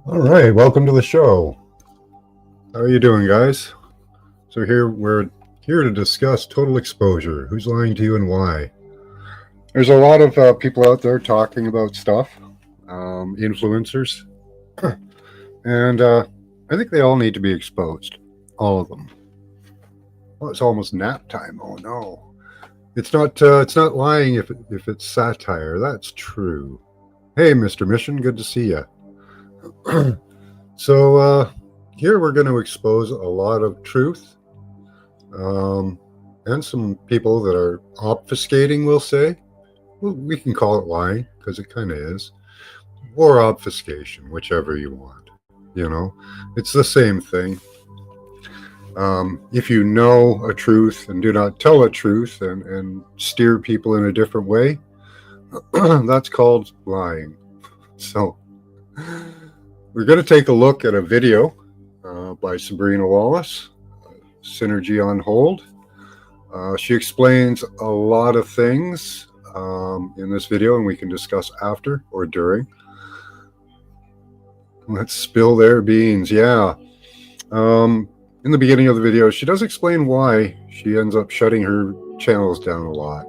All right, welcome to the show. How are you doing, guys? So here we're here to discuss total exposure. Who's lying to you and why? There's a lot of people out there talking about stuff, influencers, and I think they all need to be exposed, all of them. Well, it's almost nap time. Oh no, it's not. It's not lying if it's satire. That's true. Hey, Mr. Mission, good to see you. So here we're going to expose a lot of truth, um, and some people that are obfuscating, we'll say. Well, we can call it lying because it kind of is, or obfuscation, whichever you want. You know, it's the same thing. If you know a truth and do not tell a truth and steer people in a different way, that's called lying. So, we're going to take a look at a video by Sabrina Wallace, Synergy on Hold. She explains a lot of things in this video, and we can discuss after or during. Let's spill their beans. Yeah. In the beginning of the video, she does explain why she ends up shutting her channels down a lot.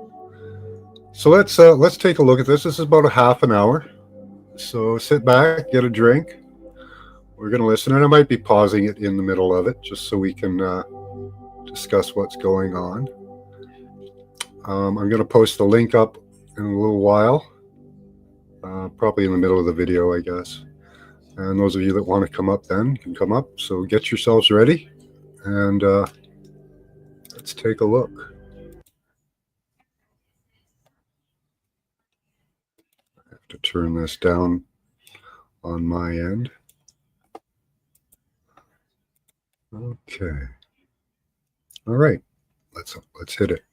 So let's take a look at this. This is about a half an hour. So sit back, get a drink. We're going to listen, and I might be pausing it in the middle of it just so we can discuss what's going on. I'm going to post the link up in a little while, probably in the middle of the video, I guess. And those of you that want to come up then can come up. So get yourselves ready, and let's take a look. I have to turn this down on my end. Okay. All right. Let's hit it.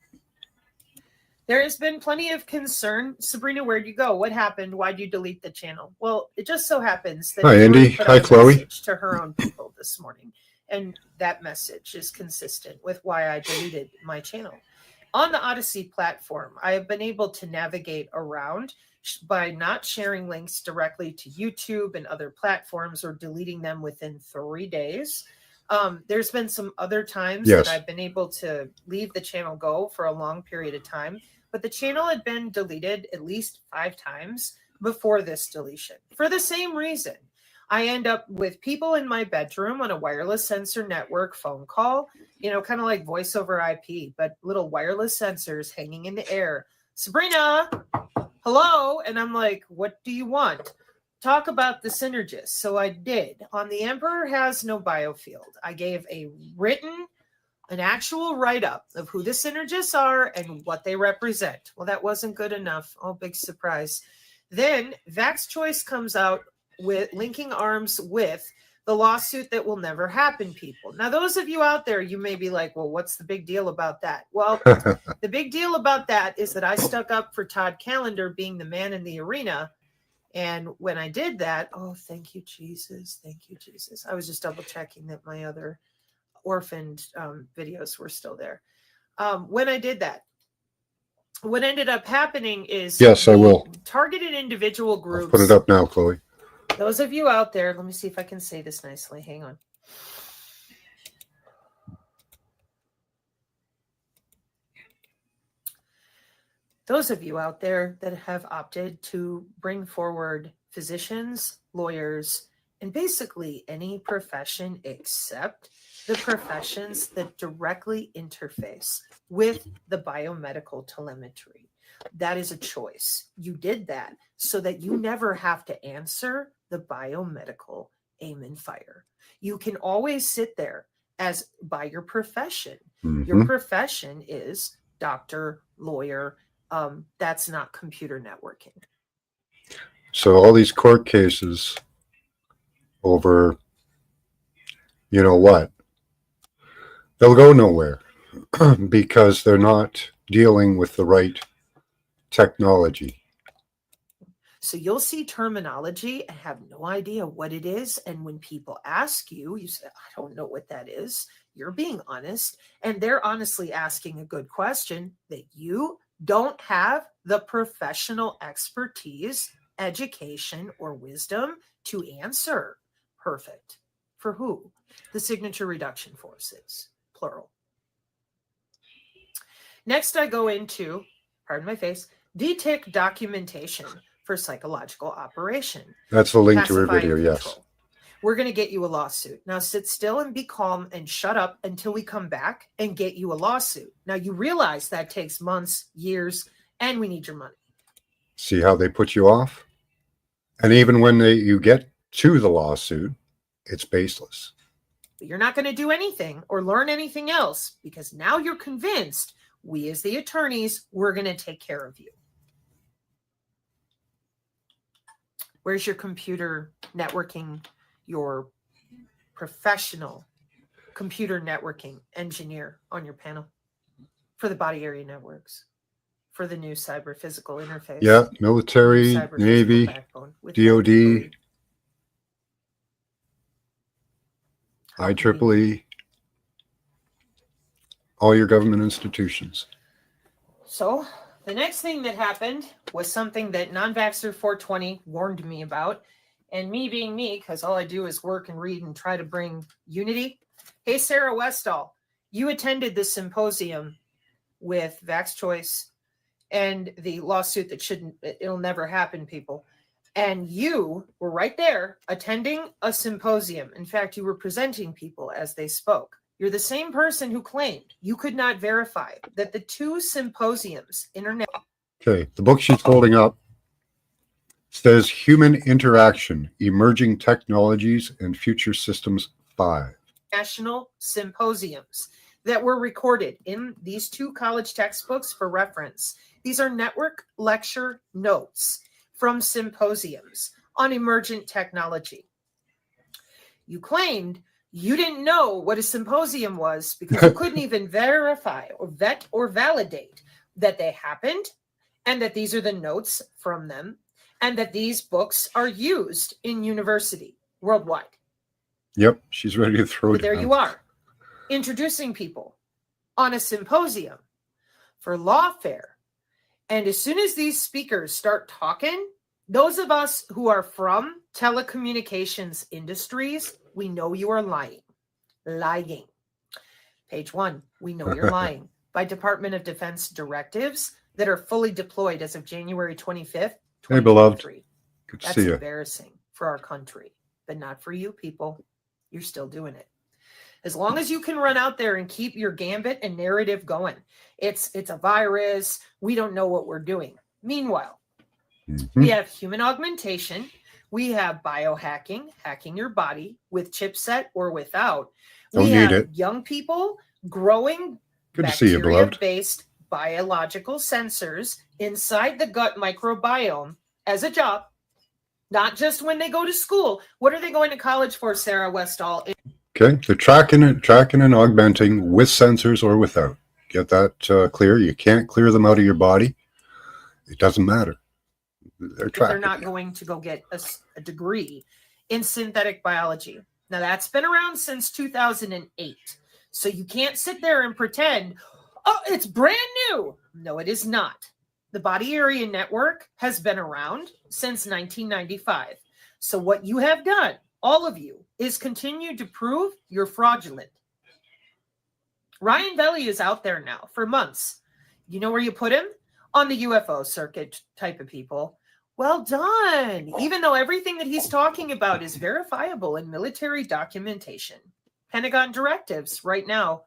There has been plenty of concern. Sabrina, where'd you go? What happened? Why'd you delete the channel? Well, it just so happens that Hi, Andy. put Hi, out a Chloe. message to her own people this morning. And that message is consistent with why I deleted my channel. On the Odyssey platform, I have been able to navigate around by not sharing links directly to YouTube and other platforms or deleting them within 3 days. There's been some other times Yes. that I've been able to leave the channel go for a long period of time, but the channel had been deleted at least 5 times before this deletion for the same reason. I end up with people in my bedroom on a wireless sensor network phone call, kind of like voice over IP, but little wireless sensors hanging in the air. Sabrina, hello. And I'm like, what do you want? Talk about the synergists. So I did. On The Emperor Has No Biofield, I gave an actual write-up of who the synergists are and what they represent. Well, that wasn't good enough. Oh, big surprise. Then Vax Choice comes out with linking arms with the lawsuit that will never happen, people. Now, those of you out there, you may be like, well, what's the big deal about that? Well, the big deal about that is that I stuck up for Todd Callender being the man in the arena. And when I did that, oh, thank you, Jesus. Thank you, Jesus. I was just double checking that my other orphaned videos were still there. When I did that, what ended up happening is yes, I will. Targeted individual groups. I'll put it up now, Chloe. Those of you out there, let me see if I can say this nicely. Hang on. Those of you out there that have opted to bring forward physicians, lawyers, and basically any profession except the professions that directly interface with the biomedical telemetry. That is a choice. You did that so that you never have to answer the biomedical aim and fire. You can always sit there as by your profession. Mm-hmm. Your profession is doctor, lawyer. That's not computer networking. So all these court cases over, you know what, they'll go nowhere because they're not dealing with the right technology. So you'll see terminology and have no idea what it is. And when people ask you, you say, I don't know what that is. You're being honest. And they're honestly asking a good question that you don't have the professional expertise, education, or wisdom to answer. Perfect. For who? The signature reduction forces, plural. Next, I go into, pardon my face, DTIC documentation for psychological operation. That's the link to her Pacify and video, yes. control. We're going to get you a lawsuit. Now sit still and be calm and shut up until we come back and get you a lawsuit. Now you realize that takes months, years, and we need your money. See how they put you off? And even when you get to the lawsuit, it's baseless. But you're not going to do anything or learn anything else because now you're convinced we as the attorneys, we're going to take care of you. Where's your computer networking, your professional computer networking engineer on your panel for the body area networks, for the new cyber physical interface? Yeah, military, cyber Navy, backbone with DOD, How can we- IEEE, all your government institutions. So the next thing that happened was something that Non-Vaxxer 420 warned me about. And me being me, because all I do is work and read and try to bring unity. Hey, Sarah Westall, you attended this symposium with Vax Choice and the lawsuit that it'll never happen, people. And you were right there attending a symposium. In fact, you were presenting people as they spoke. You're the same person who claimed you could not verify that the two symposiums, Okay, the book she's holding up says Human Interaction, Emerging Technologies and Future Systems 5. International symposiums that were recorded in these two college textbooks for reference. These are network lecture notes from symposiums on emergent technology. You claimed you didn't know what a symposium was because you couldn't even verify or vet or validate that they happened and that these are the notes from them and that these books are used in university worldwide. Yep, she's ready to throw But there down. you are, introducing people on a symposium for lawfare. And as soon as these speakers start talking, those of us who are from telecommunications industries, we know you are lying. Lying. Page 1, we know you're lying. By Department of Defense directives that are fully deployed as of January 25th, 2023. Hey, beloved. Good to That's see you. embarrassing for our country, but not for you people. You're still doing it. As long as you can run out there and keep your gambit and narrative going, it's a virus. We don't know what we're doing. Meanwhile, we have human augmentation. We have biohacking, hacking your body with chipset or without. Don't We need have it. young people growing Good to see you, beloved. bacteria-based biological sensors inside the gut microbiome as a job, not just when they go to school. What are they going to college for, Sarah Westall? Okay, they're tracking and augmenting with sensors or without. Get that clear. You can't clear them out of your body. It doesn't matter. They're If tracking. they're not going to go get a degree in synthetic biology. Now, that's been around since 2008. So you can't sit there and pretend, oh, it's brand new. No, it is not. The Body Area Network has been around since 1995. So what you have done, all of you, is continue to prove you're fraudulent. Ryan Belly is out there now for months. You know where you put him? On the UFO circuit type of people. Well done. Even though everything that he's talking about is verifiable in military documentation, Pentagon directives right now.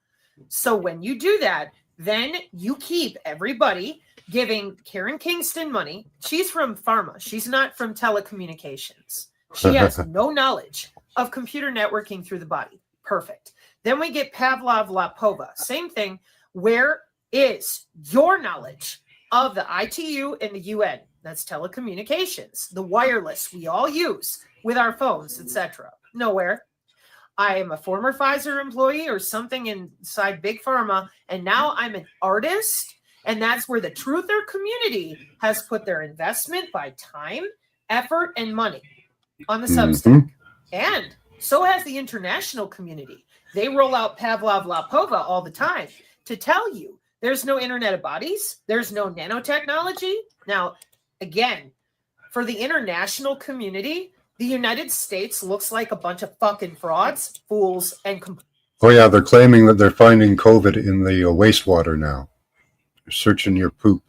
So when you do that, then you keep everybody giving Karen Kingston money. She's from pharma. She's not from telecommunications. She has no knowledge of computer networking through the body. Perfect. Then we get Pavlov Lapova. Same thing. Where is your knowledge of the ITU and the UN? That's telecommunications, the wireless we all use with our phones, etc. Nowhere. I am a former Pfizer employee or something inside Big Pharma, and now I'm an artist, and that's where the truther community has put their investment by time, effort, and money on the Substack. And so has the international community. They roll out Pavlov Lapova all the time to tell you there's no Internet of Bodies, there's no nanotechnology. Now, again, for the international community, The United States looks like a bunch of fucking frauds, fools, and Oh yeah, they're claiming that they're finding COVID in the wastewater now. They're searching your poop.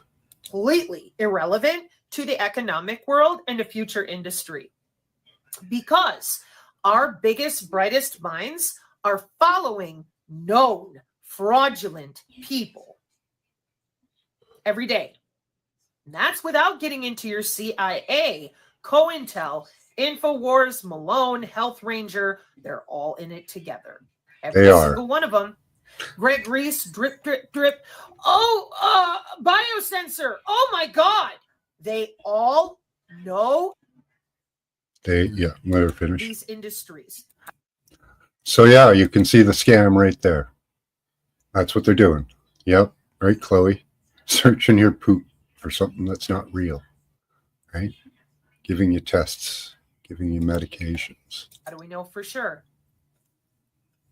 completely irrelevant to the economic world and the future industry. Because our biggest, brightest minds are following known fraudulent people every day. And that's without getting into your CIA, COINTEL, InfoWars, Malone, Health Ranger. They're all in it together. Every single one of them. Greg Reese, drip, drip, drip. Oh, biosensor. Oh my God. They all know Let her finish. these industries. So yeah, you can see the scam right there. That's what they're doing. Yep, right, Chloe. Searching your poop for something that's not real, right? Giving you tests, giving you medications. How do we know for sure?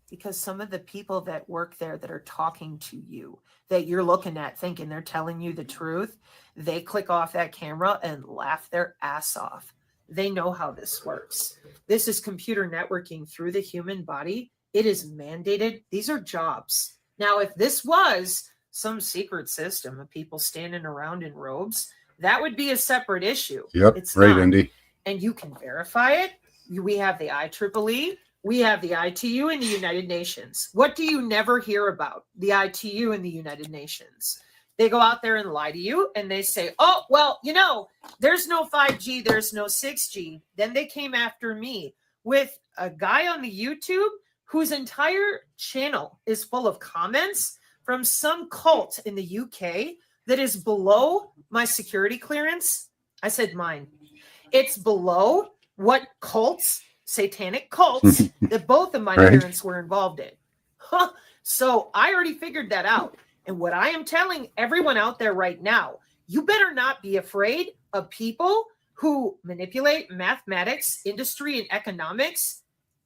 Because some of the people that work there that are talking to you, that you're looking at thinking they're telling you the truth, they click off that camera and laugh their ass off. They know how this works. This is computer networking through the human body. It is mandated. These are jobs. Now, if this was some secret system of people standing around in robes, that would be a separate issue. Yep, it's right, not. Indy. And you can verify it. We have the IEEE. We have the ITU in the United Nations. What do you never hear about? The ITU in the United Nations. They go out there and lie to you and they say, oh, well, you know, there's no 5G, there's no 6G. Then they came after me with a guy on the YouTube whose entire channel is full of comments from some cult in the UK that is below my security clearance. I said mine. It's below what cults, satanic cults, that both of my parents were involved in. So I already figured that out. And what I am telling everyone out there right now, you better not be afraid of people who manipulate mathematics, industry, and economics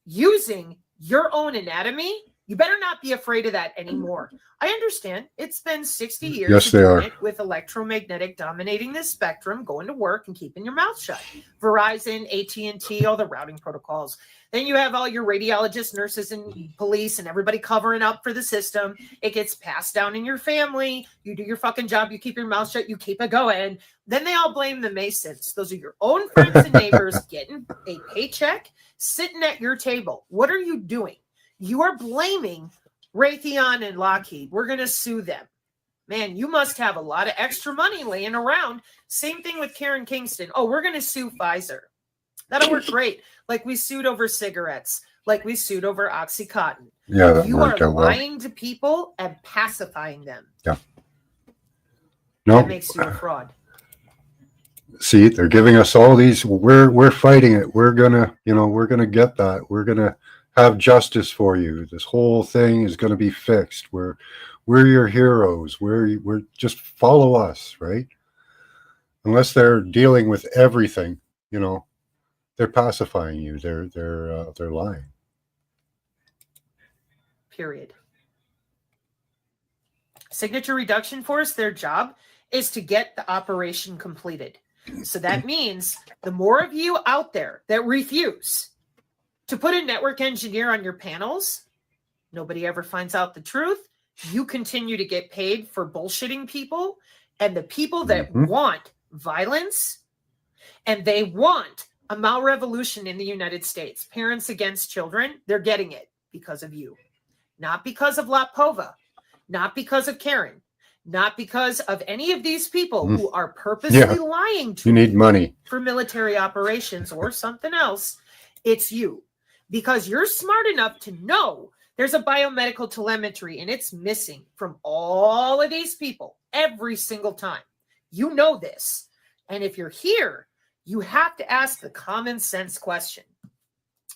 using your own anatomy. You better not be afraid of that anymore. I understand it's been 60 years yes, they are. with electromagnetic dominating this spectrum, going to work and keeping your mouth shut. Verizon, AT&T, all the routing protocols. Then you have all your radiologists, nurses, and police and everybody covering up for the system. It gets passed down in your family. You do your fucking job. You keep your mouth shut. You keep it going. Then they all blame the Masons. Those are your own friends and neighbors getting a paycheck, sitting at your table. What are you doing? You are blaming Raytheon and Lockheed. We're going to sue them. Man, you must have a lot of extra money laying around. Same thing with Karen Kingston. Oh, we're going to sue Pfizer. That'll work great. Like we sued over cigarettes. Like we sued over OxyContin. Yeah, that you worked are out well. lying to people and pacifying them. Yeah. No. That makes you a fraud. See, they're giving us all these. We're fighting it. We're gonna get that. We're gonna have justice for you. This whole thing is going to be fixed. We're your heroes. We're just follow us, right? Unless they're dealing with everything, they're pacifying you. They're lying. Period. Signature Reduction Force, their job is to get the operation completed. So that means the more of you out there that refuse to put a network engineer on your panels, nobody ever finds out the truth. You continue to get paid for bullshitting people, and the people that want violence and they want a malrevolution in the United States, parents against children, they're getting it because of you. Not because of La Pova, not because of Karen, not because of any of these people who are purposely lying to you. Need money for military operations or something else. It's you. Because you're smart enough to know there's a biomedical telemetry and it's missing from all of these people every single time. You know this. And if you're here, you have to ask the common sense question.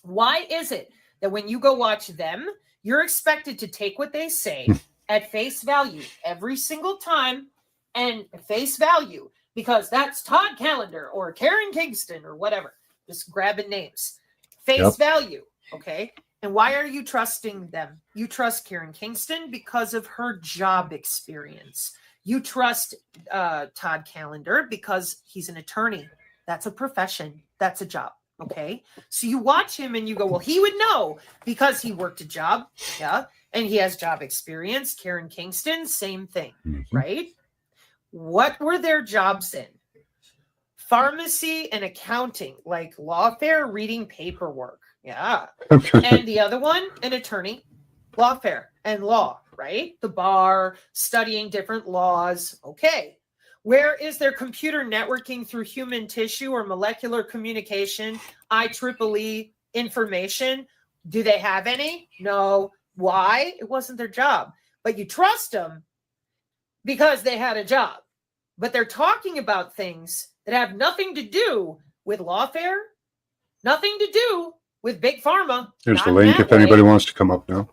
Why is it that when you go watch them, you're expected to take what they say at face value every single time, and face value because that's Todd Callender or Karen Kingston or whatever, just grabbing names. Face value, okay? And why are you trusting them? You trust Karen Kingston because of her job experience. You trust Todd Callender because he's an attorney. That's a profession. That's a job. Okay. So you watch him and you go, well, he would know because he worked a job. Yeah. And he has job experience. Karen Kingston, same thing. Mhm. Right. What were their jobs in? Pharmacy and accounting, like lawfare, reading paperwork. Yeah. And the other one, an attorney, lawfare and law, right? The bar, studying different laws. Okay. Where is their computer networking through human tissue or molecular communication, IEEE information? Do they have any? No. Why? It wasn't their job. But you trust them because they had a job. But they're talking about things that have nothing to do with lawfare, nothing to do with big pharma. There's the link if anybody wants to come up now.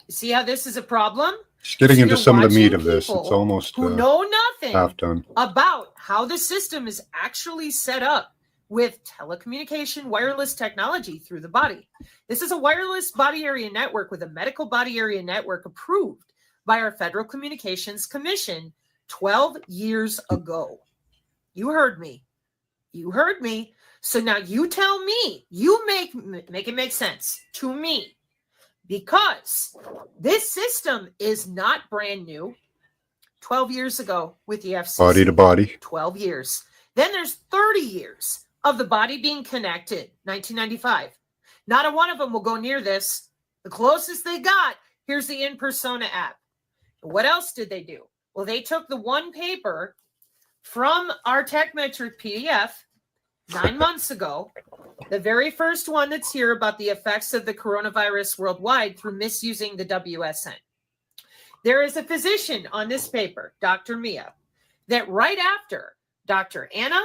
See how this is a problem? Just getting So into you're some of the meat watching of this. It's people almost who know nothing half done. about how the system is actually set up with telecommunication wireless technology through the body. This is a wireless body area network with a medical body area network approved by our Federal Communications Commission 12 years ago. You heard me. You heard me. So now you tell me, you make it make sense to me, because this system is not brand new. 12 years ago with the FCC. Body to body. 12 years. Then there's 30 years of the body being connected, 1995. Not a one of them will go near this. The closest they got, here's the InPersona app. What else did they do? Well, they took the one paper from our TechMetric PDF 9 months ago, the very first one that's here about the effects of the coronavirus worldwide through misusing the WSN. There is a physician on this paper, Dr. Mia, that right after Dr. Anna,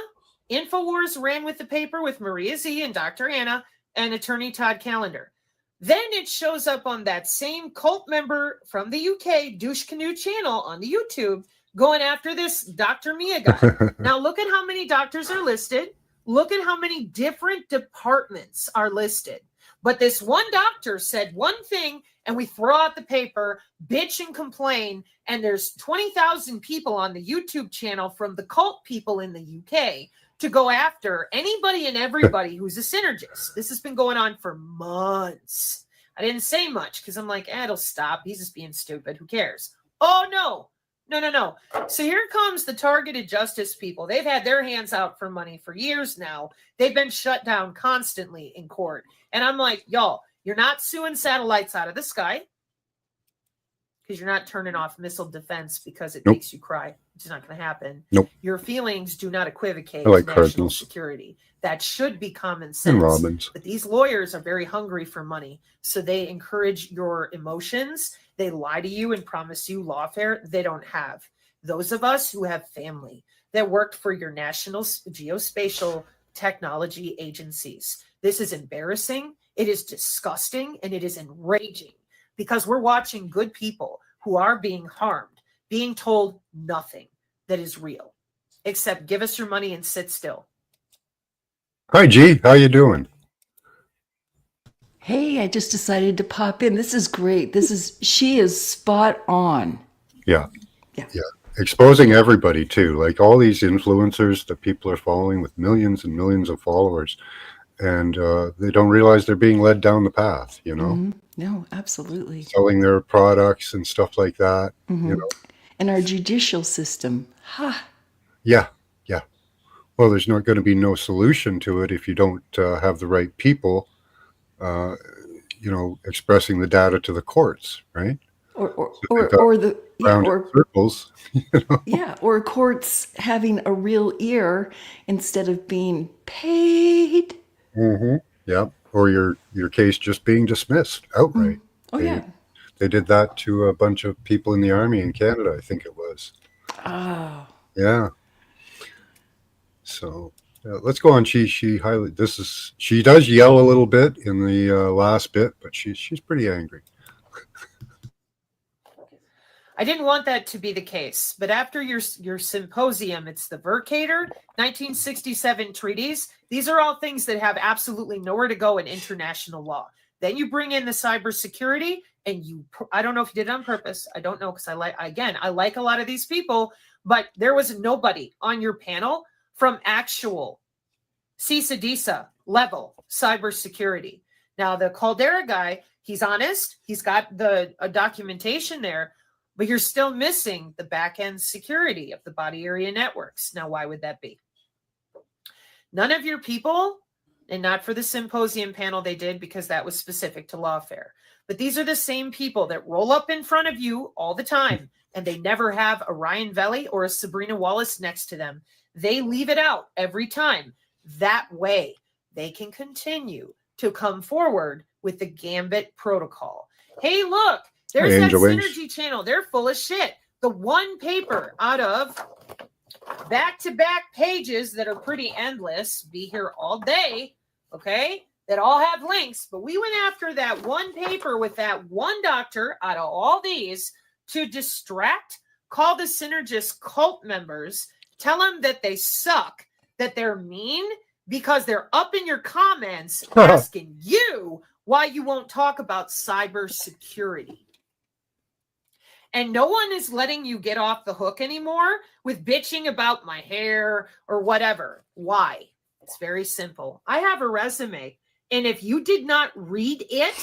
InfoWars ran with the paper with Maria Z and Dr. Anna and attorney Todd Callender. Then it shows up on that same cult member from the UK, Douche Canoe channel on the YouTube, going after this Dr. Mia guy. Now look at how many doctors are listed. Look at how many different departments are listed. But this one doctor said one thing, and we throw out the paper, bitch and complain, and there's 20,000 people on the YouTube channel from the cult people in the UK to go after anybody and everybody who's a synergist. This has been going on for months. I didn't say much because I'm like, it'll stop. He's just being stupid. Who cares? Oh, no. No. So here comes the targeted justice people. They've had their hands out for money for years now. They've been shut down constantly in court. And I'm like, y'all, you're not suing satellites out of the sky because you're not turning off missile defense because it makes you cry. It's not going to happen. Nope. Your feelings do not equivocate like national Cardinals. security. That should be common sense. And Robins. But these lawyers are very hungry for money. So they encourage your emotions. They lie to you and promise you lawfare they don't have. Those of us who have family that worked for your national geospatial technology agencies. This is embarrassing. It is disgusting. And it is enraging because we're watching good people who are being harmed, being told nothing that is real, except give us your money and sit still. Hi, G. How you doing? Hey, I just decided to pop in. This is great. She is spot on. Yeah. Yeah. Exposing everybody too, like all these influencers that people are following with millions and millions of followers, and they don't realize they're being led down the path, you know? Mm-hmm. No, absolutely. Selling their products and stuff like that, Mm-hmm. you know? And our judicial system. Ha. Yeah. Well, there's not going to be no solution to it if you don't have the right people, expressing the data to the courts, right? Circles. Or courts having a real ear instead of being paid. Mm-hmm. Yeah, or your case just being dismissed outright. Oh, yeah. They did that to a bunch of people in the Army in Canada, I think it was. Oh. Yeah. So let's go on. She does yell a little bit in the last bit, but she's pretty angry. I didn't want that to be the case, but after your symposium, it's the Vercator 1967 treaties. These are all things that have absolutely nowhere to go in international law. Then you bring in the cybersecurity, and I don't know if you did it on purpose. I don't know, because I like a lot of these people, but there was nobody on your panel from actual CISA-DISA level cybersecurity. Now, the Caldera guy, he's honest. He's got the documentation there, but you're still missing the back-end security of the body area networks. Now, why would that be? None of your people, and not for the symposium panel they did because that was specific to lawfare, but these are the same people that roll up in front of you all the time, and they never have a Ryan Velli or a Sabrina Wallace next to them. They leave it out every time. That way, they can continue to come forward with the Gambit protocol. Hey, look, there's Hey, that Angel Wings. Synergy channel. They're full of shit. The one paper out of back-to-back pages that are pretty endless, be here all day, okay, that all have links, but we went after that one paper with that one doctor out of all these to distract, call the Synergist cult members, tell them that they suck, that they're mean, because they're up in your comments asking you why you won't talk about cybersecurity. And no one is letting you get off the hook anymore with bitching about my hair or whatever. Why? It's very simple. I have a resume. And if you did not read it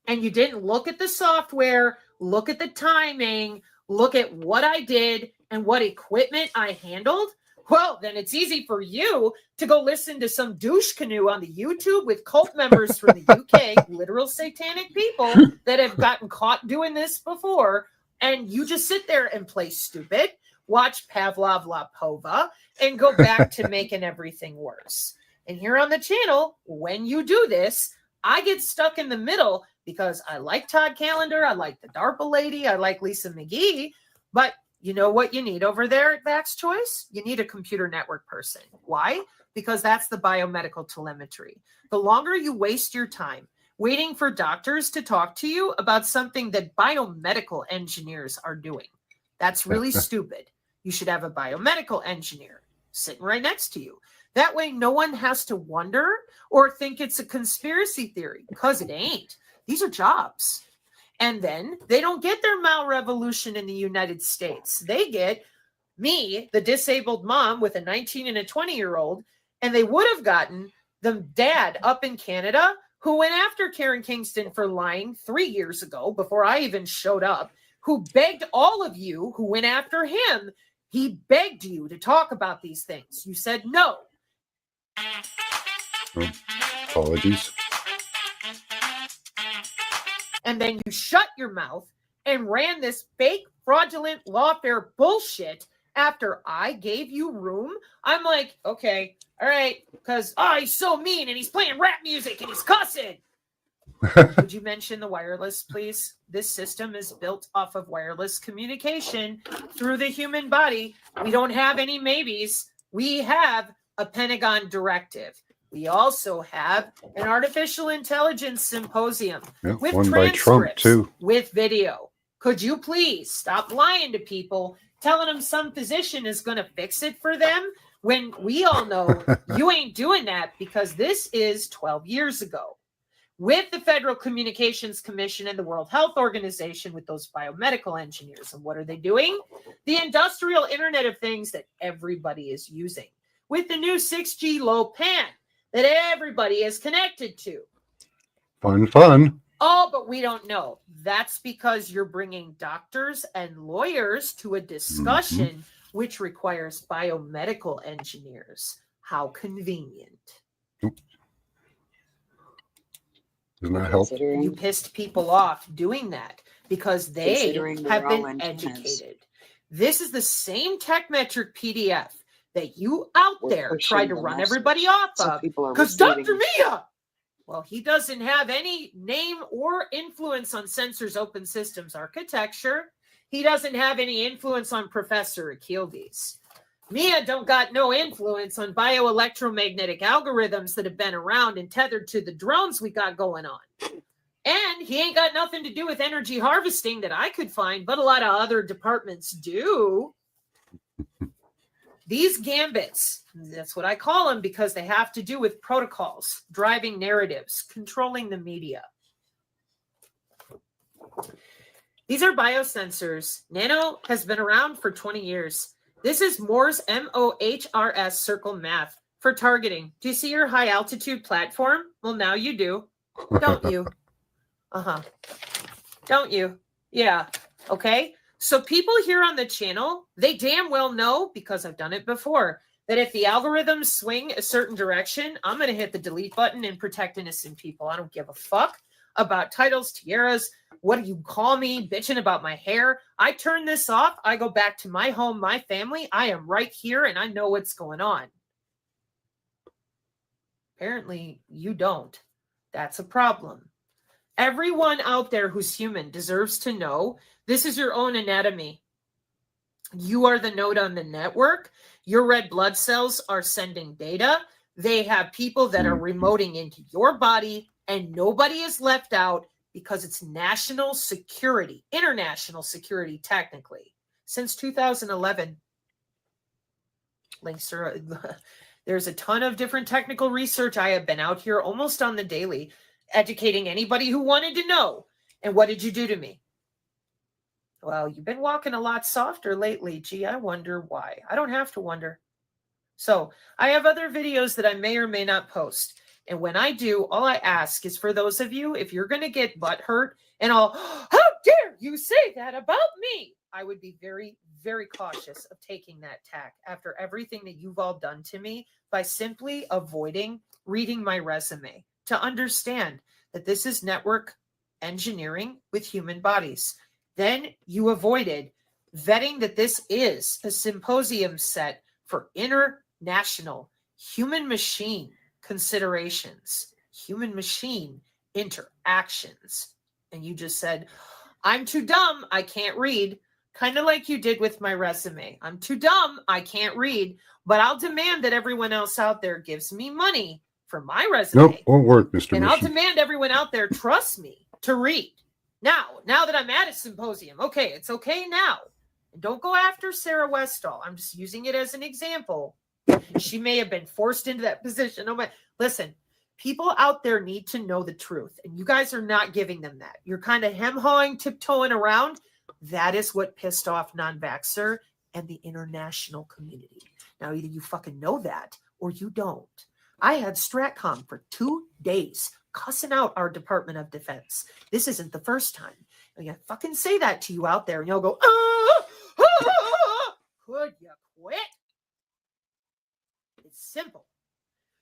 and you didn't look at the software, look at the timing, look at what I did and what equipment I handled, well, then it's easy for you to go listen to some douche canoe on the YouTube with cult members from the UK, literal satanic people that have gotten caught doing this before. And you just sit there and play stupid, watch Pavlov Lapova, and go back to making everything worse. And here on the channel, when you do this, I get stuck in the middle because I like Todd Callender, I like the DARPA lady, I like Lisa McGee, but you know what you need over there at Vax Choice? You need a computer network person. Why? Because that's the biomedical telemetry. The longer you waste your time waiting for doctors to talk to you about something that biomedical engineers are doing, that's really stupid. You should have a biomedical engineer sitting right next to you. That way, no one has to wonder or think it's a conspiracy theory, because it ain't. These are jobs. And then they don't get their malrevolution in the United States. They get me, the disabled mom with a 19 and a 20-year-old, and they would have gotten the dad up in Canada who went after Karen Kingston for lying 3 years ago before I even showed up, who begged all of you who went after him. He begged you to talk about these things. You said no. Oh, apologies. And then you shut your mouth and ran this fake, fraudulent lawfare bullshit after I gave you room. I'm like, okay, all right, because, he's so mean and he's playing rap music and he's cussing. Would you mention the wireless, please? This system is built off of wireless communication through the human body. We don't have any maybes. We have a Pentagon directive. We also have an artificial intelligence symposium with one by Trump, transcripts, too. with video. Could you please stop lying to people, telling them some physician is going to fix it for them when we all know you ain't doing that, because this is 12 years ago. With the Federal Communications Commission and the World Health Organization, with those biomedical engineers. And what are they doing? The industrial Internet of Things that everybody is using. With the new 6G low pan that everybody is connected to. Fun. Oh, but we don't know. That's because you're bringing doctors and lawyers to a discussion which requires biomedical engineers. How convenient. Doesn't that help? You pissed people off doing that because they have been educated. This is the same TechMetric PDF that you out there tried to run everybody off of. Because Dr. Mia, well, he doesn't have any name or influence on Sensors Open Systems architecture. He doesn't have any influence on Professor Achildes. Mia don't got no influence on bioelectromagnetic algorithms that have been around and tethered to the drones we got going on. And he ain't got nothing to do with energy harvesting that I could find, but a lot of other departments do. These gambits, that's what I call them, because they have to do with protocols, driving narratives, controlling the media. These are biosensors. Nano has been around for 20 years. This is Moore's, M-O-H-R-S circle math for targeting. Do you see your high altitude platform? Well, now you do. Don't you? Uh-huh. Don't you? Yeah. Okay. So people here on the channel, they damn well know, because I've done it before, that if the algorithms swing a certain direction, I'm going to hit the delete button and protect innocent people. I don't give a fuck about titles, tiaras. What do you call me? Bitching about my hair. I turn this off. I go back to my home, my family. I am right here and I know what's going on. Apparently, you don't. That's a problem. Everyone out there who's human deserves to know this is your own anatomy. You are the node on the network. Your red blood cells are sending data. They have people that are remoting into your body, and nobody is left out because it's national security, international security, technically. Since 2011, links are, there's a ton of different technical research. I have been out here almost on the daily, educating anybody who wanted to know. And what did you do to me? Well, you've been walking a lot softer lately. Gee, I wonder why. I don't have to wonder. So I have other videos that I may or may not post. And when I do, all I ask is for those of you, if you're going to get butt hurt and all, how dare you say that about me? I would be very, very cautious of taking that tack after everything that you've all done to me by simply avoiding reading my resume to understand that this is network engineering with human bodies. Then you avoided vetting that this is a symposium set for international human machine considerations, human machine interactions. And you just said, I'm too dumb, I can't read. Kind of like you did with my resume. I'm too dumb, I can't read, but I'll demand that everyone else out there gives me money for my resume. Nope, won't work, Mr. And I'll Mission. demand everyone out there trust me to read. Now that I'm at a symposium, okay, it's okay now. And don't go after Sarah Westall. I'm just using it as an example. She may have been forced into that position. Oh my, listen, people out there need to know the truth, and you guys are not giving them that. You're kind of hem-hawing, tiptoeing around. That is what pissed off non-vaxxer and the international community. Now, either you fucking know that or you don't. I had StratCom for 2 days cussing out our Department of Defense. This isn't the first time. And I fucking say that to you out there, and you'll go, could you quit? It's simple.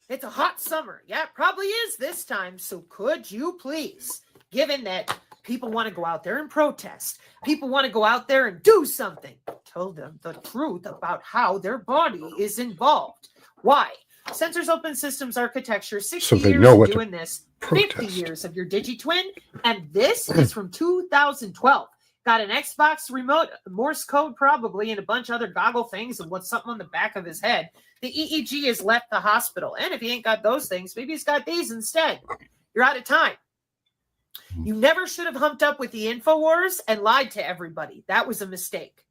It's a hot summer. Yeah, it probably is this time. So could you please, given that people want to go out there and protest, people want to go out there and do something, tell them the truth about how their body is involved. Why? Sensors Open Systems Architecture, 60 So they years know of what to doing this, 50 protest. years of your DigiTwin, and this is from 2012. Got an Xbox remote, Morse code probably, and a bunch of other goggle things, and what's something on the back of his head. The EEG has left the hospital, and if he ain't got those things, maybe he's got these instead. You're out of time. You never should have humped up with the InfoWars and lied to everybody. That was a mistake.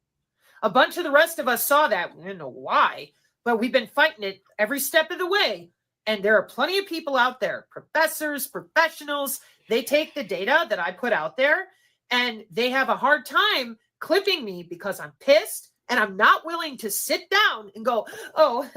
A bunch of the rest of us saw that. We didn't know why, but we've been fighting it every step of the way. And there are plenty of people out there, professors, professionals. They take the data that I put out there and they have a hard time clipping me because I'm pissed and I'm not willing to sit down and go, oh,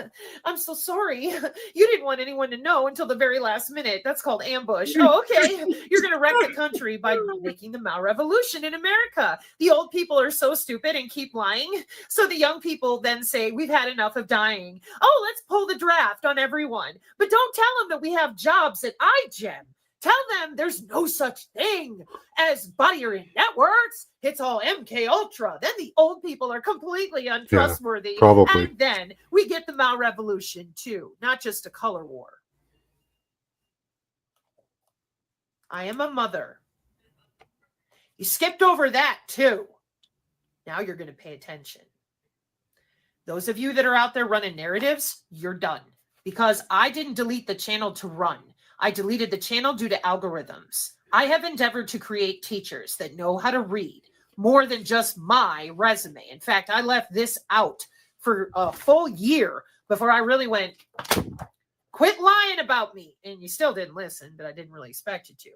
I'm so sorry. You didn't want anyone to know until the very last minute. That's called ambush. Oh, okay. You're going to wreck the country by making the malrevolution in America. The old people are so stupid and keep lying. So the young people then say, we've had enough of dying. Oh, let's pull the draft on everyone. But don't tell them that we have jobs at iGEM. Tell them there's no such thing as body or networks. It's all MK Ultra. Then the old people are completely untrustworthy. probably. And then we get the malrevolution too, not just a color war. I am a mother. You skipped over that too. Now you're going to pay attention. Those of you that are out there running narratives, you're done. Because I didn't delete the channel to run. I deleted the channel due to algorithms. I have endeavored to create teachers that know how to read more than just my resume. In fact, I left this out for a full year before I really went, quit lying about me. And you still didn't listen, but I didn't really expect you to.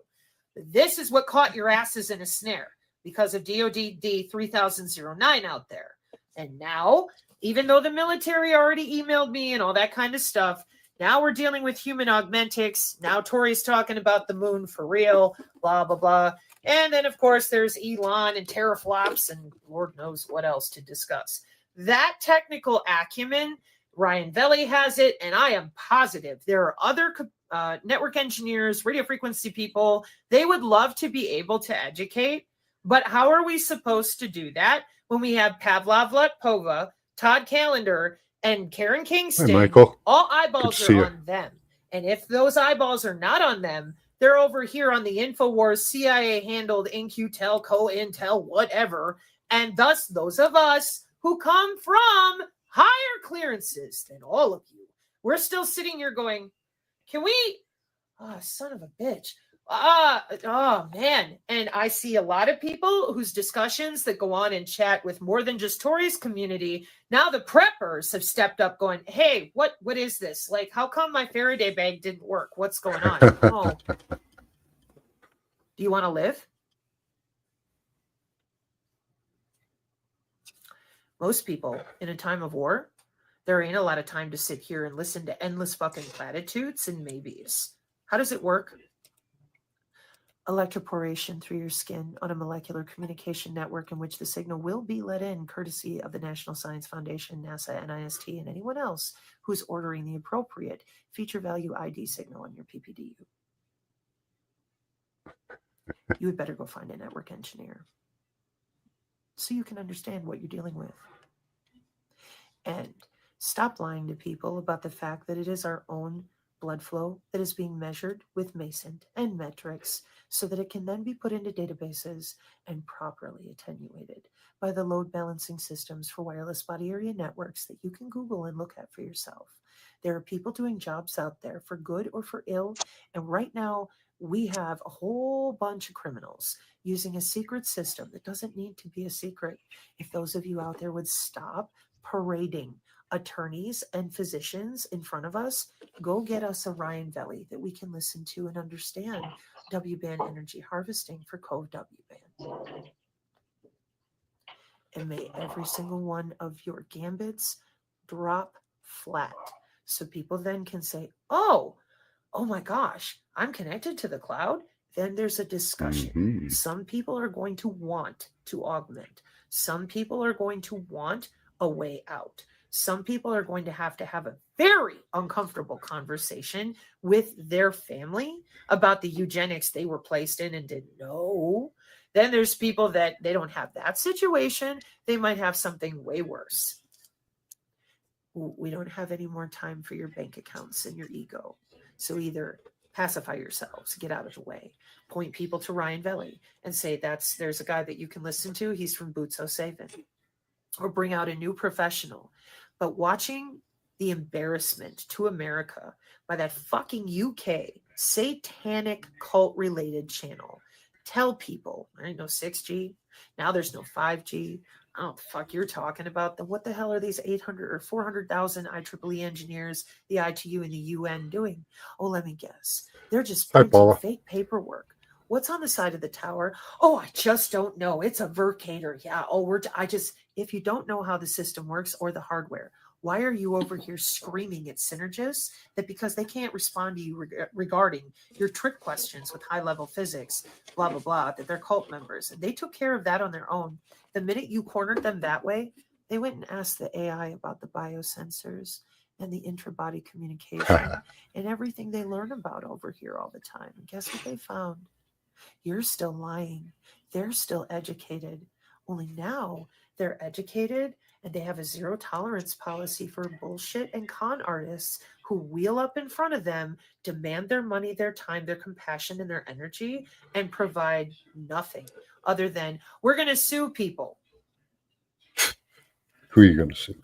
This is what caught your asses in a snare because of DOD 3009 out there. And now, even though the military already emailed me and all that kind of stuff, Now we're dealing with human augmentics. Now Tori's talking about the moon for real, blah, blah, blah. And then, of course, there's Elon and teraflops and Lord knows what else to discuss. That technical acumen, Ryan Velli has it, and I am positive there are other network engineers, radio frequency people. They would love to be able to educate, but how are we supposed to do that when we have Pavlov Letpova, Todd Callender, and Karen Hi, Kingston? Michael. All Good eyeballs to see are you. on them. And if those eyeballs are not on them, they're over here on the InfoWars, CIA handled InQtel, CoIntel, whatever. And thus, those of us who come from higher clearances than all of you, we're still sitting here going, can we? Oh, son of a bitch. Oh man. And I see a lot of people whose discussions that go on in chat with more than just Tori's community. Now the preppers have stepped up going, hey, what is this? Like, how come my Faraday bag didn't work? What's going on? Oh, do you want to live? Most people in a time of war, there ain't a lot of time to sit here and listen to endless fucking platitudes and maybes. How does it work? Electroporation through your skin on a molecular communication network in which the signal will be let in courtesy of the National Science Foundation, NASA, NIST, and anyone else who's ordering the appropriate feature value ID signal on your PPDU. You would better go find a network engineer so you can understand what you're dealing with. And stop lying to people about the fact that it is our own blood flow that is being measured with Mason and metrics so that it can then be put into databases and properly attenuated by the load balancing systems for wireless body area networks that you can Google and look at for yourself. There are people doing jobs out there for good or for ill. And right now we have a whole bunch of criminals using a secret system that doesn't need to be a secret. If those of you out there would stop parading attorneys and physicians in front of us, go get us a Ryan Velli that we can listen to and understand W-band energy harvesting for Cove W-band. And may every single one of your gambits drop flat so people then can say, oh my gosh, I'm connected to the cloud. Then there's a discussion. Mhm. Some people are going to want to augment. Some people are going to want a way out. Some people are going to have a very uncomfortable conversation with their family about the eugenics they were placed in and didn't know. Then there's people that they don't have that situation. They might have something way worse. We don't have any more time for your bank accounts and your ego. So either pacify yourselves, get out of the way, point people to Ryan Velli and say, there's a guy that you can listen to. He's from Boots O'Savin. Or bring out a new professional. But watching the embarrassment to America by that fucking UK satanic cult related channel tell people there ain't no 6G. Now there's no 5G. I don't know what the fuck you're talking about. Then what the hell are these 800 or 400,000 IEEE engineers, the ITU and the UN doing? Oh, let me guess. They're just Hi, printing Paula. fake paperwork. What's on the side of the tower? Oh, I just don't know. It's a Vercator. Yeah. Oh, if you don't know how the system works or the hardware, why are you over here screaming at Synergis that because they can't respond to you regarding your trick questions with high-level physics, blah, blah, blah, that they're cult members? And they took care of that on their own. The minute you cornered them that way, they went and asked the AI about the biosensors and the intra-body communication and everything they learn about over here all the time. And guess what they found? You're still lying. They're still educated. Only now they're educated and they have a zero tolerance policy for bullshit and con artists who wheel up in front of them, demand their money, their time, their compassion, and their energy, and provide nothing other than, we're going to sue people. Who are you going to sue?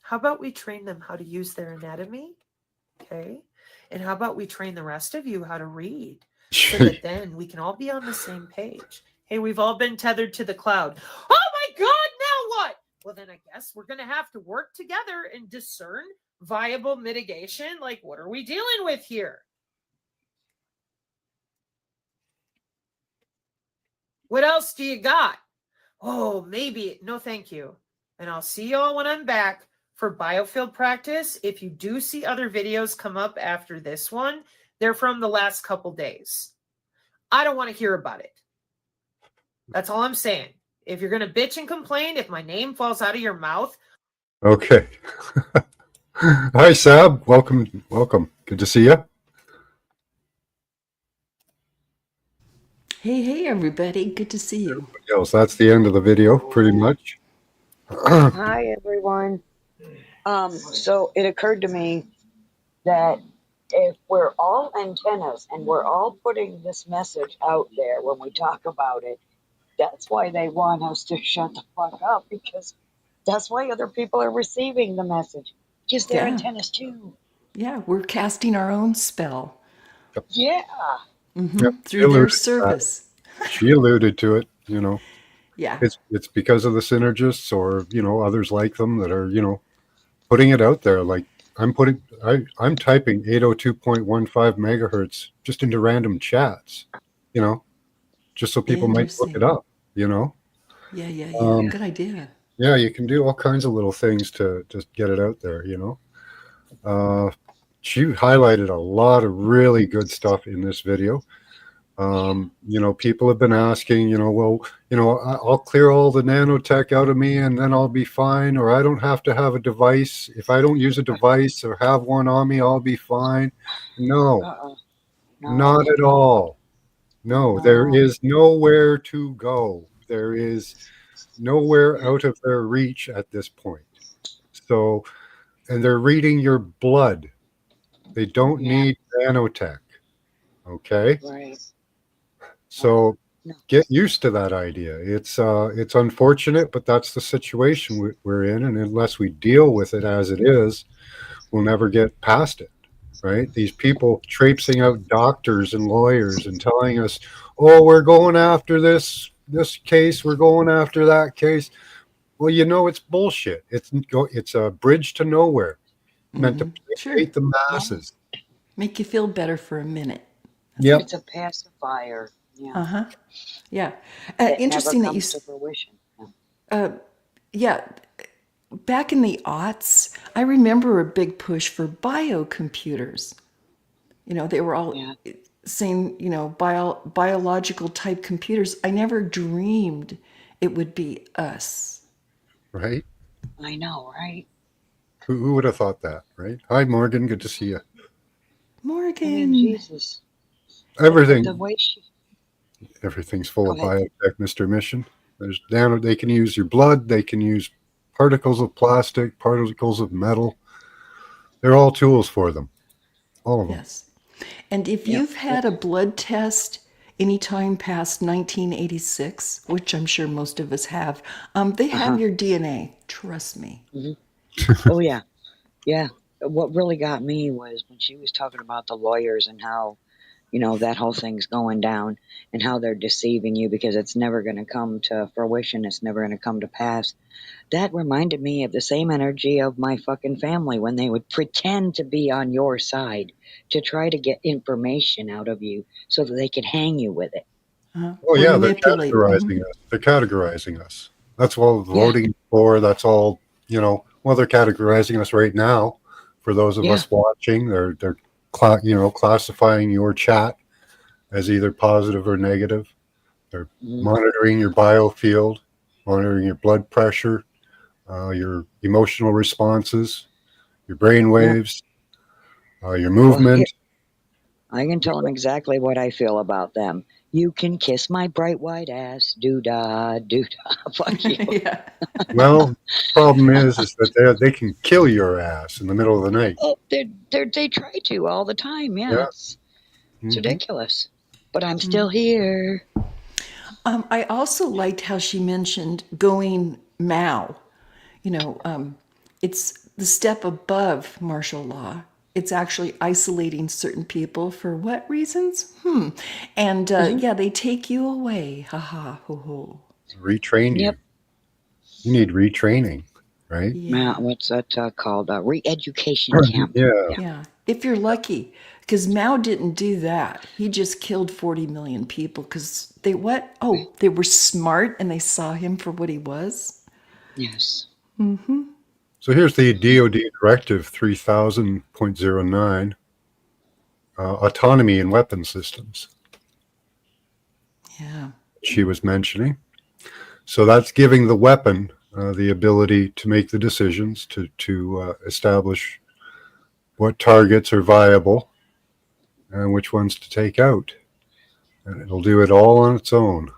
How about we train them how to use their anatomy? Okay. And how about we train the rest of you how to read? So that then we can all be on the same page. Hey, we've all been tethered to the cloud. Oh my God, now what? Well, then I guess we're going to have to work together and discern viable mitigation. Like, what are we dealing with here? What else do you got? Oh, maybe. No, thank you. And I'll see y'all when I'm back for biofield practice, if you do see other videos come up after this one, they're from the last couple days. I don't want to hear about it. That's all I'm saying. If you're going to bitch and complain, if my name falls out of your mouth. Okay. Hi, Sab. Welcome. Welcome. Good to see you. Hey, everybody. Good to see you. Yes, that's the end of the video, pretty much. Hi, everyone. So it occurred to me that if we're all antennas and we're all putting this message out there when we talk about it, that's why they want us to shut the fuck up, because that's why other people are receiving the message. Because they're Yeah. antennas too. Yeah, we're casting our own spell Yeah. Yep, through their alluded to that. service. She alluded to it, you know. Yeah. It's because of the synergists or, you know, others like them that are, you know, putting it out there. Like I'm typing 802.15 megahertz just into random chats, you know, just so people might look it Interesting. up, you know. Yeah. Good idea. Yeah, you can do all kinds of little things to just get it out there, you know. She highlighted a lot of really good stuff in this video. You know, people have been asking, you know, well, you know, I'll clear all the nanotech out of me and then I'll be fine, or I don't have to have a device. If I don't use a device or have one on me, I'll be fine. No, No. not at all. No, there is nowhere to go. There is nowhere out of their reach at this point. So, and they're reading your blood. They don't need nanotech. Okay. Right. So No. get used to that idea. It's unfortunate, but that's the situation we're in, and unless we deal with it as it is, we'll never get past it. Right? These people traipsing out doctors and lawyers and telling us, "Oh, we're going after this case, we're going after that case." Well, you know, it's bullshit. It's a bridge to nowhere, meant to Sure. placate the masses. Make you feel better for a minute. Yep. It's a pacifier. Yeah. Uh-huh. Yeah. It Interesting never that you comes to fruition. yeah, back in the aughts, I remember a big push for biocomputers. You know, they were all saying, you know, biological type computers. I never dreamed it would be us. Right? I know, right? Who would have thought that, right? Hi, Morgan. Good to see you. Morgan. I mean, Jesus. Everything. The way she... Everything's full Go of ahead. biotech, Mr. Mission. There's they can use your blood. They can use particles of plastic, particles of metal. They're all tools for them. All of them. Yes. And if you've had a blood test anytime past 1986, which I'm sure most of us have, they have your DNA. Trust me. Oh, yeah. Yeah. What really got me was when she was talking about the lawyers and how, you know, that whole thing's going down and how they're deceiving you because it's never going to come to fruition. It's never going to come to pass. That reminded me of the same energy of my fucking family when they would pretend to be on your side to try to get information out of you so that they could hang you with it. Oh, yeah, they're Manipulate. categorizing us. They're categorizing us. That's all voting for. That's all, you know, well, they're categorizing us right now. For those of us watching, they're classifying your chat as either positive or negative. They're monitoring your biofield, monitoring your blood pressure, your emotional responses, your brain waves, your movement. I can tell them exactly what I feel about them. You can kiss my bright white ass, doo-dah, doo-dah. Fuck you. Yeah. Well, problem is that they can kill your ass in the middle of the night. Oh, they try to all the time. Yeah. It's ridiculous. But I'm still here. I also liked how she mentioned going Mao. You know, it's the step above martial law. It's actually isolating certain people for what reasons? And yeah, they take you away. Ha ha ho ho. Retrain you. You need retraining, right? Yeah. What's that called? Re-education camp. Yeah. If you're lucky. Because Mao didn't do that. He just killed 40 million people because they what? Oh, they were smart and they saw him for what he was. Yes. So here's the DoD Directive 3000.09, autonomy in weapon systems. Yeah. She was mentioning. So that's giving the weapon the ability to make the decisions to establish what targets are viable and which ones to take out. And it'll do it all on its own.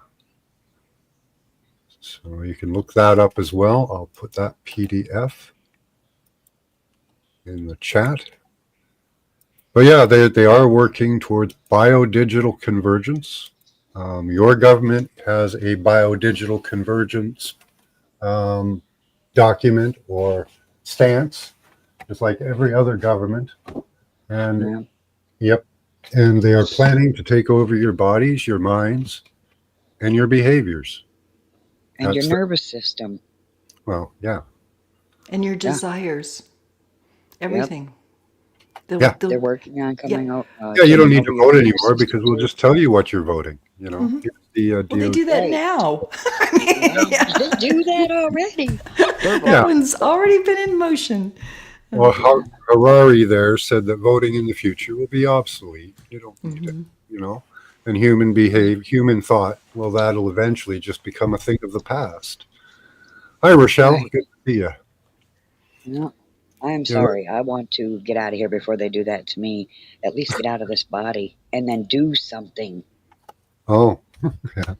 So you can look that up as well. I'll put that PDF in the chat. But yeah, they are working towards biodigital convergence. Your government has a biodigital convergence document or stance, just like every other government. And yep, and they are planning to take over your bodies, your minds, and your behaviors. And your That's nervous system. well, yeah. And your desires, everything. Yeah. They're working on coming out. Yeah, you don't need to taking over vote your anymore nervous because we'll system. just tell you what you're voting. You know, Mhm. Here's the Well, they DoD. do that Right. now. They do that already. That Yeah. one's already been in motion. Well, Harari there said that voting in the future will be obsolete. You don't need it, Mhm. you know. And human thought, well, that'll eventually just become a thing of the past. Hi, Rochelle. Right. Good to see you. No, I am Yeah. sorry. I want to get out of here before they do that to me. At least get out of this body and then do something. Oh, yeah.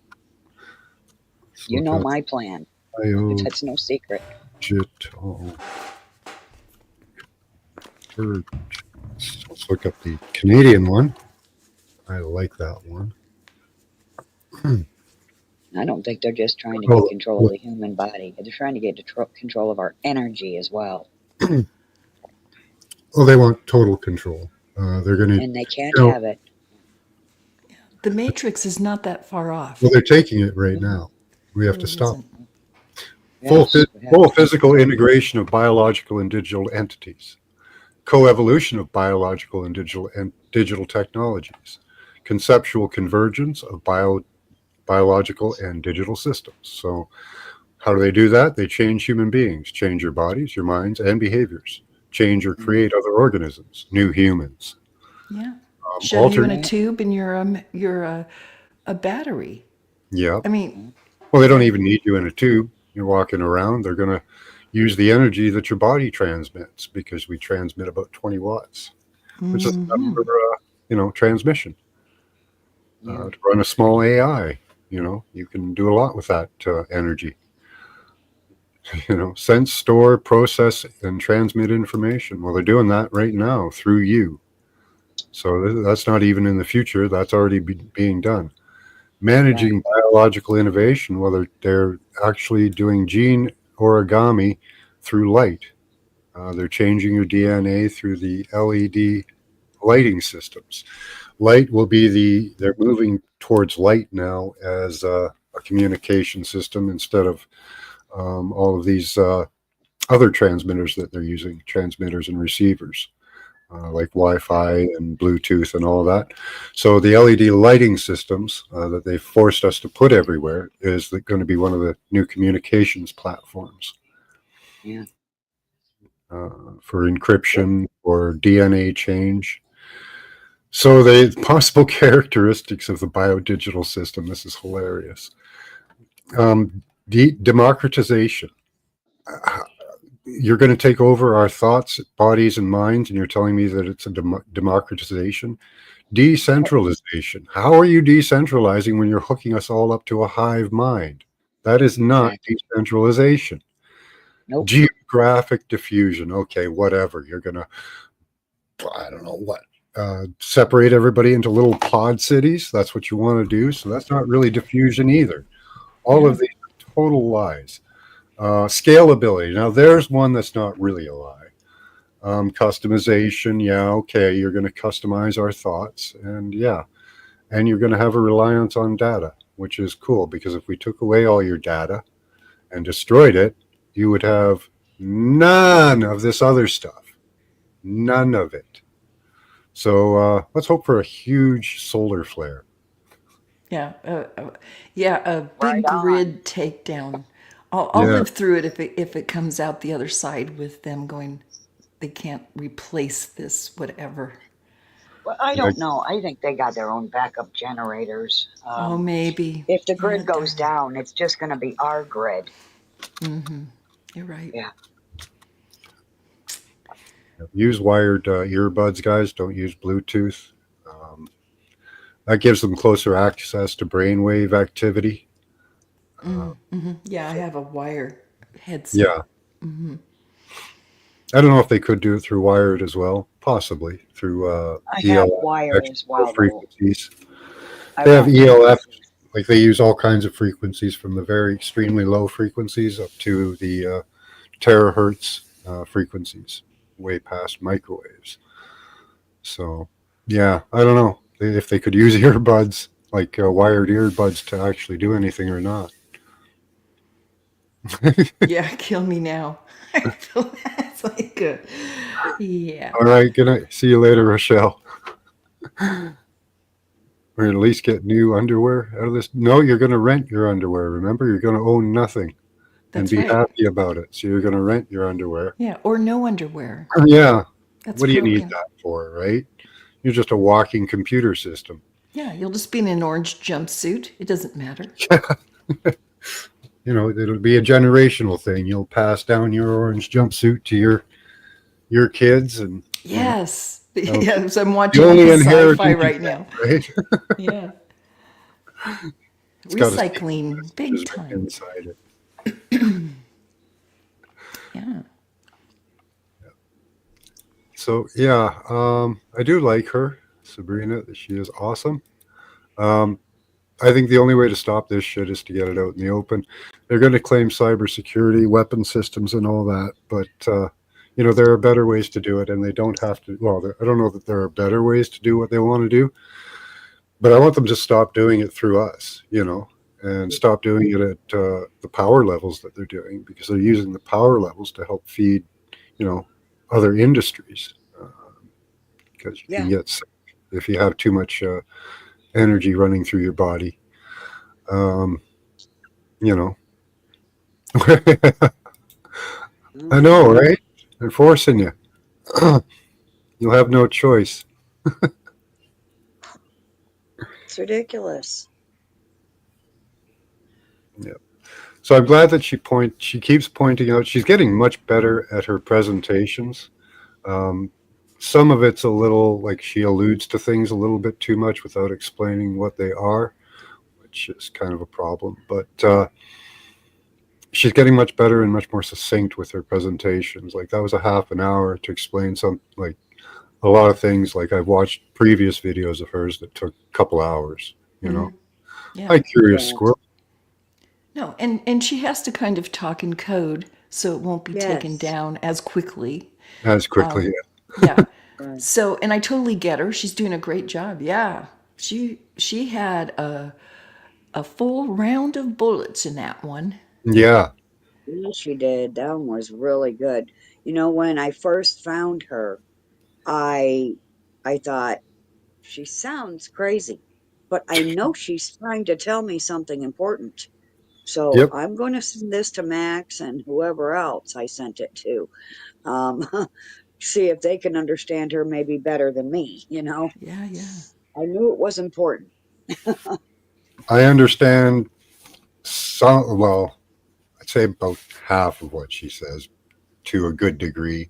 Let's You look know up my plan. Biodigital. That's no secret. Let's look up the Canadian one. I like that one. I don't think they're just trying to Oh, get control of the human body. They're trying to get control of our energy as well. Oh, they want total control. They're going to. And they can't No. have it. The Matrix is not that far off. Well, they're taking it right now. We have It to really stop. isn't. Full physical integration of biological and digital entities, co-evolution of biological and digital technologies, conceptual convergence of biological and digital systems. So how do they do that? They change human beings, change your bodies, your minds, and behaviors, change or create other organisms, new humans. Yeah. Shove you in a alternate- tube and you're a battery. Yeah. I mean, Well, they don't even need you in a tube. You're walking around. They're going to use the energy that your body transmits because we transmit about 20 watts, which is another, transmission. To run a small AI, you can do a lot with that energy. Sense, store, process, and transmit information. Well, they're doing that right now through you. So that's not even in the future. That's already being done. Managing biological innovation, whether they're actually doing gene origami through light. They're changing your DNA through the LED lighting systems. Light will be they're moving towards light now as a communication system instead of all of these other transmitters that they're using, transmitters and receivers. Like Wi-Fi and Bluetooth and all that. So the LED lighting systems that they've forced us to put everywhere is going to be one of the new communications platforms. Yeah. For encryption or DNA change. So the possible characteristics of the biodigital system, this is hilarious. Democratization. You're going to take over our thoughts, bodies, and minds, and you're telling me that it's a democratization? Decentralization. How are you decentralizing when you're hooking us all up to a hive mind? That is not decentralization. Nope. Geographic diffusion. Okay, whatever. You're going to, I don't know what, separate everybody into little pod cities. That's what you want to do. So that's not really diffusion either. All of these are total lies. Scalability. Now, there's one that's not really a lie. Customization. Yeah, okay. You're going to customize our thoughts. And yeah. And you're going to have a reliance on data, which is cool because if we took away all your data and destroyed it, you would have none of this other stuff. None of it. So let's hope for a huge solar flare. yeah, a big Right on. grid takedown. I'll Yeah. live through it if it comes out the other side with them going, they can't replace this, whatever. Well, I Yeah. don't know. I think they got their own backup generators. Oh, maybe. If the Yeah, grid goes down, it's just going to be our grid. you're right. Yeah. Use wired earbuds, guys. Don't use Bluetooth. That gives them closer access to brainwave activity. Yeah, I have a wire headset. Yeah. I don't know if they could do it through wired as well. Possibly through I have ELF wire as well, though. frequencies. I They have want ELF, like they use all kinds of frequencies from the very extremely low frequencies up to the terahertz frequencies, way past microwaves. So, yeah, I don't know if they could use earbuds, like wired earbuds, to actually do anything or not. Yeah, kill me now. I feel that's like a, yeah. All right, good night. See you later, Rochelle. Or at least get new underwear out of this. No, you're going to rent your underwear. Remember, you're going to own nothing and That's be right. happy about it. So you're going to rent your underwear. Yeah, or no underwear. Yeah. That's What do you need broken. that for, right? You're just a walking computer system. Yeah, you'll just be in an orange jumpsuit. It doesn't matter. You know, it'll be a generational thing. You'll pass down your orange jumpsuit to your kids, and Yes. Okay. Yes, I'm watching the only sci-fi inheritance right now. right? Yeah. It's got a Recycling, secret big message time. inside it. Yeah. So yeah, I do like her, Sabrina. She is awesome. I think the only way to stop this shit is to get it out in the open. They're going to claim cybersecurity, weapon systems, and all that, but you know, there are better ways to do it, and they don't have to. Well, I don't know that there are better ways to do what they want to do, but I want them to stop doing it through us, you know, and stop doing it at the power levels that they're doing, because they're using the power levels to help feed, you know, other industries, because you can get sick if you have too much energy running through your body. You know, I know, right? They're forcing you. You'll have no choice. It's ridiculous. Yeah. So I'm glad that she keeps pointing out. She's getting much better at her presentations. Some of it's a little like she alludes to things a little bit too much without explaining what they are, which is kind of a problem. But she's getting much better and much more succinct with her presentations. Like that was a half an hour to explain like a lot of things. Like I've watched previous videos of hers that took a couple hours. You know, Yeah. hi, curious Yeah. squirrel. No, and she has to kind of talk in code so it won't be taken Yes. down as quickly. As quickly. Yeah. Right. So, and I totally get her. She's doing a great job. Yeah. She had a full round of bullets in that one. Yeah. Yeah, she did. That one was really good. You know, when I first found her, I thought she sounds crazy, but I know she's trying to tell me something important. So Yep. I'm going to send this to Max and whoever else I sent it to. See if they can understand her maybe better than me, you know? Yeah, yeah. I knew it was important. I understand some, well, I'd say about half of what she says to a good degree.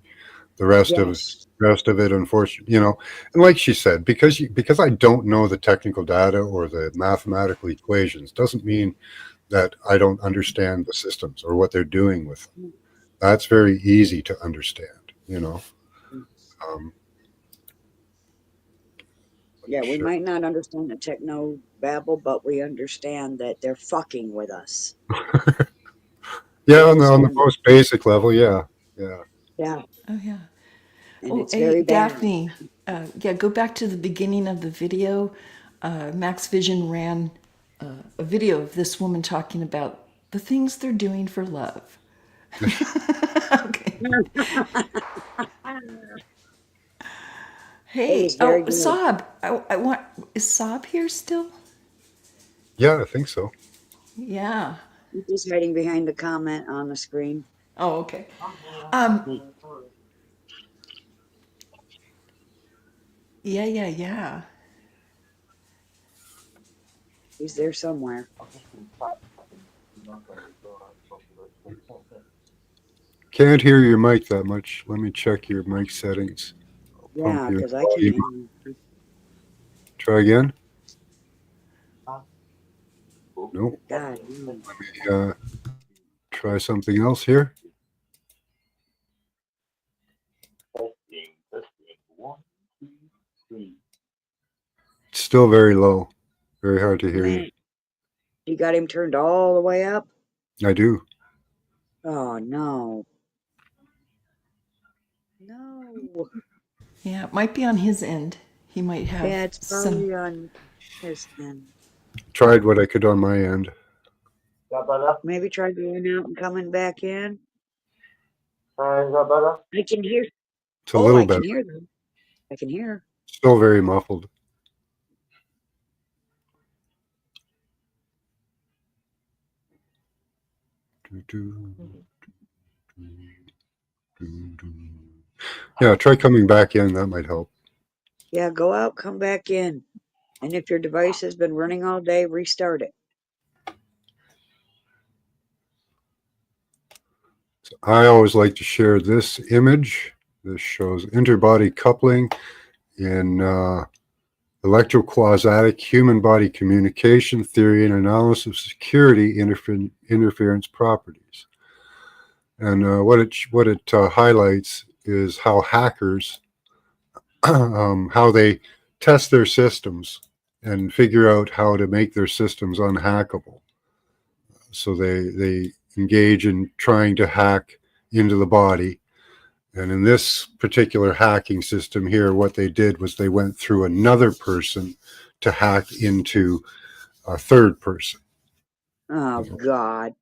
The rest Yes. of it, unfortunately, you know, and like she said, because I don't know the technical data or the mathematical equations, doesn't mean that I don't understand the systems or what they're doing with them. That's very easy to understand, you know. Yeah, we Sure. might not understand the techno babble, but we understand that they're fucking with us. Yeah, on the most basic level, yeah. Yeah, Oh, yeah. and Oh, it's hey, very bad. Daphne. Yeah, go back to the beginning of the video. Max Vision ran a video of this woman talking about the things they're doing for love. Okay. It Hey, was very good. Saab. I want. Is Saab here still? Yeah, I think so. Yeah. He's just hiding behind the comment on the screen. Oh, okay. Um, yeah. He's there somewhere. Can't hear your mic that much. Let me check your mic settings. Pump Yeah, your because I can volume. hear him. Try again. Nope. God, Try something else here. It's still very low. Very hard to hear you. man, you got him turned all the way up? I do. Oh, no. No. Yeah, it might be on his end. He might have Yeah, it's some. probably on his end. Tried what I could on my end. Maybe try going out and coming back in. I can hear. It's a Oh, little I better. can hear them. I can hear. Still very muffled. Yeah, try coming back in. That might help. Yeah, go out, come back in. And if your device has been running all day, restart it. So I always like to share this image. This shows interbody coupling in electroquadratic human body communication theory and analysis of security interference properties. And what it highlights is how hackers how they test their systems and figure out how to make their systems unhackable. So they engage in trying to hack into the body. And in this particular hacking system here, what they did was they went through another person to hack into a third person. Oh, God.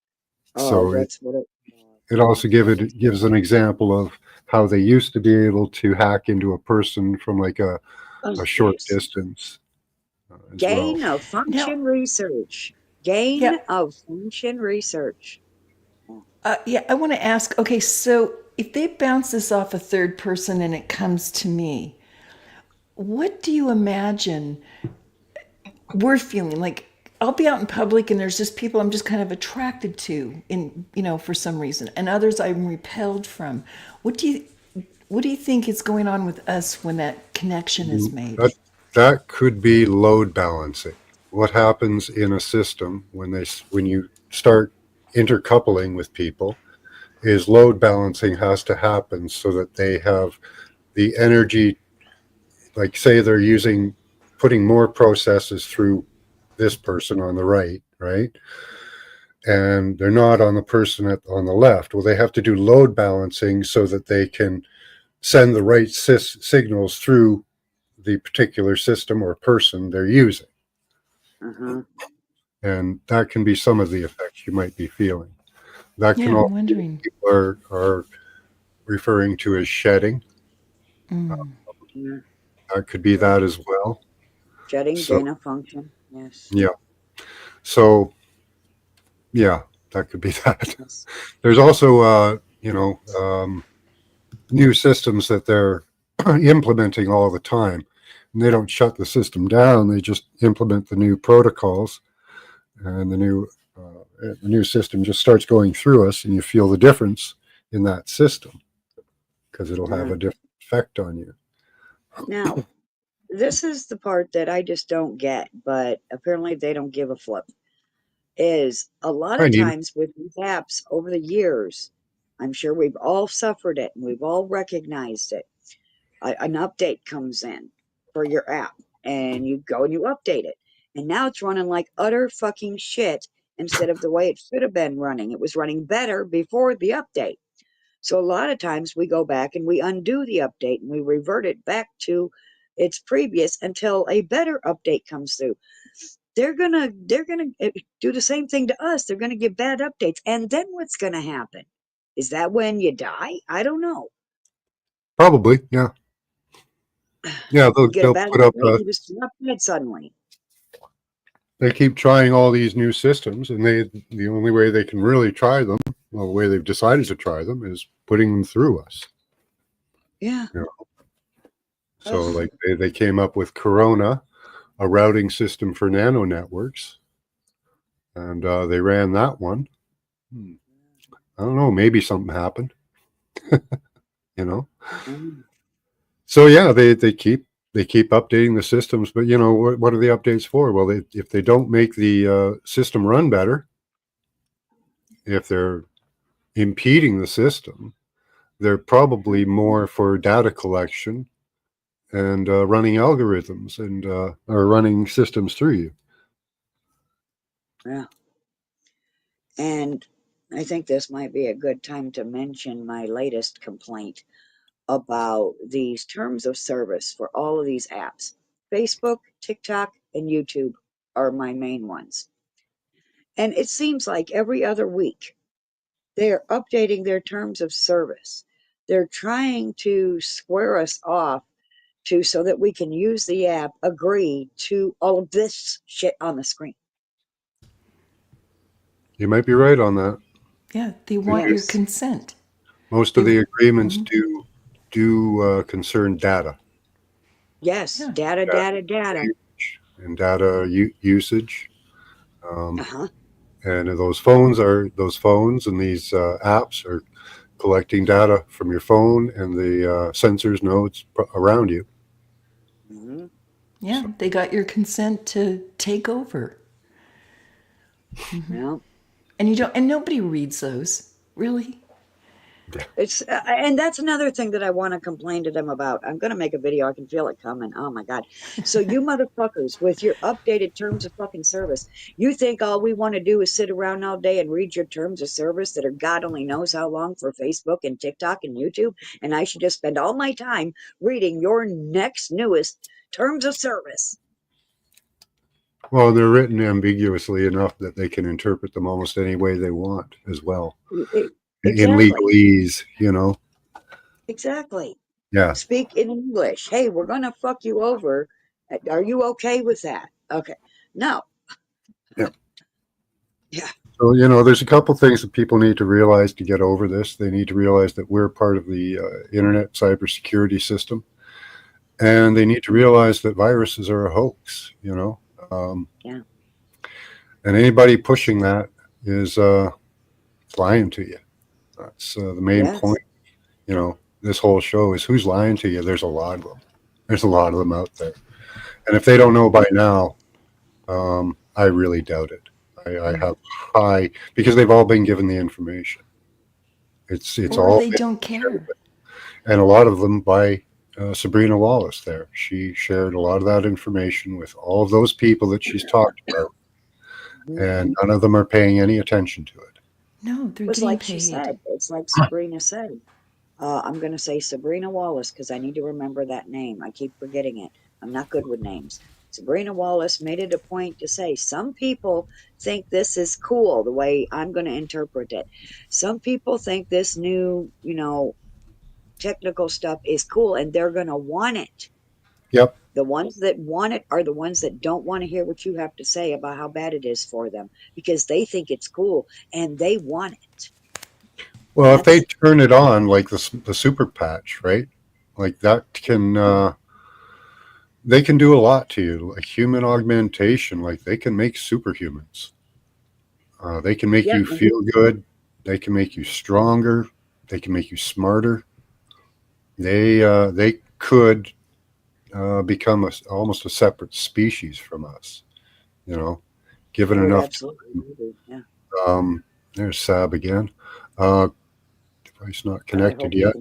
Oh, So that's what it it also gives an example of how they used to be able to hack into a person from like a was. short distance as well. Gain of Now, function research. Gain yeah, of function research. yeah. I want to ask. Okay, so if they bounce this off a third person and it comes to me, what do you imagine we're feeling? Like, I'll be out in public and there's just people I'm just kind of attracted to, for some reason, and others I'm repelled from. What do you think is going on with us when that connection is made? That could be load balancing. What happens in a system when you start intercoupling with people is load balancing has to happen so that they have the energy. Like, say they're putting more processes through this person on the right, and they're not on the person on the left. Well, they have to do load balancing so that they can send the right signals through the particular system or person they're using. Uh-huh. And that can be some of the effects you might be feeling. That can Yeah, I'm also be what wondering. people are referring to as shedding. Yeah. That could be that as well. Shedding, So, gain of function. Yes. yeah. So, yeah, that could be that. Yes. There's also, new systems that they're implementing all the time. And they don't shut the system down. They just implement the new protocols, and the new system just starts going through us, and you feel the difference in that system because it'll have Yeah. a different effect on you. Now, this is the part that I just don't get, but apparently they don't give a flip. Is a lot I of need times with these apps over the years, I'm sure we've all suffered it and we've all recognized it. An update comes in for your app and you go and you update it. And now it's running like utter fucking shit instead of the way it should have been running. It was running better before the update. So a lot of times we go back and we undo the update and we revert it back to its previous until a better update comes through. They're gonna do the same thing to us. They're gonna give bad updates, and then what's gonna happen? Is that when you die? I don't know. probably, yeah, yeah. You get a They'll bad put up update, you just drop dead suddenly. they keep trying all these new systems, and the only way they can really try them, well, the way they've decided to try them, is putting them through us. Yeah. You know? So, Ugh. like they came up with Corona, a routing system for nano networks, and they ran that one. I don't know, maybe something happened. You know. Mm. So yeah, they keep updating the systems, but you know what are the updates for? Well, if they don't make the system run better, if they're impeding the system, they're probably more for data collection and running algorithms and or running systems through you. Yeah. And I think this might be a good time to mention my latest complaint about these terms of service for all of these apps. Facebook, TikTok, and YouTube are my main ones. And it seems like every other week they're updating their terms of service. They're trying to square us off to so that we can use the app, agree to all of this shit on the screen. You might be right on that. Yeah, they want your Yes. consent. Most of They- the agreements do concern data Yes, Yeah. data. and data usage. Uh-huh. And those phones and these apps are collecting data from your phone and the sensors nodes around you. Hmm. Yeah, they got your consent to take over. Yeah. And nobody reads those, really. It's and that's another thing that I want to complain to them about. I'm going to make a video. I can feel it coming. Oh my god! So you motherfuckers, with your updated terms of fucking service, you think all we want to do is sit around all day and read your terms of service that are God only knows how long for Facebook and TikTok and YouTube, and I should just spend all my time reading your next newest terms of service? Well, they're written ambiguously enough that they can interpret them almost any way they want as well. In Exactly. legalese, you know. Exactly. Yeah. Speak in English. Hey, we're going to fuck you over. Are you okay with that? Okay. No. Yeah. Yeah. So, you know, there's a couple things that people need to realize to get over this. They need to realize that we're part of the internet cybersecurity system, and they need to realize that viruses are a hoax, you know. Yeah. And anybody pushing that is lying to you. That's the main Yes. point. You know, this whole show is who's lying to you. There's a lot of them. There's a lot of them out there. And if they don't know by now, I really doubt it. I have high, because they've all been given the information. It's Or all, they don't care. and a lot of them by Sabrina Wallace there. She shared a lot of that information with all of those people that she's talked about, and none of them are paying any attention to it. No, they're It's getting like paid. she said. It's like Sabrina said. I'm going to say Sabrina Wallace because I need to remember that name. I keep forgetting it. I'm not good with names. Sabrina Wallace made it a point to say some people think this is cool the way I'm going to interpret it. Some people think this new, technical stuff is cool and they're going to want it. Yep. The ones that want it are the ones that don't want to hear what you have to say about how bad it is for them because they think it's cool and they want it. Well, if they turn it on like the super patch, right? Like that can they can do a lot to you. Like human augmentation, like they can make superhumans. They can make you feel good. They can make you stronger. They can make you smarter. They could become almost a separate species from us. You know, given enough. Absolutely. Yeah. There's Sab again. Device not connected yet.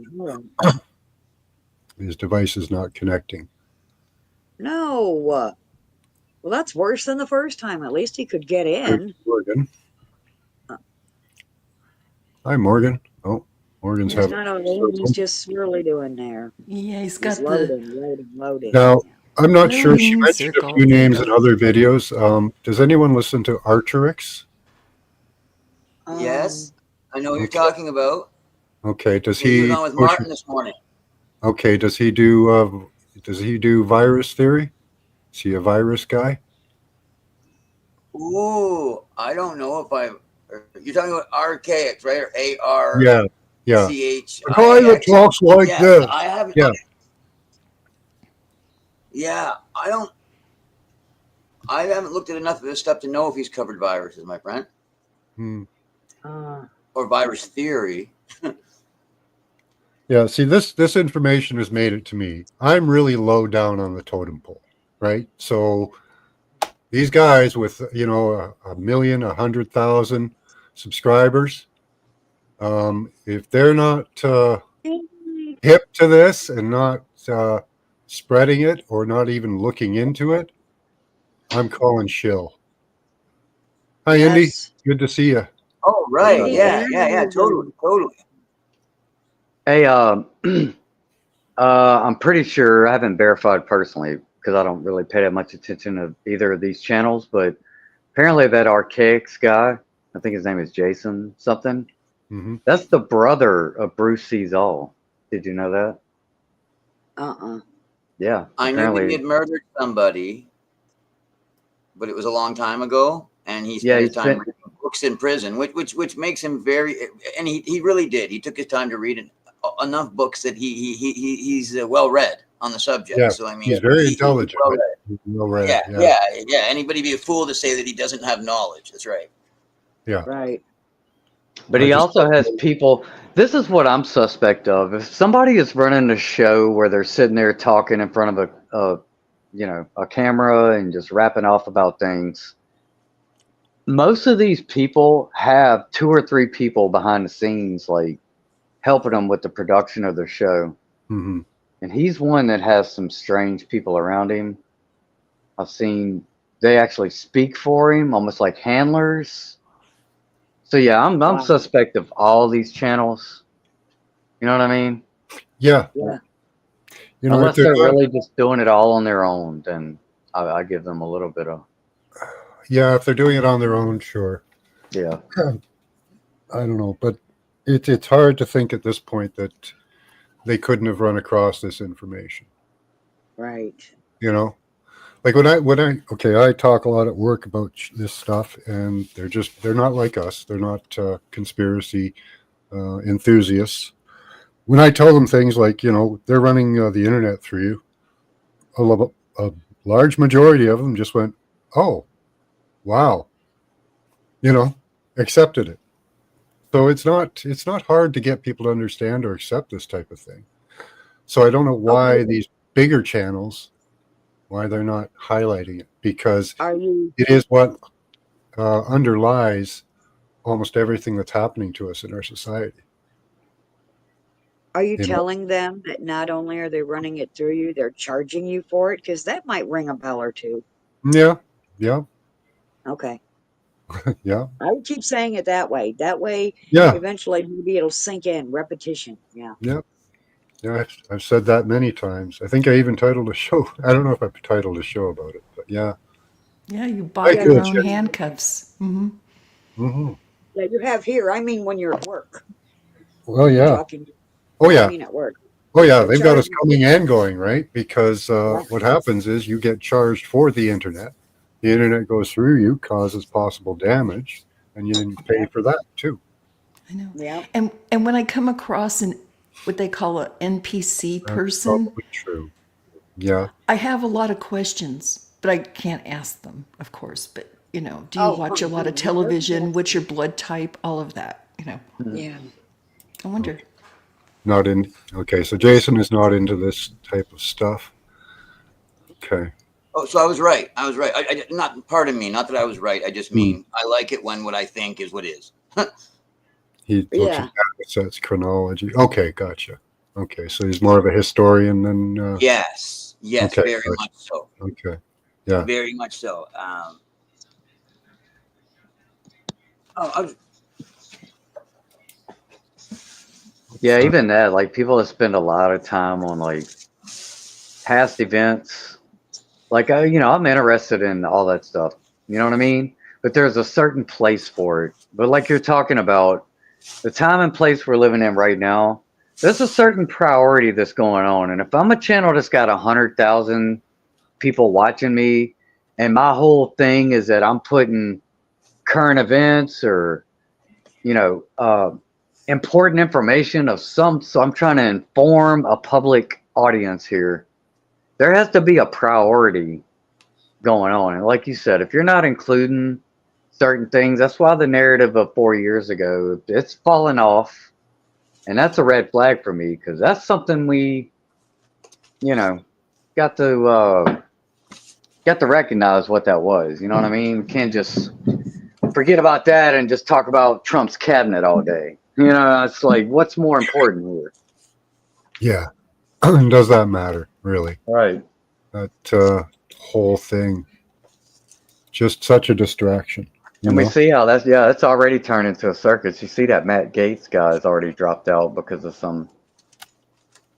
His device is not connecting. No. Well, that's worse than the first time. At least he could get in. Morgan. Hi, Morgan. Oh, Morgan's He's having. not on. He's just swirly doing there. Yeah, he's got He's loading. Now, I'm not sure. She Loading mentioned a circle. few names in other videos. Does anyone listen to Archerix? Yes, I know what you're talking about. Okay. Does He he? was on with Martin this morning. Okay. Does he do? Does he do virus theory? Is he a virus guy? Ooh, I don't know if I. You're talking about archaics, right? Or Yeah, yeah. ARCHIX. A guy that talks like Yeah, this. I haven't. Yeah. Yeah, I don't. I haven't looked at enough of this stuff to know if he's covered viruses, my friend, Hmm. or virus theory. Yeah, see, this information has made it to me. I'm really low down on the totem pole, right? So these guys with, you know, a million, 100,000 subscribers, if they're not hip to this and not spreading it or not even looking into it, I'm calling shill. Hi, Indy. Yes. Good to see you. Oh, right. Andy Yeah, Anderson. totally. Hey, I'm pretty sure I haven't verified personally because I don't really pay that much attention to either of these channels, but apparently that Archaics guy, I think his name is Jason something, Mm-hmm. that's the brother of Bruce Sees All. Did you know that? Yeah, I knew apparently. he had murdered somebody, but it was a long time ago, and he Yeah, spent his he time spent- reading books in prison, which makes him very. And he really did. He took his time to read enough books that he's well read on the subject. Yeah, So I mean, he's very he's intelligent. well-read. Well read. Yeah. Anybody be a fool to say that he doesn't have knowledge. That's right. Right. But I he just- also has people. This is what I'm suspect of. If somebody is running a show where they're sitting there talking in front of a camera and just rapping off about things, most of these people have 2 or 3 people behind the scenes, like helping them with the production of their show. Mm-hmm. And he's one that has some strange people around him. I've seen they actually speak for him, almost like handlers. So yeah, I'm Wow. suspect of all these channels. You know what I mean? Yeah. Yeah. You know, Unless if they're not- really just doing it all on their own, then I give them a little bit of yeah, if they're doing it on their own, sure. yeah. I don't know, but it's hard to think at this point that they couldn't have run across this information. Right. You know, like when I talk a lot at work about this stuff, and they're not like us. They're not conspiracy enthusiasts. When I tell them things like, you know, they're running the internet through you, a large majority of them just went, "Oh, wow," you know, accepted it. So it's not hard to get people to understand or accept this type of thing. So I don't know why these bigger channels, why they're not highlighting it, because Are you it is what underlies almost everything that's happening to us in our society. You know? telling them that not only are they running it through you, they're charging you for it? Because that might ring a bell or two. Yeah, Okay. yeah, I would keep saying it that way. That way, yeah. eventually, maybe it'll sink in. Repetition. Yeah. Yeah, I've said that many times. I think I even titled a show. I don't know if I've titled a show about it, but yeah. Yeah, you bought I your could, own yeah. handcuffs. Hmm. Mm-hmm. Yeah, you have here. I mean, when you're at work. Well, yeah. Talking. Oh, I yeah. mean, at work. Oh, yeah. They're They've got us charging. coming and going, right? Because what happens is you get charged for the internet. The internet goes through you, causes possible damage, and you didn't pay for that too. I know. Yeah. And when I come across what they call an NPC That's person, probably true. Yeah. I have a lot of questions, but I can't ask them, of course. But do you watch a lot of television? What's your blood type? All of that. Yeah. I wonder. Not in. Okay, so Jason is not into this type of stuff. Okay. Oh, so I was right. I not pardon me. Not that I was right. I just mean I like it when what I think is what is. He looks Yeah. at that's chronology. Okay, gotcha. Okay, so he's more of a historian than. Yes, Okay, very gotcha. much so. Okay. Yeah. Very much so. Yeah, even that, like people that spend a lot of time on like past events. Like I'm interested in all that stuff. You know what I mean? But there's a certain place for it. But like you're talking about, the time and place we're living in right now, there's a certain priority that's going on. And if I'm a channel that's got 100,000 people watching me, And my whole thing is that I'm putting current events or, important information of so I'm trying to inform a public audience here. There has to be a priority going on. And like you said, if you're not including certain things, that's why the narrative of 4 years ago, it's fallen off. And that's a red flag for me, because that's something we, got to recognize what that was. You know what I mean? We can't just forget about that and just talk about Trump's cabinet all day. It's like, what's more important here? Yeah. Does that matter, really? Right. That whole thing, just such a distraction. And we see how that's already turned into a circus. You see that Matt Gaetz guy has already dropped out because of some,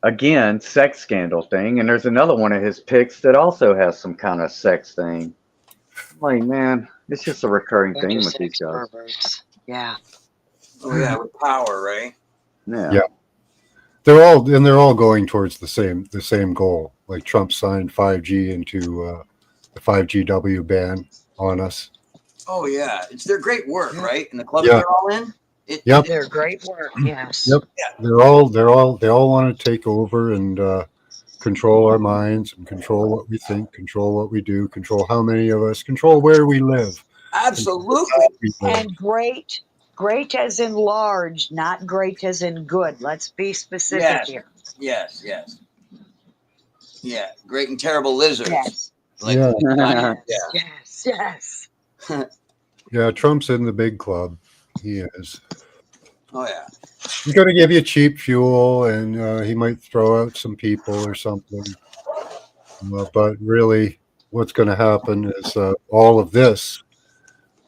again, sex scandal thing. And there's another one of his picks that also has some kind of sex thing. Like, man, it's just a recurring thing with these guys. Perverts. Yeah. Oh yeah, with power, right? Yeah. They're all going towards the same goal. Like Trump signed 5G into the 5GW ban on us. Oh yeah, it's their great work, right? And the clubs Yeah. they're all in. Yep. They're great work. Yes. Yep. They all want to take over and control our minds and control what we think, control what we do, control how many of us, control where we live. Absolutely. We live. And great as in large, not great as in good. Let's be specific Yes. here. Yes. Yeah, great and terrible lizards. Yes. Like, Yeah. yeah. Yes. Yes. Yeah, Trump's in the big club. He is. Oh yeah. He's going to give you cheap fuel, and he might throw out some people or something. But really, what's going to happen is all of this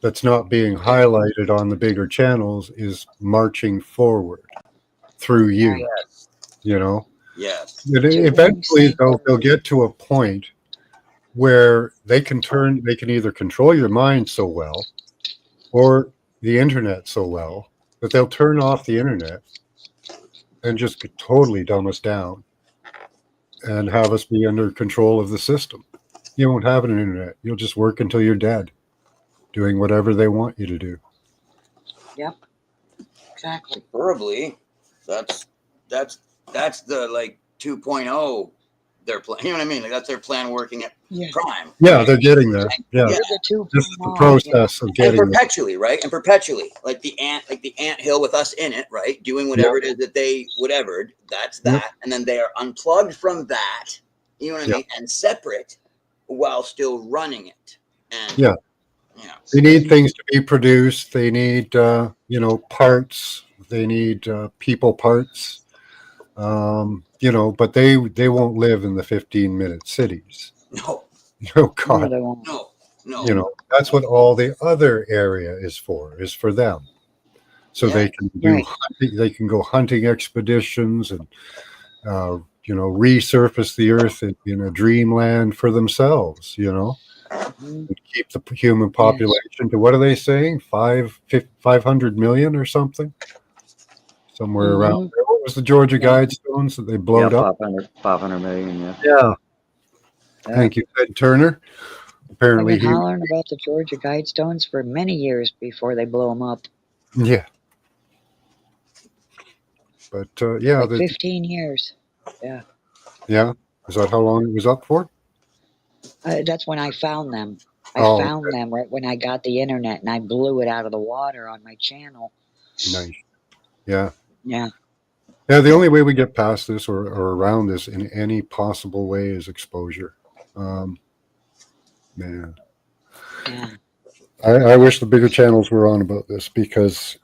that's not being highlighted on the bigger channels is marching forward through you. Yes. You know, Yes. and eventually they'll get to a point where they can either control your mind so well, or the internet so well, that they'll turn off the internet and just totally dumb us down and have us be under control of the system. You won't have an internet. You'll just work until you're dead, doing whatever they want you to do. Yep. Exactly. Preferably, that's the like 2.0. Their plan. You know what I mean? Like that's their plan working at Yeah. prime. Yeah, they're getting there. Yeah, You're the two this is the point oh. process of And getting there. perpetually, right? And perpetually, like the ant hill with us in it, right? Doing whatever it is that they whatevered. That's that, Yep. and then they are unplugged from that. You know what I Yep. mean? And separate, while still running it. And Yeah. yeah. They need things to be produced. They need, parts. They need people parts. But they won't live in the 15-minute cities. No, Oh No, God, they won't. no. that's what all the other area is for them. So Yeah. they can do Right. hunting, they can go hunting expeditions and resurface the earth in a dreamland for themselves. Mhm. And keep the human population to, what are they saying, 500 million or something, somewhere around there. What was the Georgia Guidestones that they blowed up? 500 million, yeah. Yeah. Thank you, Ted Turner. I've Apparently been hollering about the Georgia Guidestones for many years before they blow them up. yeah. But Like 15 years. yeah. Is that how long it was up for? That's when I found them. I Oh, found them right when I got the internet, and I blew it out of the water on my channel. Nice. Yeah. Yeah. Yeah, the only way we get past this or around this in any possible way is exposure. Man, Yeah. I wish the bigger channels were on about this, because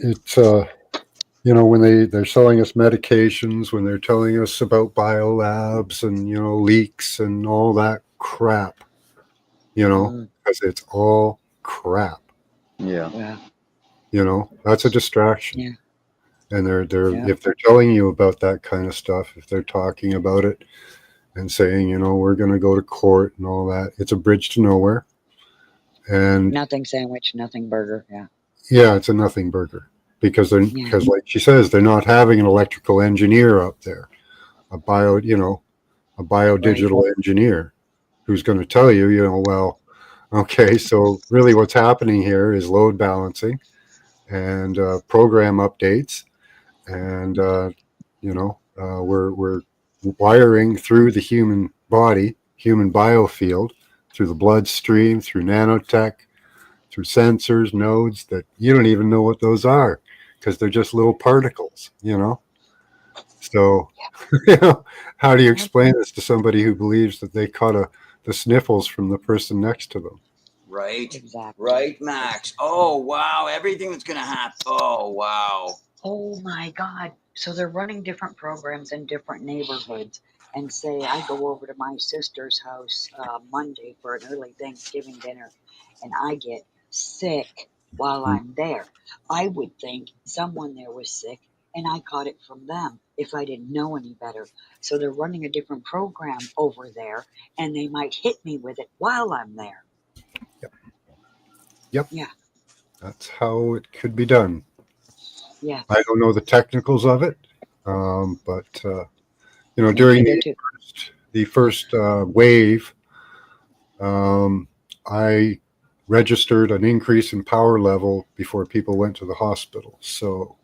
it's, when they're selling us medications, when they're telling us about biolabs and, leaks and all that crap, because it's all crap, Yeah. Yeah. That's a distraction. Yeah. And they're Yeah. if they're telling you about that kind of stuff, if they're talking about it and saying, we're going to go to court and all that, it's a bridge to nowhere. And Nothing sandwich, nothing burger. Yeah. yeah, it's a nothing burger, because Yeah. because like she says, they're not having an electrical engineer up there, a biodigital engineer. who's going to tell you, well, okay, so really what's happening here is load balancing and program updates, and we're wiring through the human body, human biofield, through the bloodstream, through nanotech, through sensors, nodes that you don't even know what those are because they're just little particles. So, how do you explain this to somebody who believes that they caught the sniffles from the person next to them? Right. Exactly. Right, Max. Oh, wow. Everything that's going to happen. Oh, wow. Oh my God. So they're running different programs in different neighborhoods. And say I go over to my sister's house Monday for an early Thanksgiving dinner and I get sick while I'm there. I would think someone there was sick and I caught it from them if I didn't know any better. So they're running a different program over there and they might hit me with it while I'm there. Yep. Yeah. That's how it could be done. Yeah. I don't know the technicals of it, but during the first wave, I registered an increase in power level before people went to the hospital. So,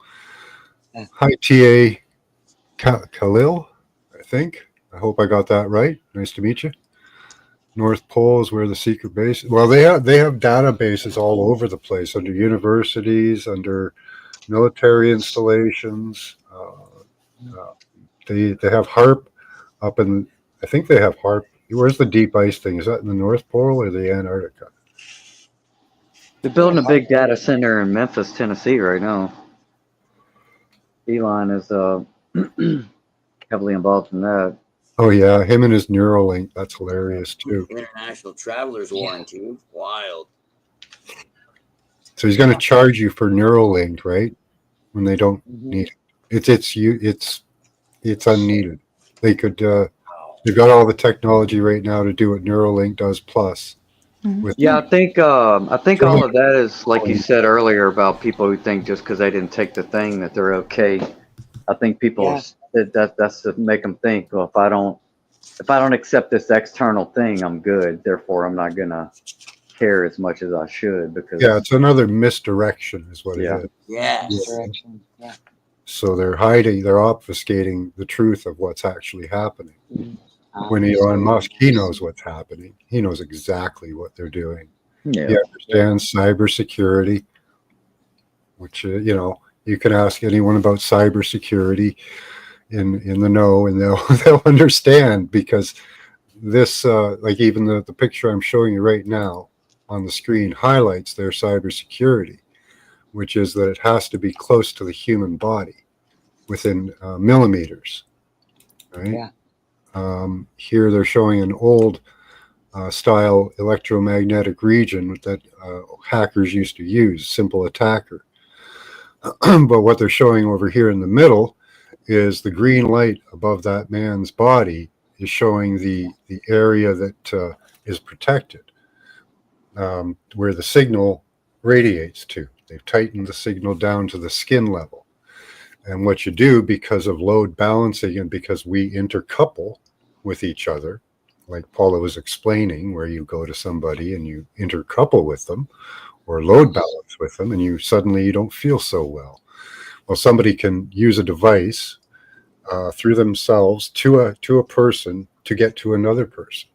hi, TA Khalil, I think. I hope I got that right. Nice to meet you. North Pole is where the secret base. Well, they have databases all over the place, under universities, under military installations. They have HARP up in. I think they have HARP. Where's the deep ice thing? Is that in the North Pole or the Antarctica? They're building a big data center in Memphis, Tennessee right now. Elon is heavily involved in that. Oh yeah, him and his Neuralink. That's hilarious too. International traveler's warranty. Wild. So he's going to charge you for Neuralink, right? When they don't need it. It's unneeded. They could. They've got all the technology right now to do what Neuralink does plus. Yeah, I think all of that is like you said earlier about people who think just because they didn't take the thing that they're okay. I think people that's to make them think, well, if I don't accept this external thing, I'm good. Therefore, I'm not gonna care as much as I should because it's another misdirection, is what it is. Yes. Misdirection. Yeah. So they're obfuscating the truth of what's actually happening. When Elon Musk, he knows what's happening. He knows exactly what they're doing. Yeah. He understands cybersecurity, which you can ask anyone about cybersecurity in the know, and they'll understand, because this, like even the picture I'm showing you right now on the screen, highlights their cybersecurity, which is that it has to be close to the human body, within millimeters, right? Yeah. Here they're showing an old style electromagnetic region that hackers used to use, simple attacker. But what they're showing over here in the middle is the green light above that man's body is showing the area that is protected, where the signal radiates to. They've tightened the signal down to the skin level. And what you do, because of load balancing and because we intercouple with each other, like Paula was explaining, where you go to somebody and you intercouple with them or load balance with them, and you don't feel so well. Well, somebody can use a device through themselves to a person to get to another person.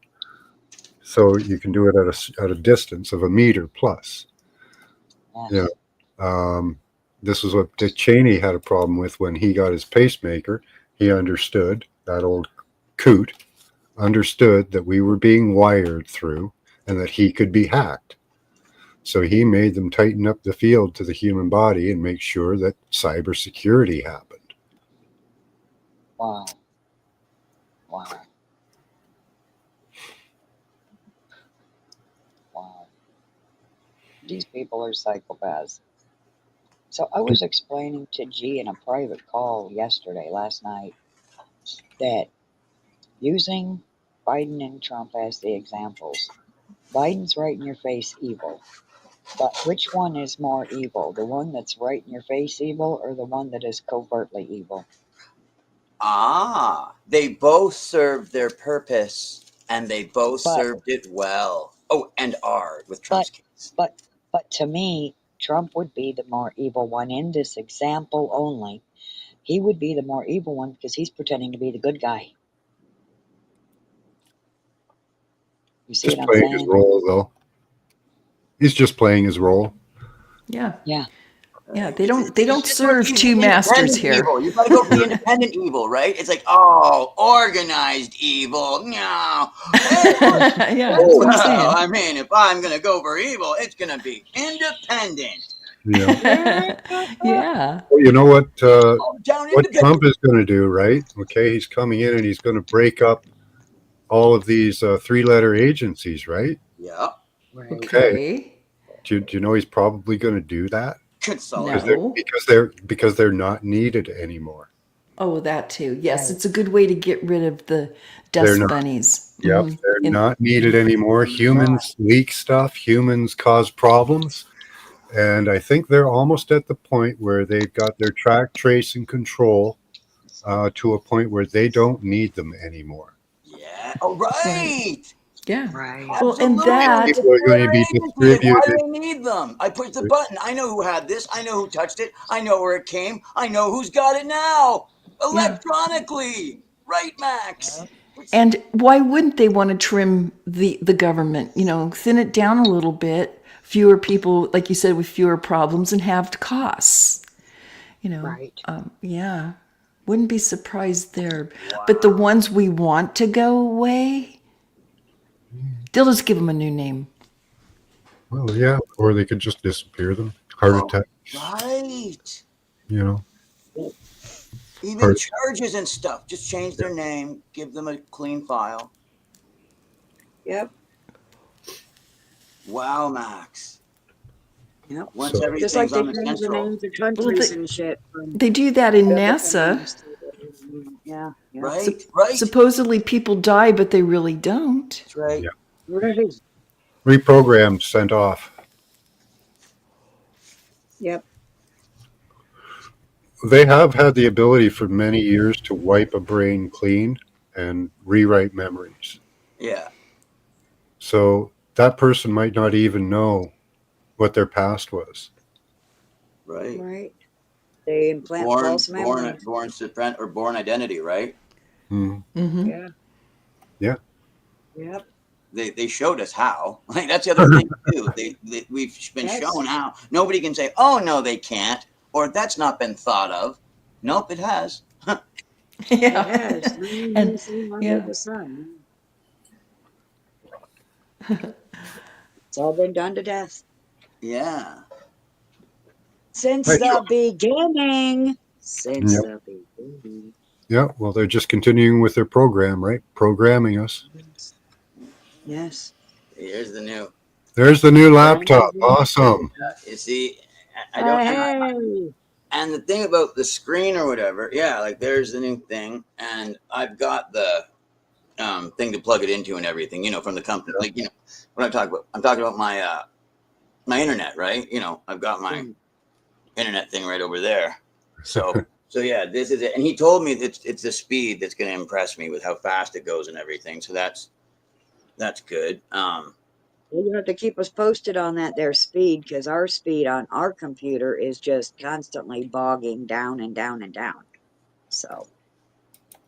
So you can do it at a distance of a meter plus. Yeah. This is what Dick Cheney had a problem with when he got his pacemaker. He understood, that old coot understood that we were being wired through and that he could be hacked. So he made them tighten up the field to the human body and make sure that cybersecurity happened. Wow. Wow. Wow. These people are psychopaths. So I was explaining to G in a private call last night, that using Biden and Trump as the examples, Biden's right in your face evil. But which one is more evil? The one that's right in your face evil, or the one that is covertly evil? They both serve their purpose. and they both But- served it well. Oh, and are with Trump's case. But to me, Trump would be the more evil one in this example only. He would be the more evil one because he's pretending to be the good guy. You see Just what I'm playing his saying? role, though. He's just playing his role. Yeah. Yeah. Yeah. They don't It's serve just two masters independent here. Evil. You gotta go for the independent evil, right? It's like, oh, organized evil. No. Yeah. That's what I'm Well, saying. I mean, if I'm gonna go for evil, it's gonna be independent. Yeah. Yeah. Well, you know what? Oh, down What independent. Trump is going to do, right? Okay, he's coming in and he's going to break up all of these three-letter agencies, right? Yeah. Right. Okay. Do you know he's probably going to do that Consolidate. No. because they're not needed anymore. Oh, that too. Yes, Right. it's a good way to get rid of the They're dust not. bunnies. Yep, Mhm. they're And- not needed anymore. Humans leak stuff. Humans cause problems. And I think they're almost at the point where they've got their track, trace, and control to a point where they don't need them anymore. Yeah. Oh, right. Yeah. Right. Well, and Absolutely. that- People are going to be Agencies, Why distributed. do they need them? I push the button. I know who had this. I know who touched it. I know where it came. I know who's got it now. Electronically. Right, Max? And why wouldn't they want to trim the government? You know, thin it down a little bit, fewer people, like you said, with fewer problems and halved costs. You know, Right. Yeah, wouldn't be surprised there. But the ones we want to go away, they'll just give them a new name. Well, yeah, or they could just disappear them. Heart attack, Right. you know. Even Or- charges and stuff. Just change their name. Give them a clean file. Yep. Wow, Max. Yep. Once So- everything's Just like they on the change the central. names of countries they- and shit. From They do that in NASA. Yeah. Yeah. Right, right. Supposedly people die, but they really don't. That's right. Yeah. Right. Reprogrammed, sent off. Yep. They have had the ability for many years to wipe a brain clean and rewrite memories. Yeah. So that person might not even know what their past was. Right. Right. They implant false memories. Born identity, right? Mhm. Mm-hmm. Yeah. Yeah. Yep. They showed us how. Like that's the other thing too. We've been Yes. shown how. Nobody can say, "Oh no, they can't," or "That's not been thought of." Nope, it has. Yeah. Yes. And- Under yeah. the sun. It's all been done to death. Yeah. Since Right. the beginning. Since Yep. the beginning. Yeah, well, they're just continuing with their program, right? Programming us. Yes. Here's the new. There's the new laptop. Awesome. You see, I don't. Hey. And the thing about the screen or whatever, yeah, like there's the new thing, and I've got the thing to plug it into and everything, you know, from the company. Like, you know, what I'm talking about. I'm talking about my my internet, right? You know, I've got my internet thing right over there. So yeah, this is it. And he told me that it's the speed that's going to impress me with how fast it goes and everything. So that's good. You have to keep us posted on that there speed, because our speed on our computer is just constantly bogging down and down and down. So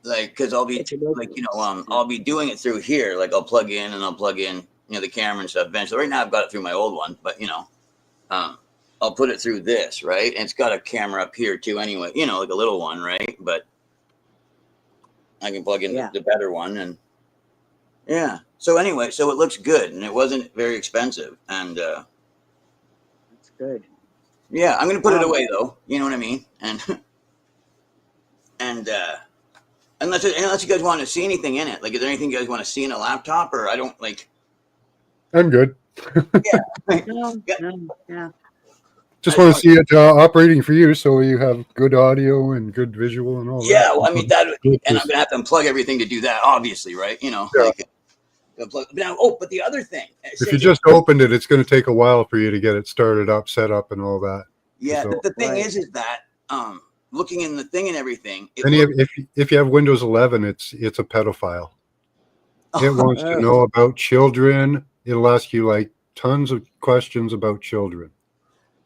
Like, because I'll be it's ridiculous. like, you know, I'll be doing it through here. Like I'll plug in, you know, the camera and stuff eventually. Right now I've got it through my old one, but you know, I'll put it through this, right? And it's got a camera up here too anyway, you know, like a little one, right? But I can plug in the better one, and yeah. So anyway, so it looks good, and it wasn't very expensive, and that's good. yeah, I'm gonna put it away though. You know what I mean? And unless you guys want to see anything in it, like, is there anything you guys want to see in a laptop, or I don't like? I'm good. No, yeah. Just want to see it operating for you, so you have good audio and good visual and all that. Yeah, well, I mean that, Good and to I'm gonna have to unplug everything to do that, obviously, right? You know, Yeah. like unplug. Now, oh, but the other thing, If you just opened it, it's going to take a while for you to get it started up, set up, and all that. yeah, so- the thing Right. is that looking in the thing and everything, it And looks- if you have Windows 11, it's a pedophile. It wants to Ugh, know about children. It'll ask you like tons of questions about children.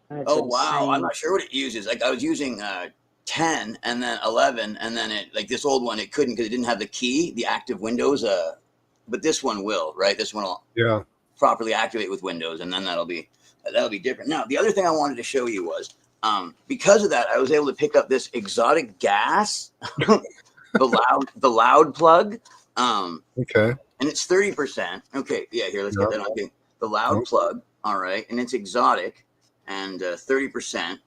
that's Oh wow, I'm insane. not sure what it uses. Like I was using 10 and then 11 and then it like this old one it couldn't because it didn't have the key, the active Windows. But this one will, right? This one will Yeah. properly activate with Windows, and then that'll be different. Now, the other thing I wanted to show you was because of that, I was able to pick up this exotic gas, the loud plug, Okay. and it's 30%. Okay, yeah, here let's Yeah. get that on. Okay, the loud plug, all right, and it's exotic, and 30%.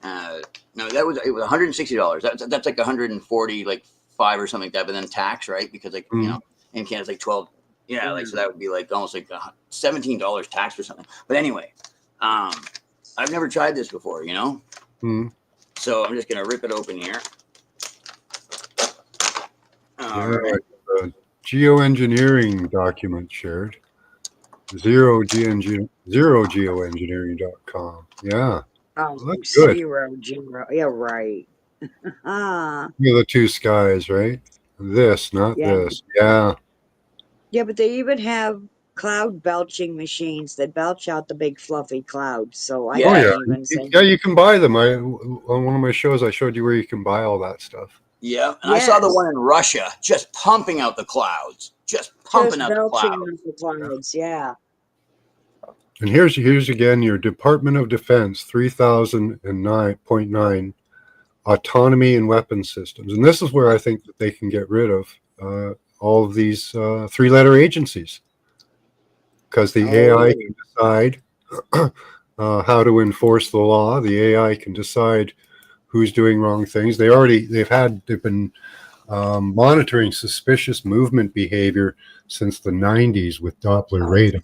No, it was $160. That's like 140, like 5 or something like that, but then tax, right? Because like Mhm. you know, in Canada it's like 12. Yeah, like so that would be like almost like $17 tax or something. But anyway, I've never tried this before, you know. Mhm. So I'm just gonna rip it open here. All Yeah. right. The geoengineering document shared. Zerogeoengineering.com. Yeah. Oh, Well, that's good. 0. Yeah, right. Ah, Look at the two skies, right? This, not yeah. this. Yeah. Yeah, but they even have cloud belching machines that belch out the big fluffy clouds. So I Oh Yeah, can't yeah. even say. Yeah, you can buy them. On one of my shows I showed you where you can buy all that stuff. yeah. And I saw the Yes, one in Russia just pumping out the clouds, just pumping just out the belching clouds. out the clouds. Yeah. And here's again your Department of Defense 3009.9 autonomy and weapon systems. And this is where I think that they can get rid of all of these three-letter agencies because the AI Oh, can decide how to enforce the law. The AI can decide who's doing wrong things. They've been monitoring suspicious movement behavior since the 90s with Doppler radar.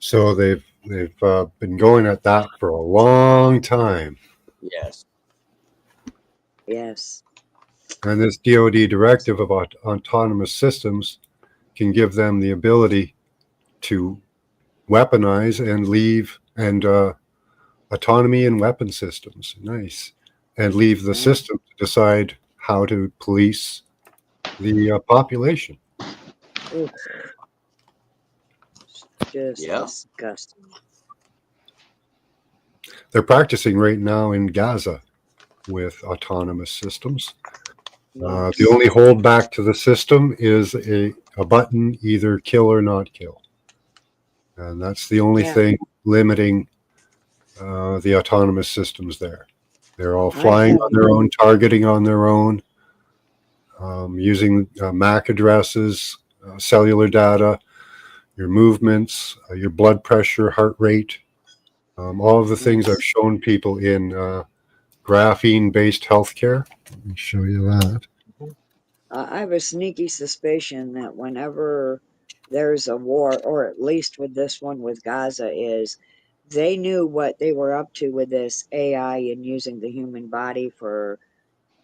So they've been going at that for a long time. Yes. yes. And this DoD directive of autonomous systems can give them the ability to weaponize and leave and autonomy in weapon systems. Nice. And leave the Yeah. system to decide how to police the population. Oof. Just Yeah. disgusting. They're practicing right now in Gaza with autonomous systems. Yes. The only holdback to the system is a button, either kill or not kill. And that's the only Yeah. thing limiting the autonomous systems there. They're all I flying on have their own, targeting on their own, using MAC addresses, cellular data, your movements, your blood pressure, heart rate, all of the things I've shown people in graphene-based healthcare. Let me show you that. I have a sneaky suspicion that whenever there's a war, or at least with this one with Gaza, is they knew what they were up to with this AI and using the human body for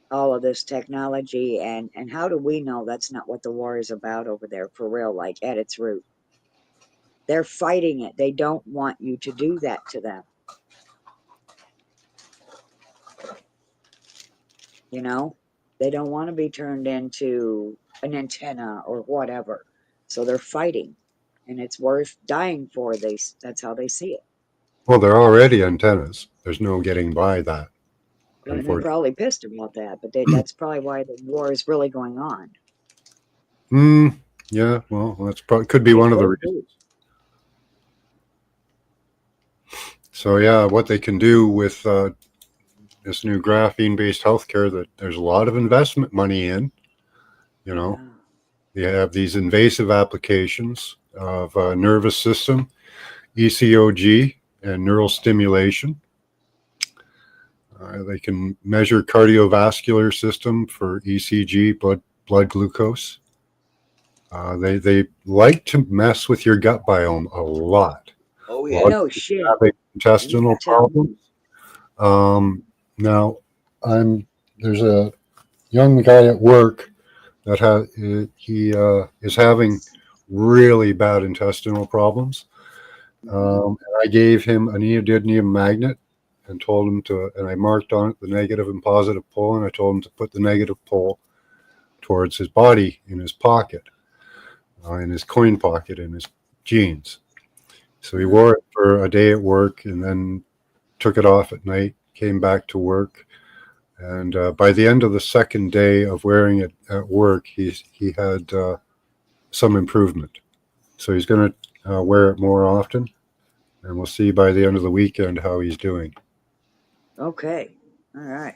all of this technology. And how do we know that's not what the war is about over there for real, like at its root? They're fighting it. They don't want you to do that to them. You know, they don't want to be turned into an antenna or whatever. So they're fighting, and it's worth dying for. That's how they see it. Well, they're already antennas. There's no getting by that, And they're unfortunately. probably pissed about that, but that's probably why the war is really going on. Yeah, well, that's probably could be one of the reasons. So yeah, what they can do with this new graphene-based healthcare that there's a lot of investment money in, you know, Yeah. you have these invasive applications of nervous system, ECOG, and neural stimulation. They can measure cardiovascular system for ECG, blood glucose. They like to mess with your gut biome a lot. Oh A yeah. lot No of people shit. having intestinal Tell problems. me. Now, there's a young guy at work that is having really bad intestinal problems. And I gave him a neodymium magnet and told him and I marked on it the negative and positive pole, and I told him to put the negative pole towards his body in his pocket. in his coin pocket in his jeans. So he wore it for a day at work and then took it off at night, came back to work. And by the end of the second day of wearing it at work, he had some improvement. So he's going to wear it more often. And we'll see by the end of the weekend how he's doing. Okay. All right.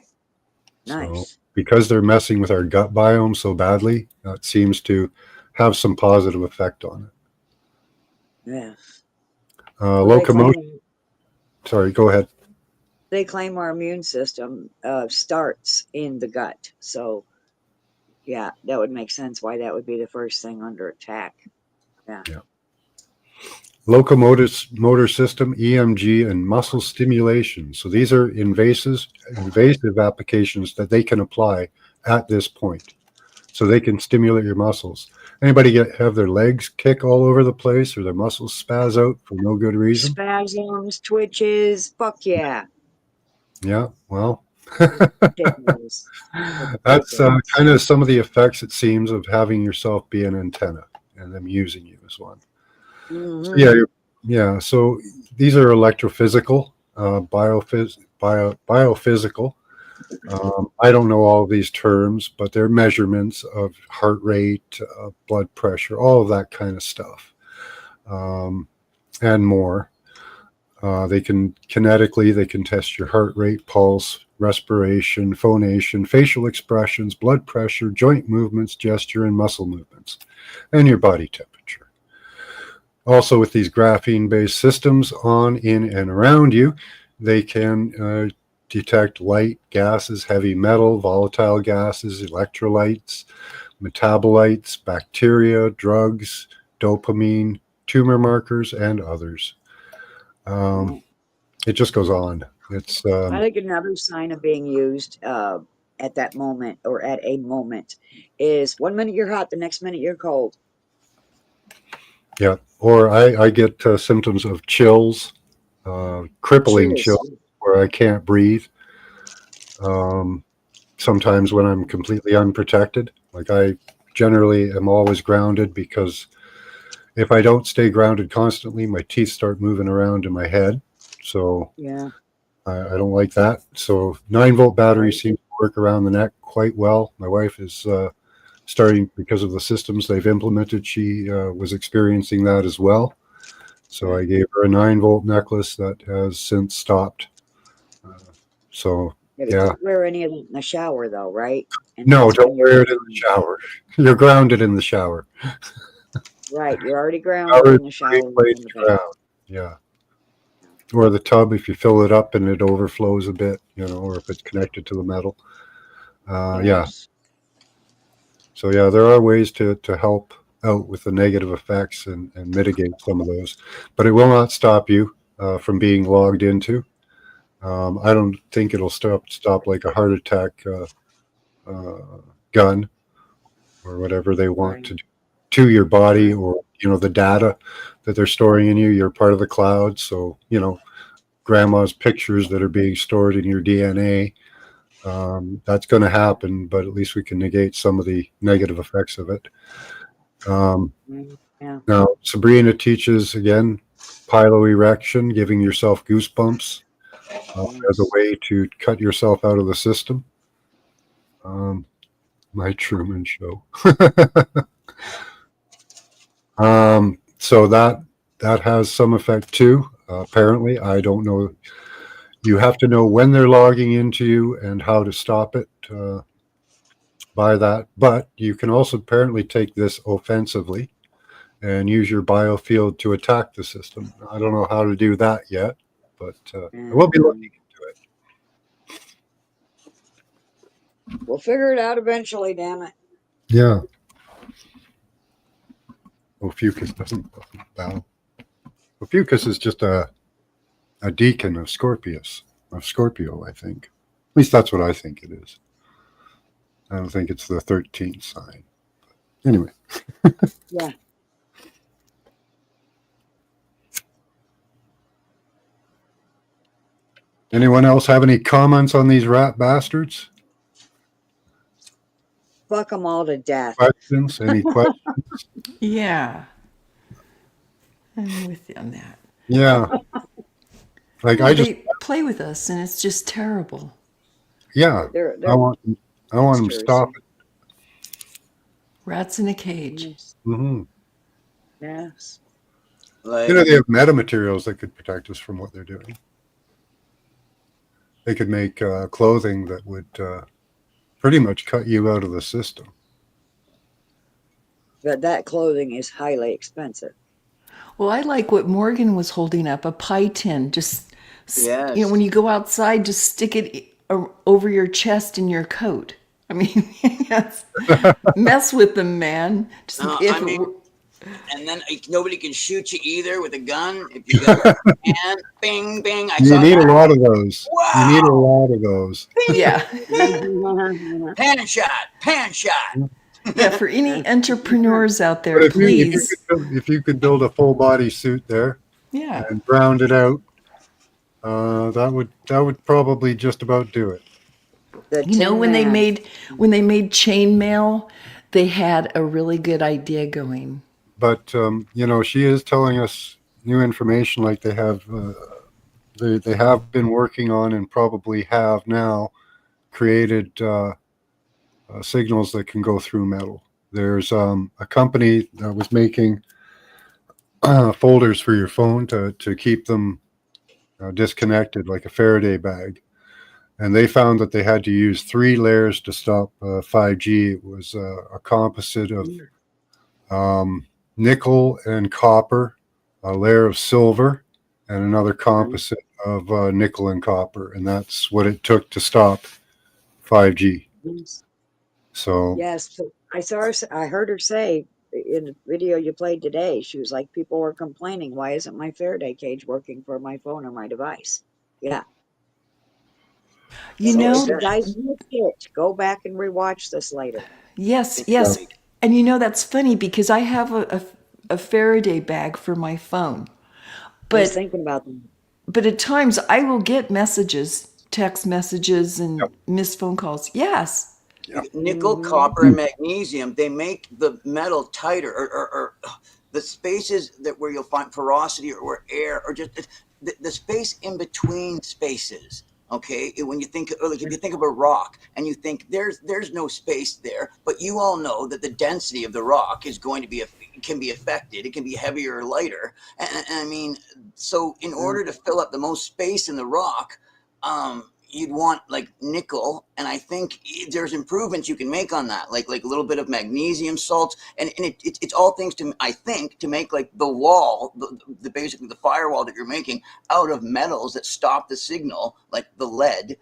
Nice. So because they're messing with our gut biome so badly, that seems to have some positive effect on it. Yeah. Locomotion. Sorry, go ahead. They claim our immune system starts in the gut. So, yeah, that would make sense why that would be the first thing under attack. Yeah. Locomotor system, EMG, and muscle stimulation. So these are invasive applications that they can apply at this point. So they can stimulate your muscles. Anybody have their legs kick all over the place or their muscles spaz out for no good reason? Spasms, twitches, fuck yeah. Yeah, well, Ridiculous. that's kind of some of the effects, it seems, of having yourself be an antenna and them using you as one. Mhm. So, yeah. So these are electrophysical, biophysical. I don't know all of these terms, but they're measurements of heart rate, blood pressure, all of that kind of stuff, and more. They can test your heart rate, pulse, respiration, phonation, facial expressions, blood pressure, joint movements, gesture, and muscle movements, and your body temperature. Also, with these graphene-based systems on, in, and around you, they can detect light, gases, heavy metal, volatile gases, electrolytes, metabolites, bacteria, drugs, dopamine, tumor markers, and others. It just goes on. It's I think another sign of being used at that moment or at a moment is 1 minute you're hot, the next minute you're cold. yeah. Or I get symptoms of chills, crippling chills where I can't breathe. Sometimes when I'm completely unprotected, like I generally am always grounded, because if I don't stay grounded constantly, my teeth start moving around in my head. So Yeah. I don't like that. So 9-volt batteries seem to work around the neck quite well. My wife is starting, because of the systems they've implemented, she was experiencing that as well. So I gave her a 9-volt necklace that has since stopped. So yeah. Don't wear any of it in the shower though, right? And No, don't wear it in the shower. You're grounded in the shower. Right, you're already grounded in the shower. Yeah. Or the tub, if you fill it up and it overflows a bit, or if it's connected to the metal. Yeah. So yeah, there are ways to help out with the negative effects and mitigate some of those, but it will not stop you from being logged into. I don't think it'll stop like a heart attack gun or whatever they want to do to your body, or the data that they're storing in you. You're part of the cloud, so grandma's pictures that are being stored in your DNA. That's going to happen, but at least we can negate some of the negative effects of it. Now, Sabrina teaches, again, piloerection, giving yourself goosebumps as a way to cut yourself out of the system. My Truman Show. So that has some effect too. Apparently, I don't know. You have to know when they're logging into you and how to stop it by that. But you can also apparently take this offensively and use your biofield to attack the system. I don't know how to do that yet, but I will be looking into it. We'll figure it out eventually, damn it. Yeah. Ophiuchus doesn't bow. Ophiuchus is just a deacon of Scorpio, I think. At least that's what I think it is. I don't think it's the 13th sign. But anyway. Yeah. Anyone else have any comments on these rat bastards? fuck them all to death. Questions? Any questions? Yeah. I'm with you on that. Yeah. Like Yeah, I just, they play with us, and it's just terrible. yeah. They're I want them to monsters. stop it. Rats in a cage. Yes. Hmm. Yes. Like, You know, they have metamaterials that could protect us from what they're doing. They could make clothing that would pretty much cut you out of the system. But that clothing is highly expensive. Well, I like what Morgan was holding up, a pie tin. Just, Yes. you know, when you go outside, just stick it over your chest in your coat. I mean, yes. Mess with them, man. Just, No, if I it mean- were- and then nobody can shoot you either with a gun if you got a hand, bing, bing. I You saw need a that. lot of those. You need a Wow. lot of those. yeah. Pan shot. Yeah, for any entrepreneurs out there, But if please. if you could build a full body suit there Yeah. and round it out, that would probably just about do it. The You know, Tin when they Man. made chainmail, they had a really good idea going. But you know, she is telling us new information, like they have been working on and probably have now created signals that can go through metal. There's a company that was making folders for your phone to keep them disconnected, like a Faraday bag. And they found that they had to use 3 layers to stop 5G. It was a composite of nickel and copper, a layer of silver, and another composite of nickel and copper. And that's what it took to stop 5G. Yes. So Yes, so I heard her say in the video you played today, she was like, people were complaining, why isn't my Faraday cage working for my phone or my device? Yeah. You So know, if you guys missed it, go back and rewatch this later. yes, yes. And you know, that's funny because I have a Faraday bag for my phone. I was But thinking about them. but at times I will get messages, text messages and missed phone calls. Yes. Nickel, copper, and magnesium, they make the metal tighter, or the spaces that where you'll find porosity or air, or just the space in between spaces. Okay, when you think, like if you think of a rock and you think there's no space there, but you all know that the density of the rock is going to be can be affected. It can be heavier or lighter, and I mean, so in order to fill up the most space in the rock, you'd want like nickel, and I think there's improvements you can make on that, like a little bit of magnesium salts, and it's all things to, I think, to make like the wall, the basically the firewall that you're making out of metals that stop the signal, like the lead,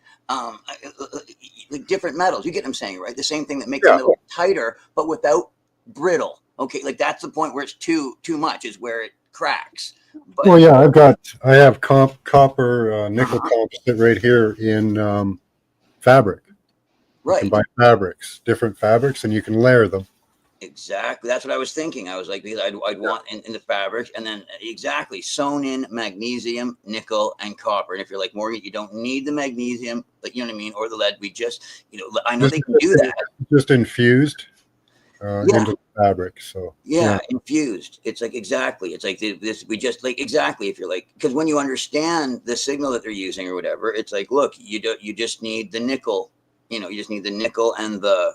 like different metals. You get what I'm saying, right? The same thing that makes them a little tighter, but without brittle. Okay, like that's the point where it's too much, is where it cracks. But, well, yeah, I have copper nickel composite right here in fabric. You can right. buy different fabrics, and you can layer them. Exactly. That's what I was thinking. I was like, I'd want in the fabric, and then exactly sewn in magnesium, nickel, and copper. And if you're like Morgan, you don't need the magnesium, but you know what I mean, or the lead. We just, I know they can do that. Just infused into the fabric. So infused. It's like exactly. It's like this. We just like exactly. If you're like, because when you understand the signal that they're using or whatever, it's like, look, you just need the nickel. You just need the nickel and the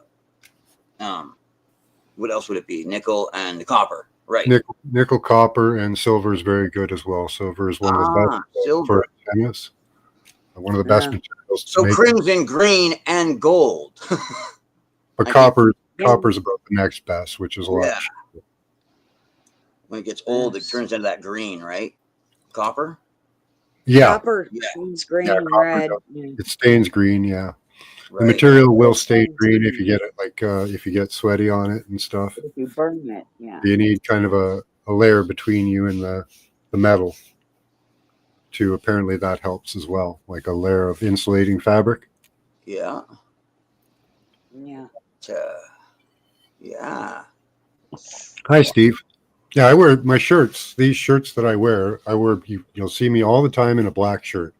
what else would it be? Nickel and the copper, right? Nickel, copper, and silver is very good as well. Silver is one of the best silver. for antennas. One of the best materials. So crimson, green, and gold. But copper's about the next best, which is a lot cheaper. When it gets old, it turns into that green, right? Copper. Yeah, Copper stains green and copper red. it stains green. Yeah. Right. The material will stay green if you get it, like if you get sweaty on it and stuff. If you burn it, yeah. You need kind of a layer between you and the metal. Apparently that helps as well, like a layer of insulating fabric. Yeah. Yeah. Yeah. Hi, Steve. Yeah, I wear my shirts. These shirts that I wear, you'll see me all the time in a black shirt,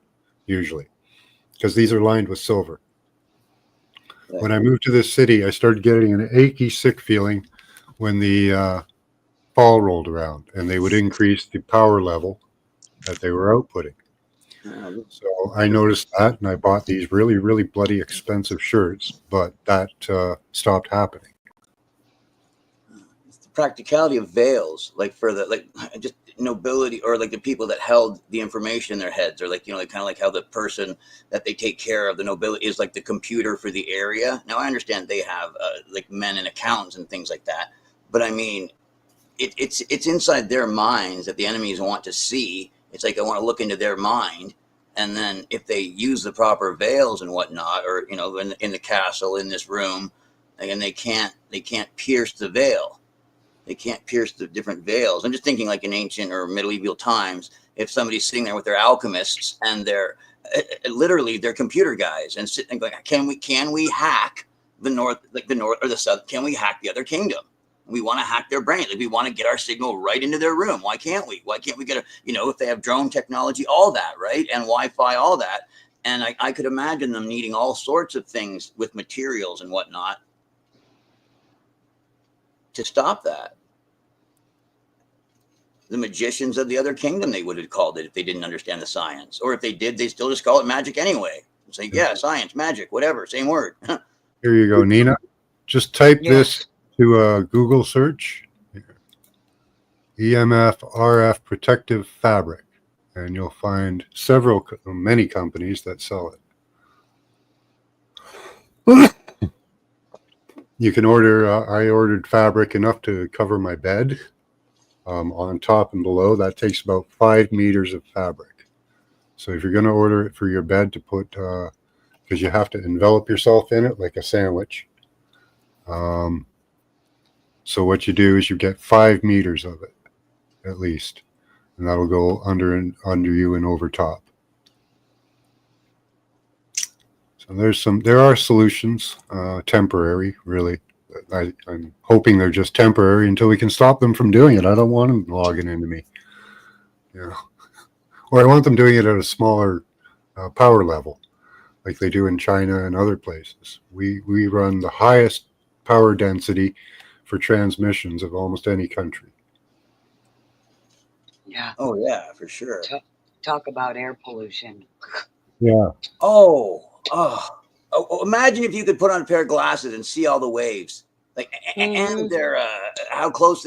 usually, because these are lined with silver. When I moved to this city, I started getting an achy, sick feeling when the fall rolled around, and they would increase the power level that they were outputting. So I noticed that, and I bought these really, really bloody expensive shirts, but that stopped happening. It's the practicality of veils, like for the just nobility, or like the people that held the information in their heads, or like like kind of like how the person that they take care of, the nobility, is like the computer for the area. Now I understand they have like men and accountants and things like that, but I mean, it's inside their minds that the enemies want to see. It's like I want to look into their mind, and then if they use the proper veils and whatnot, or in the castle, in this room, and they can't pierce the veil. They can't pierce the different veils. I'm just thinking, like in ancient or medieval times, if somebody's sitting there with their alchemists and they're literally they're computer guys and sitting going, can we hack the north, like the north or the south? Can we hack the other kingdom? We want to hack their brain. Like we want to get our signal right into their room. Why can't we? Why can't we get if they have drone technology, all that, right? And Wi-Fi, all that. And I could imagine them needing all sorts of things with materials and whatnot to stop that. The magicians of the other kingdom, they would have called it if they didn't understand the science. Or if they did, they still just call it magic anyway. It's like, yeah, science, magic, whatever, same word. Here you go, Nina. Just type this to a Google search, EMF RF protective fabric, and you'll find many companies that sell it. You can order, I ordered fabric enough to cover my bed on top and below. That takes about 5 meters of fabric. So if you're going to order it for your bed to put, because you have to envelop yourself in it like a sandwich. So what you do is you get 5 meters of it, at least, and that'll go under you and over top. So there are solutions, temporary, really. I'm hoping they're just temporary until we can stop them from doing it. I don't want them logging into me, or I want them doing it at a smaller power level, like they do in China and other places. We run the highest power density for transmissions of almost any country. Yeah. Oh yeah, for sure. Talk about air pollution. Yeah. Oh, imagine if you could put on a pair of glasses and see all the waves, and their how close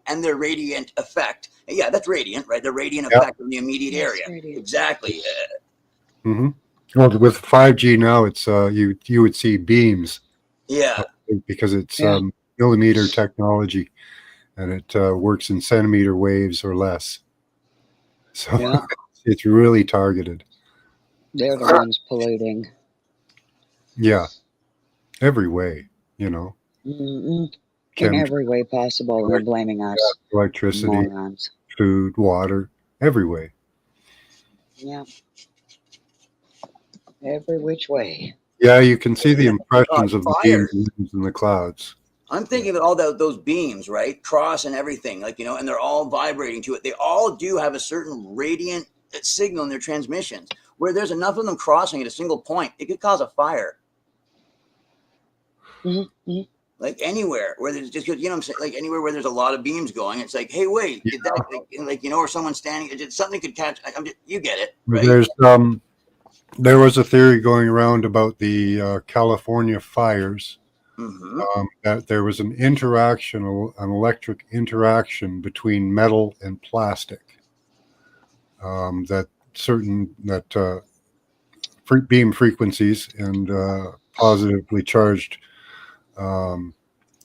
and their radiant effect. Yeah, that's radiant, right? The radiant effect in the immediate area. Radiant. Exactly. Well, with 5G now, it's you would see beams. Yeah. Because it's millimeter technology, and it works in centimeter waves or less. So it's really targeted. They're the ones polluting. Yeah, every way, In every way possible, they're blaming us. Electricity, morons. Food, water, every way. Yeah. Every which way. Yeah, you can see the impressions of the beams in the clouds. I'm thinking of all those beams, right? Cross and everything, and they're all vibrating to it. They all do have a certain radiant signal in their transmissions. Where there's enough of them crossing at a single point, it could cause a fire. Mm-hmm. Like anywhere where there's just, what I'm saying, like anywhere where there's a lot of beams going, it's like, hey, wait, did that, or someone standing, something could catch. You get it, right? There was a theory going around about the California fires, that there was an electric interaction between metal and plastic, that beam frequencies and positively charged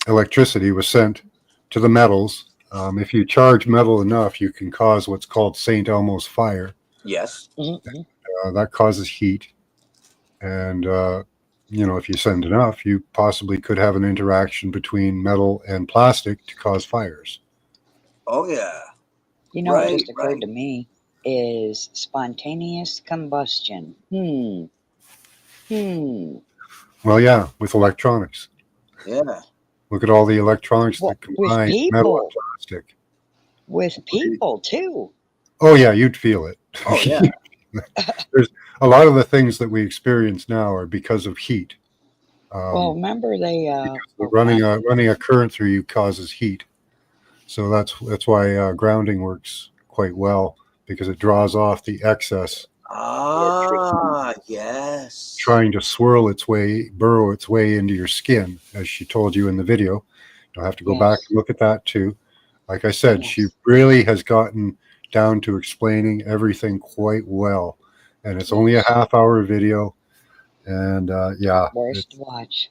electricity was sent to the metals. If you charge metal enough, you can cause what's called St. Elmo's fire. Yes. That causes heat. And, if you send enough, you possibly could have an interaction between metal and plastic to cause fires. Oh, yeah. What just occurred to me is spontaneous combustion. Well, yeah, with electronics. Yeah. Look at all the electronics that combine metal and plastic. With people, too. Oh, yeah, you'd feel it. Oh, yeah. There's a lot of the things that we experience now are because of heat. Well, remember they Running a current through you causes heat. So that's why grounding works quite well, because it draws off the excess, Ah, yes. trying to burrow its way into your skin, as she told you in the video. You'll have to go back Yes. and look at that too. Like I said, she Yes. really has gotten down to explaining everything quite well. And it's only a half-hour video. And worth to watch.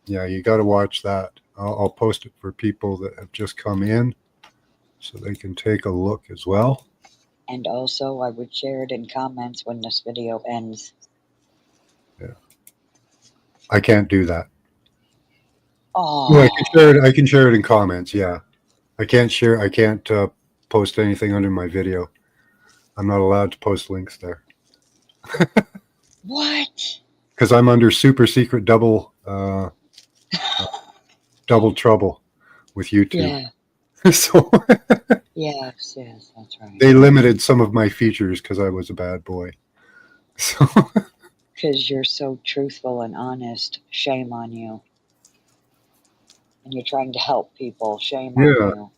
yeah, you got to watch that. I'll post it for people that have just come in so they can take a look as well. And also, I would share it in comments when this video ends. I can't do that. Oh, Well, I can share it in comments. Yeah, I can't post anything under my video. I'm not allowed to post links there what? because I'm under super secret double trouble with YouTube. Yeah. So Yes, that's right. they limited some of my features because I was a bad boy. So Because you're so truthful and honest. Shame on you. And you're trying to help people. Shame on Yeah. you.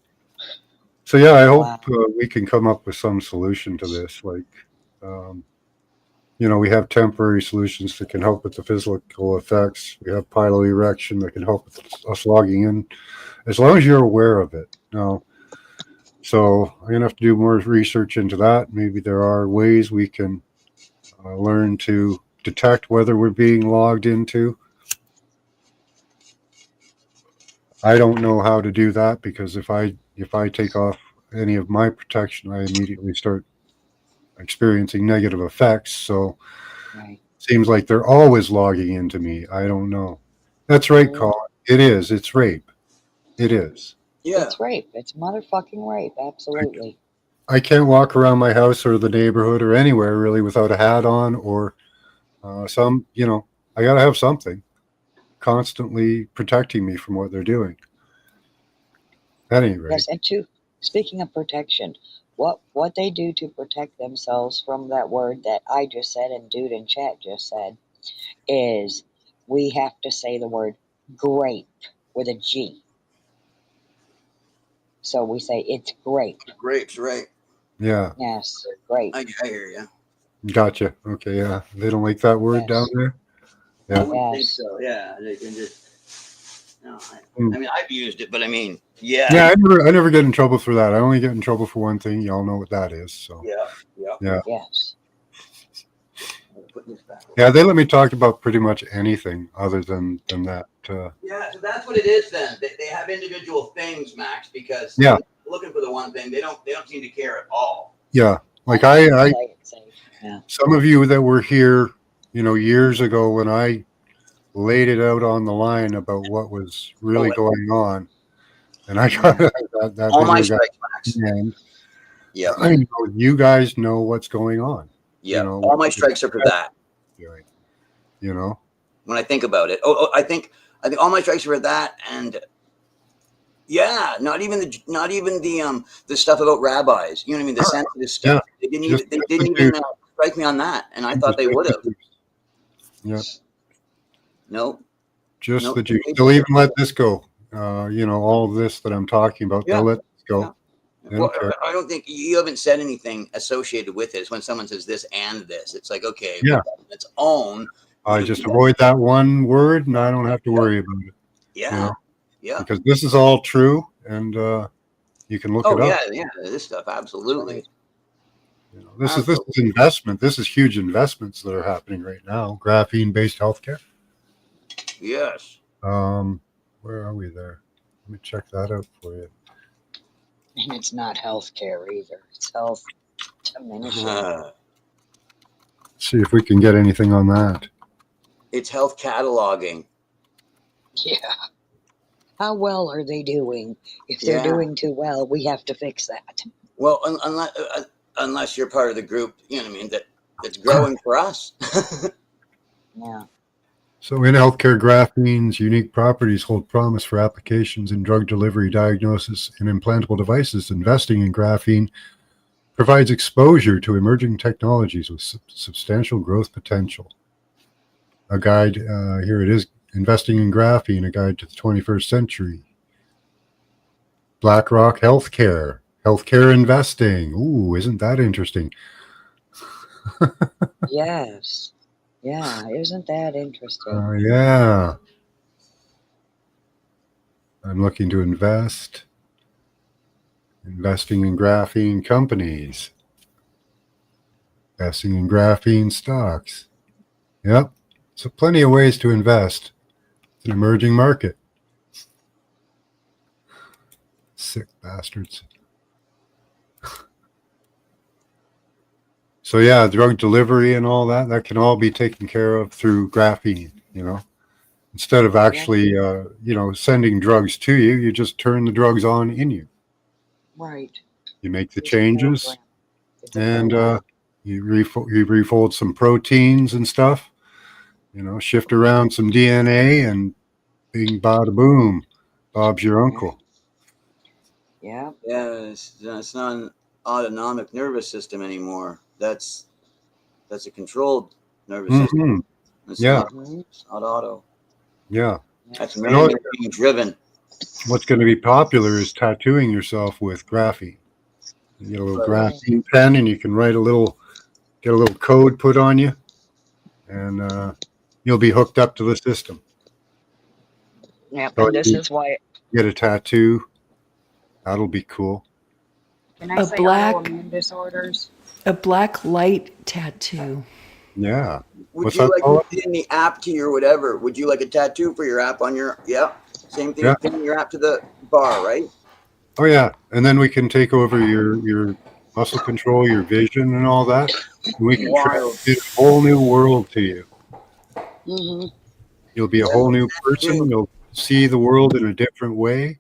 So yeah, I hope Wow. we can come up with some solution to this. Like, we have temporary solutions that can help with the physical effects. We have piloerection that can help with us logging in, as long as you're aware of it. Now, so I'm gonna have to do more research into that. Maybe there are ways we can learn to detect whether we're being logged into. I don't know how to do that, because if I take off any of my protection, I immediately start experiencing negative effects. So Right. seems like they're always logging into me. I don't know. That's right, Colin. It is. It's rape. It is. Yeah. It's rape. It's motherfucking rape. Absolutely. I can't walk around my house or the neighborhood or anywhere really without a hat on or I got to have something constantly protecting me from what they're doing. At any rate. Yes, and speaking of protection, what they do to protect themselves from that word that I just said and dude in chat just said is we have to say the word grape with a G. So we say it's grape. Grapes, right? Yeah. Yes, grape. I hear you. Gotcha. Okay. Yeah. They don't like that word Yes. down there. I Yeah. wouldn't think Yes. so. Yeah, they can just. No, Mm. I mean, I've used it, but I mean, yeah. Yeah. I never get in trouble for that. I only get in trouble for one thing. Y'all know what that is. So Yeah. yeah. Yes. I'll put this back. Yeah. They let me talk about pretty much anything other than that. Yeah, so that's what it is then. They have individual things, Max, because Yeah. looking for the one thing, they don't seem to care at all. Yeah. Like Play I it safe. Yeah. some of you that were here, years ago when I laid it out on the line about what was really going on, and I got that All my video got strikes, Max. and Yeah. I know you guys know what's going on. Yeah. know, All my strikes are for that. Doing, you know. When I think about it, I think all my strikes are for that, and yeah, not even the stuff about rabbis. You know what I mean? The sensitive stuff. They didn't even strike me on that, and I thought they would have. Yeah. No. Just Nope. the Jews. They'll even let this go. All of this that I'm talking about, Yeah. they'll let this go. Yeah. They don't Well, care. I don't think you haven't said anything associated with it. It's when someone says this and this, it's like, okay, Yeah. its own. I just avoid that one word, and I don't have to worry about it. Yeah. Yeah. Because this is all true, and you can look Oh it up. yeah. This stuff, absolutely. This is investment. This is huge investments that are happening right now. Graphene-based healthcare. Yes. Where are we there? Let me check that out for you. And it's not health care either. It's health diminishing. See if we can get anything on that. It's health cataloging. Yeah. How well are they doing? If they're Yeah. doing too well, we have to fix that. Well, unless you're part of the group, you know what I mean, that's growing for us. Yeah. So in healthcare, graphene's unique properties hold promise for applications in drug delivery, diagnosis, and implantable devices. Investing in graphene provides exposure to emerging technologies with substantial growth potential. A guide, here it is, Investing in Graphene, a guide to the 21st century. BlackRock Healthcare, healthcare investing. Ooh, isn't that interesting? Yes. Yeah. Isn't that interesting? Yeah. I'm looking to invest. Investing in graphene companies. Investing in graphene stocks. Yep. So plenty of ways to invest. It's an emerging market. Sick bastards. So yeah, drug delivery and all that, that can all be taken care of through graphene, you know. Instead of actually, sending drugs to you, you just turn the drugs on in you. Right. You make the It's a changes, program. It's a and program. you refold some proteins and stuff. You know, shift around some DNA, and bing, bada, boom, Bob's your uncle. Yeah. Yeah, it's not an autonomic nervous system anymore. That's a controlled nervous system. Hmm. It's Yeah. not, it's not auto. Yeah. That's You know man being driven. what's going to be popular is tattooing yourself with graphene. You get a little Right. graphene pen, and you can get a little code put on you, and you'll be hooked up to the system. Yep. So And this you is why. get a tattoo. That'll be cool. Can I A say black- autoimmune disorders? A black light tattoo. Yeah. Would What's you that like called? to pin the app to your whatever? Would you like a tattoo for your app on your? Yeah, same thing. Yeah. As pinning your app to the bar, right? Oh yeah, and then we can take over your muscle control, your vision, and all that. And we can Wild. transmit a whole new world to you. Mm-hmm. You'll be a whole new person. You'll see the world in a different way.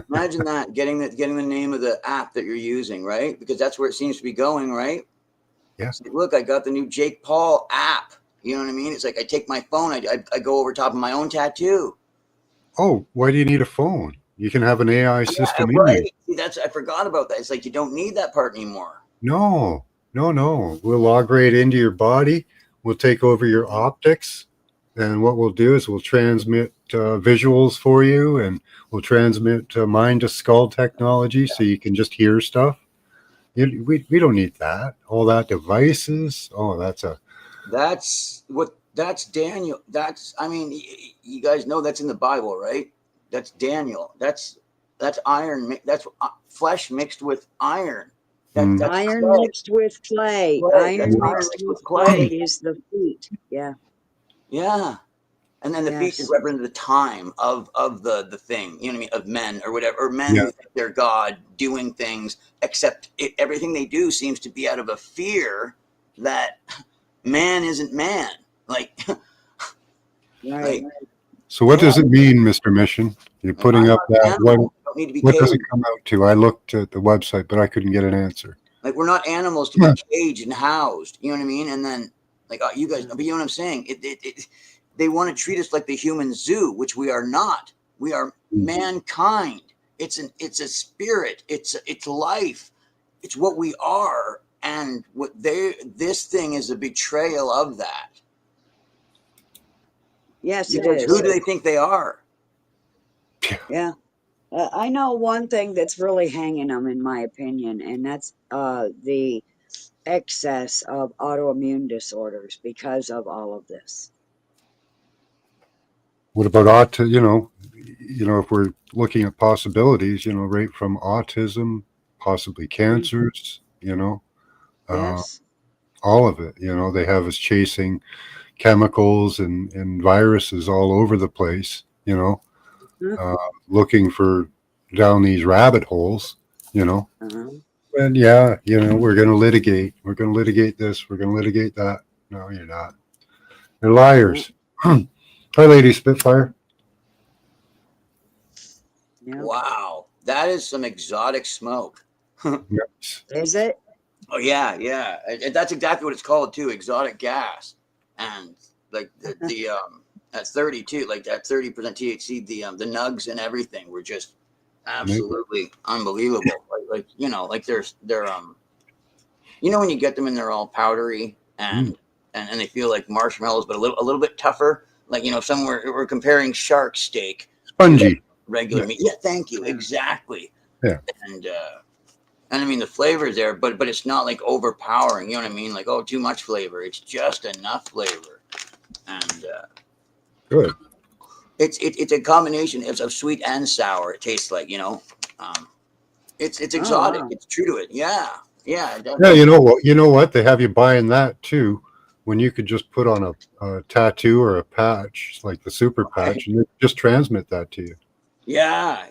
Imagine that getting the name of the app that you're using, right? Because that's where it seems to be going, right? Yeah. It's like, look, I got the new Jake Paul app. You know what I mean? It's like I take my phone, I go over top of my own tattoo. Oh, why do you need a phone? You can have an AI system in you. Right. See, I forgot about that. It's like you don't need that part anymore. No. We'll log right into your body. We'll take over your optics. And what we'll do is we'll transmit visuals for you, and we'll transmit mind to skull technology so you can just hear stuff. We don't need that. All that devices. Oh, that's Daniel. You guys know that's in the Bible, right? That's Daniel. That's iron. That's flesh mixed with iron. That's Iron clay. mixed with clay. Right, Iron that's iron mixed mixed with with clay. clay is the feet. Yeah. Yeah. And then the feet Yes. is representing the time of the thing, you know what I mean, of men or whatever, or men Yeah. who think they're God doing things, except everything they do seems to be out of a fear that man isn't man. Like, Right. So what does it mean, Mr. Mission? You're putting up that. animals don't need to be What does it caged. come out to? I looked at the website, but I couldn't get an answer. Like, we're not animals to be caged and housed. You know what I mean? And then, like, you guys, but you know what I'm saying? They want to treat us like the human zoo, which we are not. We are mankind. It's a spirit. It's life. It's what we are. And this thing is a betrayal of that. Yes, it Because is. who do they think they are? Yeah. I know one thing that's really hanging them, in my opinion, and that's the excess of autoimmune disorders because of all of this. What about if we're looking at possibilities, right from autism, possibly cancers, Yes. all of it. They have us chasing chemicals and viruses all over the place, looking for down these rabbit holes, Uh-huh. And yeah, we're going to litigate. We're going to litigate this. We're going to litigate that. No, you're not. They're liars. Hi, Lady Spitfire. Yeah. Wow. That is some exotic smoke. Yes. Is it? Oh, yeah. And that's exactly what it's called, too. Exotic gas. And like the at 32, like that 30% THC, the nugs and everything were just absolutely unbelievable. Like they're when you get them and they're all powdery and they feel like marshmallows, but a little bit tougher. Like, somewhere we're comparing shark steak, Spongy. regular meat. Yeah, thank you. Exactly. Yeah. And I mean, the flavor is there, but it's not like overpowering. You know what I mean? Like, oh, too much flavor. It's just enough flavor, and Good. it's a combination of sweet and sour. It tastes like, it's exotic. wow. It's true to it. Yeah, yeah. Yeah, Definitely. you know what? They have you buying that too, when you could just put on a tattoo or a patch, like the super patch, and it just transmit that to you. Yeah,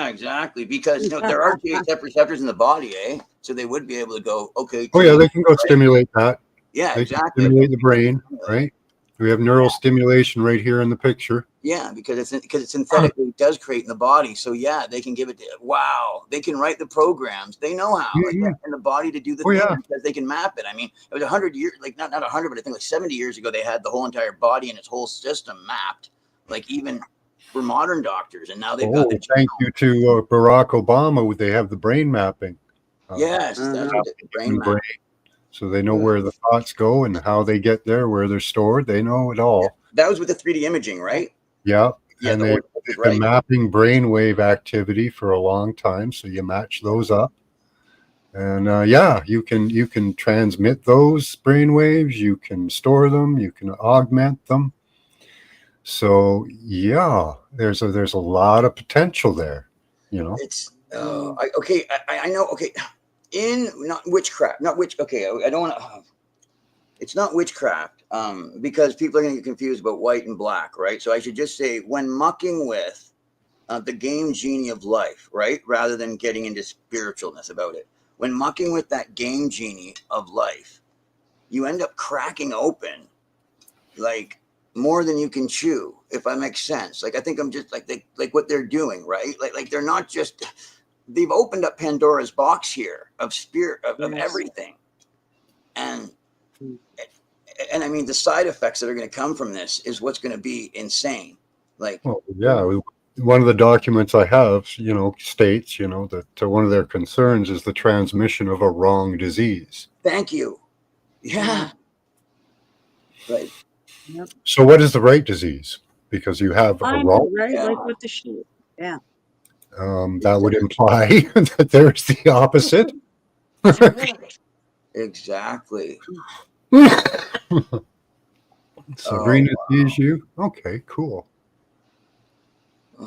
exactly. Because there are THF receptors in the body, eh? So they would be able to go, okay. Oh yeah, they can go stimulate that. Yeah, They can exactly. stimulate the brain, right? We have neural stimulation right here in the picture. Yeah, because it synthetically does create in the body. So yeah, they can give it. Wow, they can write the programs. They know how, like, Mhm. in the body to do the Oh, thing, yeah. because they can map it. I mean, it was 100 years, like not 100, but I think like 70 years ago, they had the whole entire body and its whole system mapped, like even for modern doctors, and now they've got Oh, the thank you to Barack Obama. They have the brain mapping. yes, that's Uh-huh. what the brain map. Brain. So they know where the thoughts go and how they get there, where they're stored. They know it all. That was with the 3D imaging, right? Yeah. Yeah, And the they've orthopic, been right? mapping brainwave activity for a long time. So you match those up. And you can transmit those brainwaves. You can store them. You can augment them. So yeah, there's a lot of potential there. It's I know. Okay, in not witchcraft, not witch. Okay, I don't want to. It's not witchcraft, because people are going to get confused about white and black, right? So I should just say, when mucking with the game genie of life, right, rather than getting into spiritualness about it, when mucking with that game genie of life, you end up cracking open like more than you can chew, if that makes sense. Like, I think I'm just like what they're doing, right? Like they're not just, they've opened up Pandora's box here of spirit of Yes. everything, and I mean, the side effects that are going to come from this is what's going to be insane. Like, Well, yeah. One of the documents I have, states, that one of their concerns is the transmission of a wrong disease. thank you. Yeah. Right. Yep. So what is the right disease? Because you have a I wrong, know, right? Yeah. Like with the sheep. Yeah. that would imply that there's the opposite. Exactly. Sabrina wow. sees you. Okay, cool.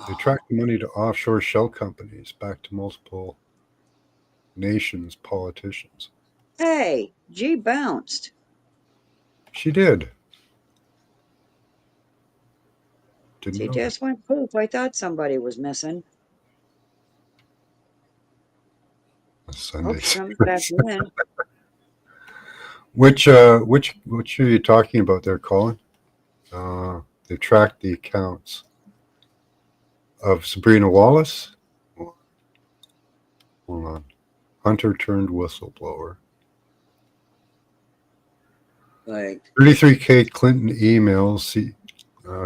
They track the money to offshore shell companies, back to multiple nations, politicians. Hey, G bounced. She did. Didn't She know just went poof. I thought somebody was missing. that. Hope Sunday. she comes back in. Which are you talking about there, Colin? They tracked the accounts of Sabrina Wallace. Hold on. Hunter turned whistleblower. Like, 33K Clinton emails,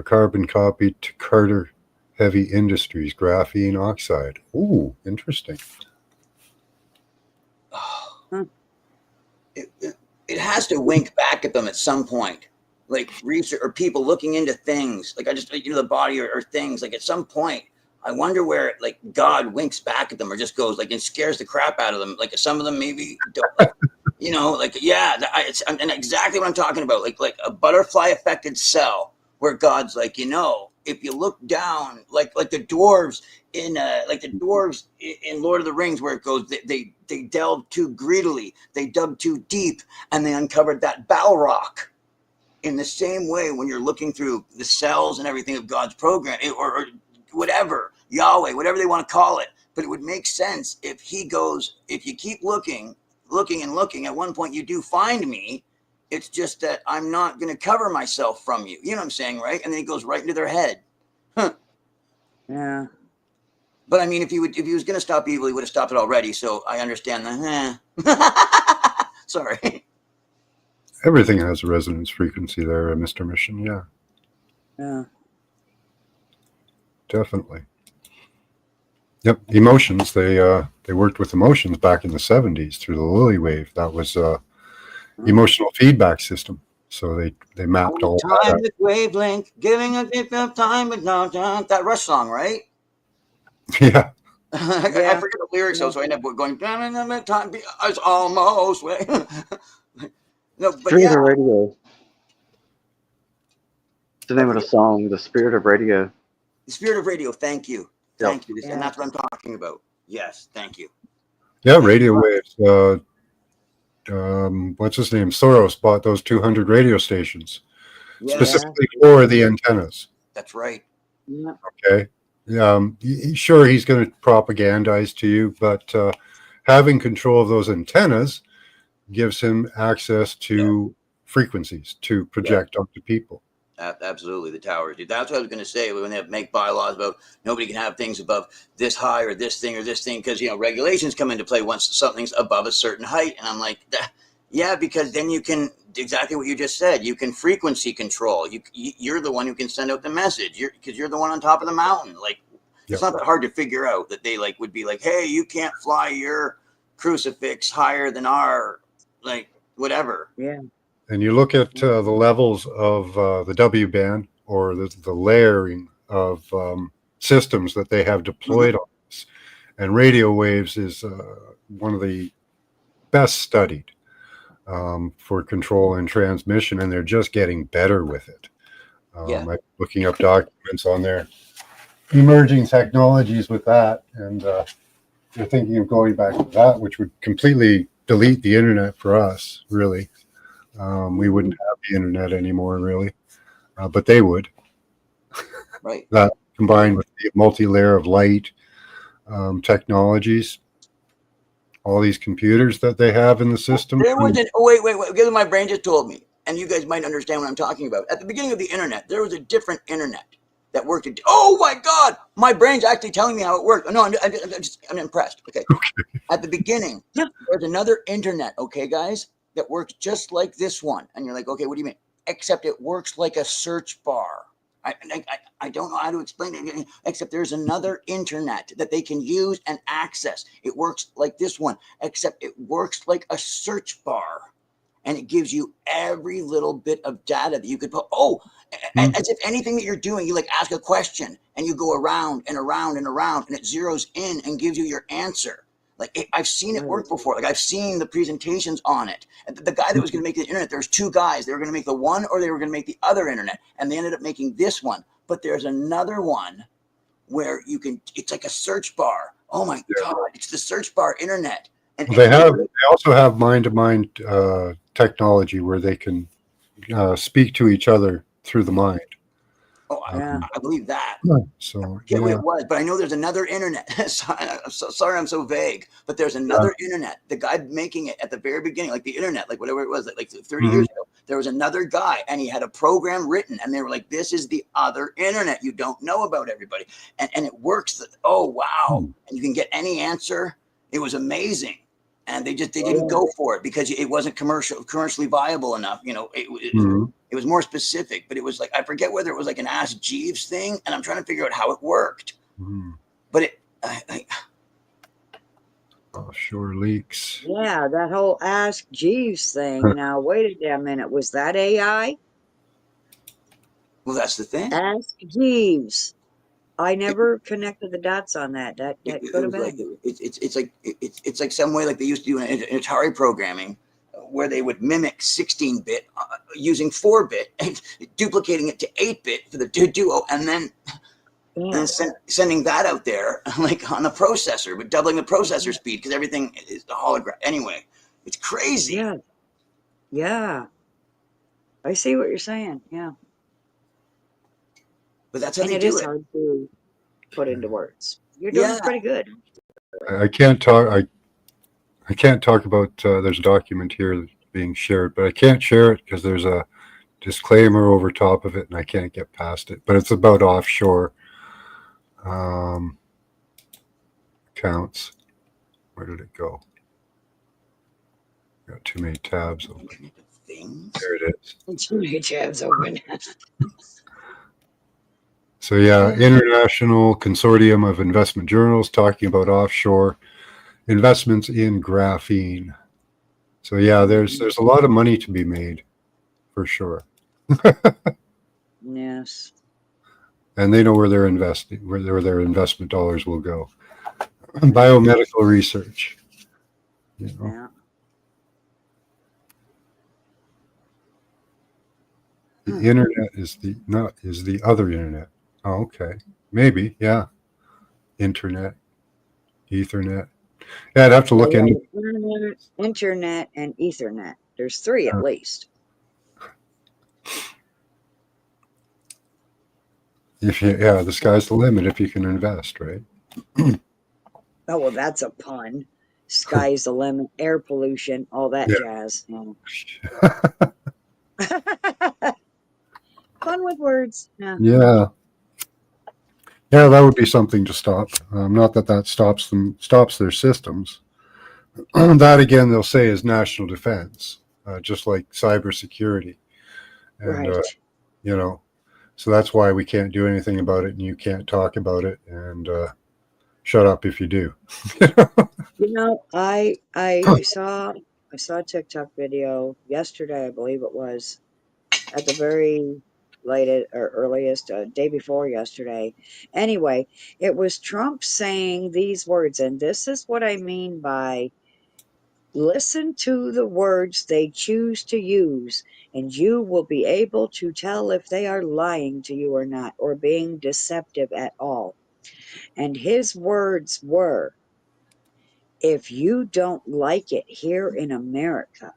carbon copied to Carter Heavy Industries, graphene oxide. Ooh, interesting. it has to wink back at them at some point. Like, research or people looking into things, like, I just, the body or things, like, at some point, I wonder where, like, God winks back at them or just goes, like, and scares the crap out of them. Like, some of them maybe don't, like, it's and exactly what I'm talking about. Like a butterfly affected cell where God's like, if you look down, like the dwarves in Lord of the Rings, where it goes, they delved too greedily, they dug too deep, and they uncovered that Balrog. In the same way, when you're looking through the cells and everything of God's program, or whatever, Yahweh, whatever they want to call it, but it would make sense if he goes, if you keep looking and looking, at one point you do find me. It's just that I'm not going to cover myself from you. You know what I'm saying, right? And then it goes right into their head. Huh. Yeah. But I mean, if he was going to stop evil, he would have stopped it already. So I understand that. Sorry. Everything has a resonance frequency there, Mr. Mission. Yeah, Yeah. definitely. Yep, emotions. They worked with emotions back in the 70s through the Lily Wave. That was emotional feedback system. So they mapped all that Time out. with wavelength, giving a gift of time with no time. That Rush song, right? Yeah. I Yeah. forget the lyrics though, Yeah. so I end up going. Time it's almost way. No, but Spirit yeah, of Radio. The name of the song, The Spirit of Radio. the spirit of radio. Thank you, Yep. thank you, and Yeah. that's what I'm talking about. Yes, thank you. Yeah, Thank radio you. waves. What's his name? Soros bought those 200 radio stations Yes, specifically for the antennas. that's right. Yeah. Okay. Sure, he's going to propagandize to you, but having control of those antennas gives him access to frequencies to project onto people. Absolutely, the towers. That's what I was going to say when they make bylaws about nobody can have things above this high or this thing, because regulations come into play once something's above a certain height, and I'm like, yeah, because then you can exactly what you just said. You can frequency control. You're the one who can send out the message. Because you're the one on top of the mountain. Like it's not that hard to figure out that they would be like, hey, you can't fly your crucifix higher than our whatever. Yeah. And you look at the levels of the W band or the layering of systems that they have deployed on this. And radio waves is one of the best studied for control and transmission, and they're just getting better with it. I'm looking up documents on their emerging technologies with that, and they're thinking of going back to that, which would completely delete the internet for us, really. We wouldn't have the internet anymore, really, but they would. Right. That combined with the multi-layer of light technologies, all these computers that they have in the system. There was wait. Because my brain just told me, and you guys might understand what I'm talking about. At the beginning of the internet, there was a different internet that worked. Oh my God, my brain's actually telling me how it worked. No, I'm impressed. Okay. At the beginning, there's another internet. Okay, guys, that works just like this one, and you're like, okay, what do you mean? Except it works like a search bar. I don't know how to explain it, except there's another internet that they can use and access. It works like this one, except it works like a search bar, and it gives you every little bit of data that you could put. As if anything that you're doing, you ask a question and you go around and around and around, and it zeroes in and gives you your answer. I've seen it work before. I've seen the presentations on it. And the guy that was going to make the internet, there's two guys. They were going to make the one or they were going to make the other internet. And they ended up making this one. But there's another one where it's like a search bar. Oh my God, it's the search bar internet. And they also have mind-to-mind technology where they can speak to each other through the mind. Oh, I believe that. So I forget what it was, but I know there's another internet. I'm so sorry, I'm so vague. But there's another internet. The guy making it at the very beginning, like the internet, whatever it was, 30 years ago, there was another guy, and he had a program written, and they were like, "This is the other internet. You don't know about, everybody," and it works. Oh wow! And you can get any answer. It was amazing, and they didn't go for it because it wasn't commercially viable enough. It was more specific, but it was I forget whether it was an Ask Jeeves thing, and I'm trying to figure out how it worked. But offshore leaks. Yeah, that whole Ask Jeeves thing. Now, wait a minute. Was that AI? Well, that's the thing. Ask Jeeves. I never connected the dots on that. That could have been. It's like some way they used to do in Atari programming, where they would mimic 16-bit using 4-bit, duplicating it to 8-bit for the duo, and then sending that out there on the processor, but doubling the processor speed because everything is the hologram. Anyway, it's crazy. Yeah. I see what you're saying. Yeah. But that's how and they it do is it. hard to put into words. You're doing pretty good. I can't talk. I can't talk about. There's a document here that's being shared, but I can't share it because there's a disclaimer over top of it, and I can't get past it. But it's about offshore accounts. Where did it go? Got too many tabs open. There it is. Too many tabs open. So yeah, International Consortium of Investment Journals talking about offshore investments in graphene. So yeah, there's a lot of money to be made for sure. Yes. And they know where they're investing, where their investment dollars will go. Biomedical research. You know. Yeah. The internet is the other internet. Oh, okay. Maybe, yeah. Internet, Ethernet. Yeah, I'd have to look into Internet and Ethernet. There's three at least. the sky's the limit if you can invest, right? Oh, well, that's a pun. Sky's the limit, air pollution, all that Yeah. jazz. Fun with words. Yeah. Yeah. Yeah, that would be something to stop. Not that stops their systems. That again, they'll say is national defense, just like cybersecurity, and Right. you know, so that's why we can't do anything about it, and you can't talk about it, and shut up if you do. You know, I saw a TikTok video yesterday, I believe it was, at the very latest or earliest, day before yesterday. Anyway, it was Trump saying these words, and this is what I mean by listen to the words they choose to use, and you will be able to tell if they are lying to you or not, or being deceptive at all. And his words were, if you don't like it here in America,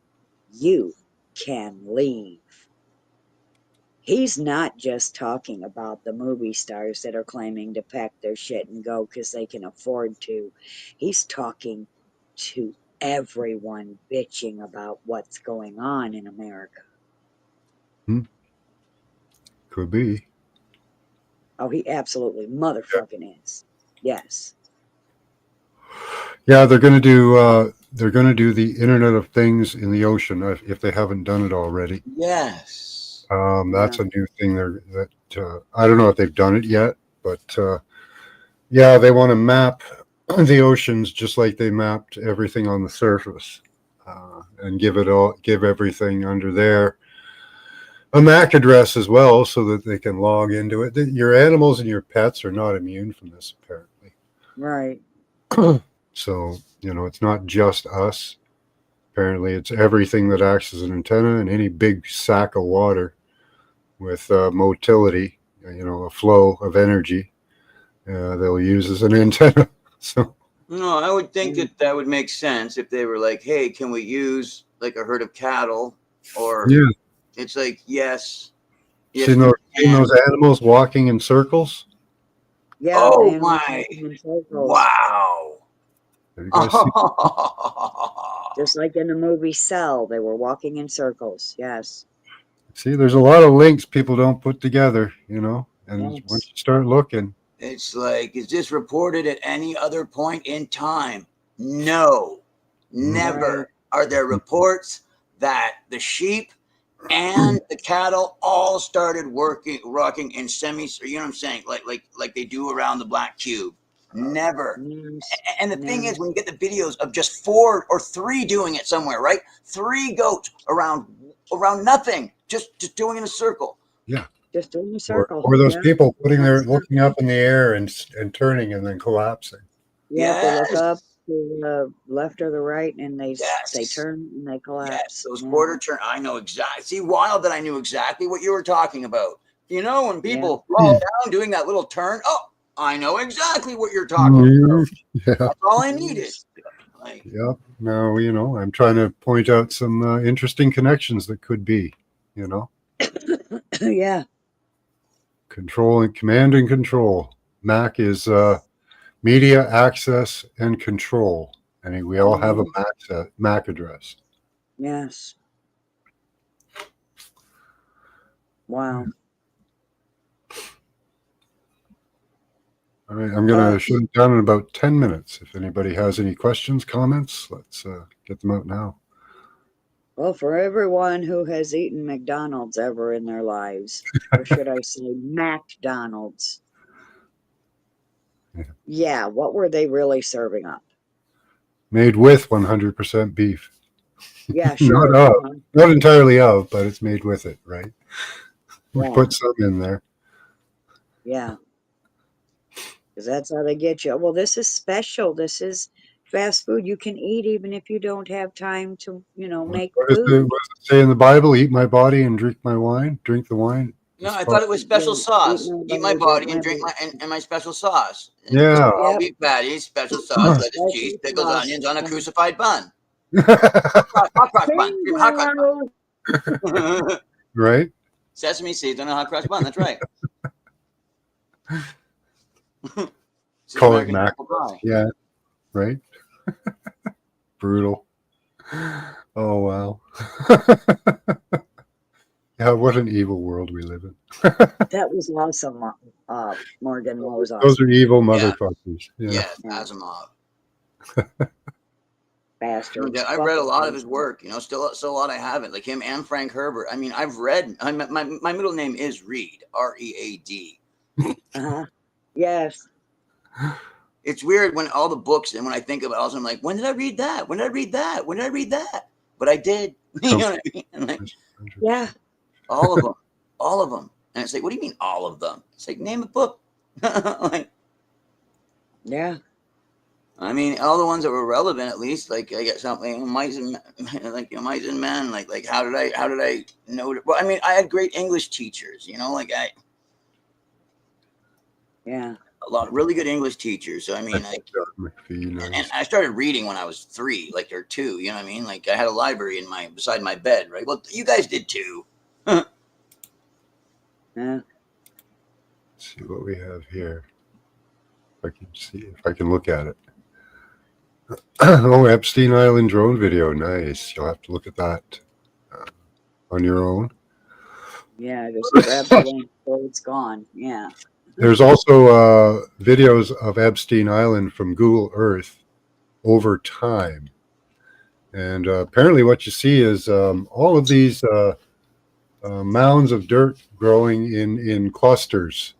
you can leave. He's not just talking about the movie stars that are claiming to pack their shit and go because they can afford to. He's talking to everyone bitching about what's going on in America. Could be. Oh, he absolutely motherfucking is. Yes. Yeah, they're going to do the Internet of Things in the ocean if they haven't done it already. Yes. That's a new thing that I don't know if they've done it yet, but yeah, they want to map the oceans just like they mapped everything on the surface, and give everything under there a MAC address as well, so that they can log into it. Your animals and your pets are not immune from this, apparently. Right. So it's not just us. Apparently, it's everything that acts as an antenna, and any big sack of water with motility, a flow of energy, they'll use as an antenna. So No, I would think that would make sense if they were like, hey, can we use like a herd of cattle? Or yeah, it's like, yes. seen those animals walking in circles? Yeah. Oh and my! in circles. Wow. Have you guys seen? Just like in the movie Cell, they were walking in circles. Yes. See, there's a lot of links people don't put together, and Yes. once you start looking, It's like, is this reported at any other point in time? No, never. Right. Are there reports that the sheep and the cattle all started rocking in semis? You know what I'm saying? Like they do around the black cube. Never. Yes. And the thing Yes. is, when you get the videos of just 4 or 3 doing it somewhere, right? 3 goats around nothing, just doing in a circle. yeah. Just doing a circle. Or those Yeah. people looking up in the air and turning and then collapsing. Yeah, they look Yes. up to the left or the right, and they Yes. turn and they Yes, collapse. those Yeah. quarter turn. I know exactly. See, wild that I knew exactly what you were talking about. When people Yeah. fall down doing that little turn, oh, I know exactly what you're talking about. Yeah. That's all I needed. Like, Yep. Now, I'm trying to point out some interesting connections that could be, Yeah. command and control. MAC is media access and control. We all have a MAC address. Yes. Wow. All right, I'm going to shut it down in about 10 minutes. If anybody has any questions, comments, let's get them out now. Well, for everyone who has eaten McDonald's ever in their lives, or should I say McDonald's? Yeah, what were they really serving up? Made with 100% beef. Yeah, sure. Not of, not entirely of, but it's made with it, right? We Yeah. put some in there. Yeah. Because that's how they get you. Well, this is special. This is fast food you can eat even if you don't have time to, make What food. does it say in the Bible? Eat my body and drink my wine. Drink the wine. No, I thought it was special Eat sauce. my Eat my body, body and drink my and my special sauce. Yeah. All Yep. beef patties, special sauce, lettuce, cheese, Special pickles, sauce. onions on a crucified bun. Right. Hot cross bun. Hot cross Bingo! bun. Sesame seeds on a hot cross bun. That's right. It's Call it American mac. apple pie. Yeah. Right. Brutal. Oh wow. Yeah, what an evil world we live in. That was awesome, Morgan. That was Those awesome. are evil motherfuckers. Yeah. Yeah, Asimov. Bastards. I've read a lot of his work. Still a lot I haven't. Like him and Frank Herbert. I mean, I've read. My middle name is Reed. Read. Uh-huh. Yes. It's weird when all the books and when I think about it, I'm like, when did I read that? When did I read that? When did I read that? But I did. You know what I mean? And like, Yeah. all of them. All of them. And it's like, what do you mean all of them? It's like, name a book. Like, Yeah. I mean, all the ones that were relevant, at least, like I get something, mice and mice and men. Like, how did I know? Well, I mean, I had great English teachers. Yeah. A lot of really good English teachers. So I mean, like, and I started reading when I was 3, like or 2. You know what I mean? Like I had a library beside my bed, right? Well, you guys did too. Yeah. Let's see what we have here. If I can look at it. Oh, Epstein Island drone video. Nice. You'll have to look at that on your own. Yeah. Just grab the link so it's gone. Yeah. There's also videos of Epstein Island from Google Earth over time. And apparently what you see is all of these mounds of dirt growing in clusters.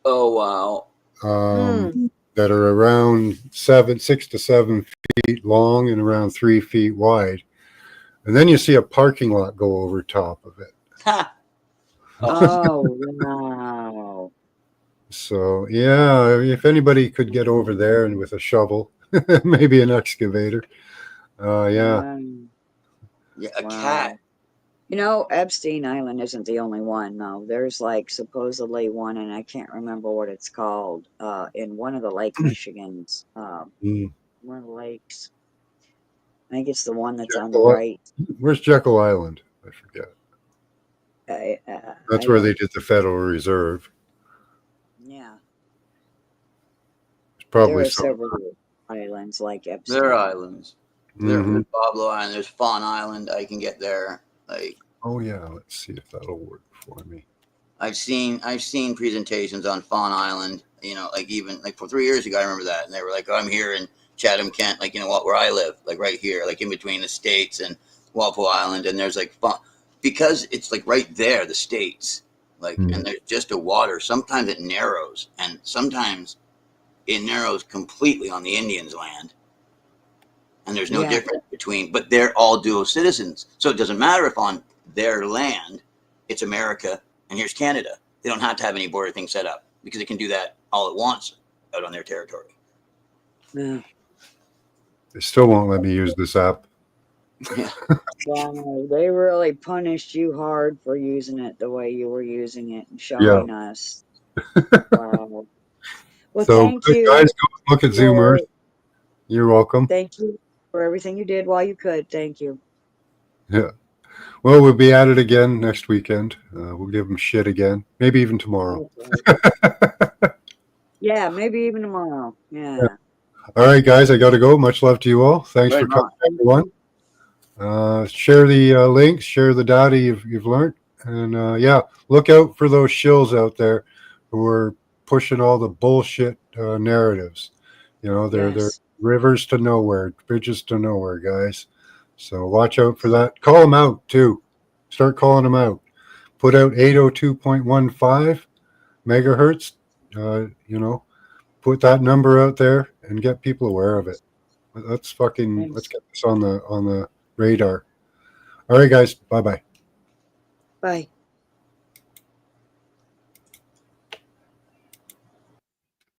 Oh wow. That are around 6 to 7 feet long and around 3 feet wide. And then you see a parking lot go over top of it. Oh, wow. So, yeah, if anybody could get over there and with a shovel, maybe an excavator. Yeah. Yeah, a cat. Epstein Island isn't the only one, though. There's supposedly one, and I can't remember what it's called, in one of the Lake Michigans. One of the lakes. I think it's the one that's on the right. Where's Jekyll Island? I forget. That's where they did the Federal Reserve. Yeah. It's probably there are some. several islands like Epstein. There are islands. There's Mhm. Pablo Island. There's Fawn Island. I can get there. Like, Oh yeah, let's see if that'll work for me. I've seen presentations on Fawn Island. Like even like for 3 years ago, I remember that, and they were like, "Oh, I'm here in Chatham, Kent, like where I live, like right here, like in between the States and Walpole Island." And there's like Fawn, because it's like right there, the States, like, and there's just a water. Sometimes it narrows, and sometimes it narrows completely on the Indians' land. And there's no difference between, but they're all dual citizens. So it doesn't matter if on their land, it's America and here's Canada. They don't have to have any border thing set up because it can do that all at once out on their territory. Yeah. They still won't let me use this app. Wow, they really punished you hard for using it the way you were using it and showing us. Wow. Well, So, thank you. guys, go look at Zoom Earth. You're welcome. Thank you for everything you did while you could. Thank you. Yeah. Well, we'll be at it again next weekend. We'll give them shit again. Maybe even tomorrow. Yeah, maybe even tomorrow. Yeah. All right, guys, I got to go. Much love to you all. Thanks for coming, everyone. Share the links, share the data you've learned. And look out for those shills out there who are pushing all the bullshit narratives. They're rivers to nowhere, bridges to nowhere, guys. So watch out for that. Call them out, too. Start calling them out. Put out 802.15 megahertz. Put that number out there and get people aware of it. Let's get this on the radar. All right, guys. Bye-bye. Bye.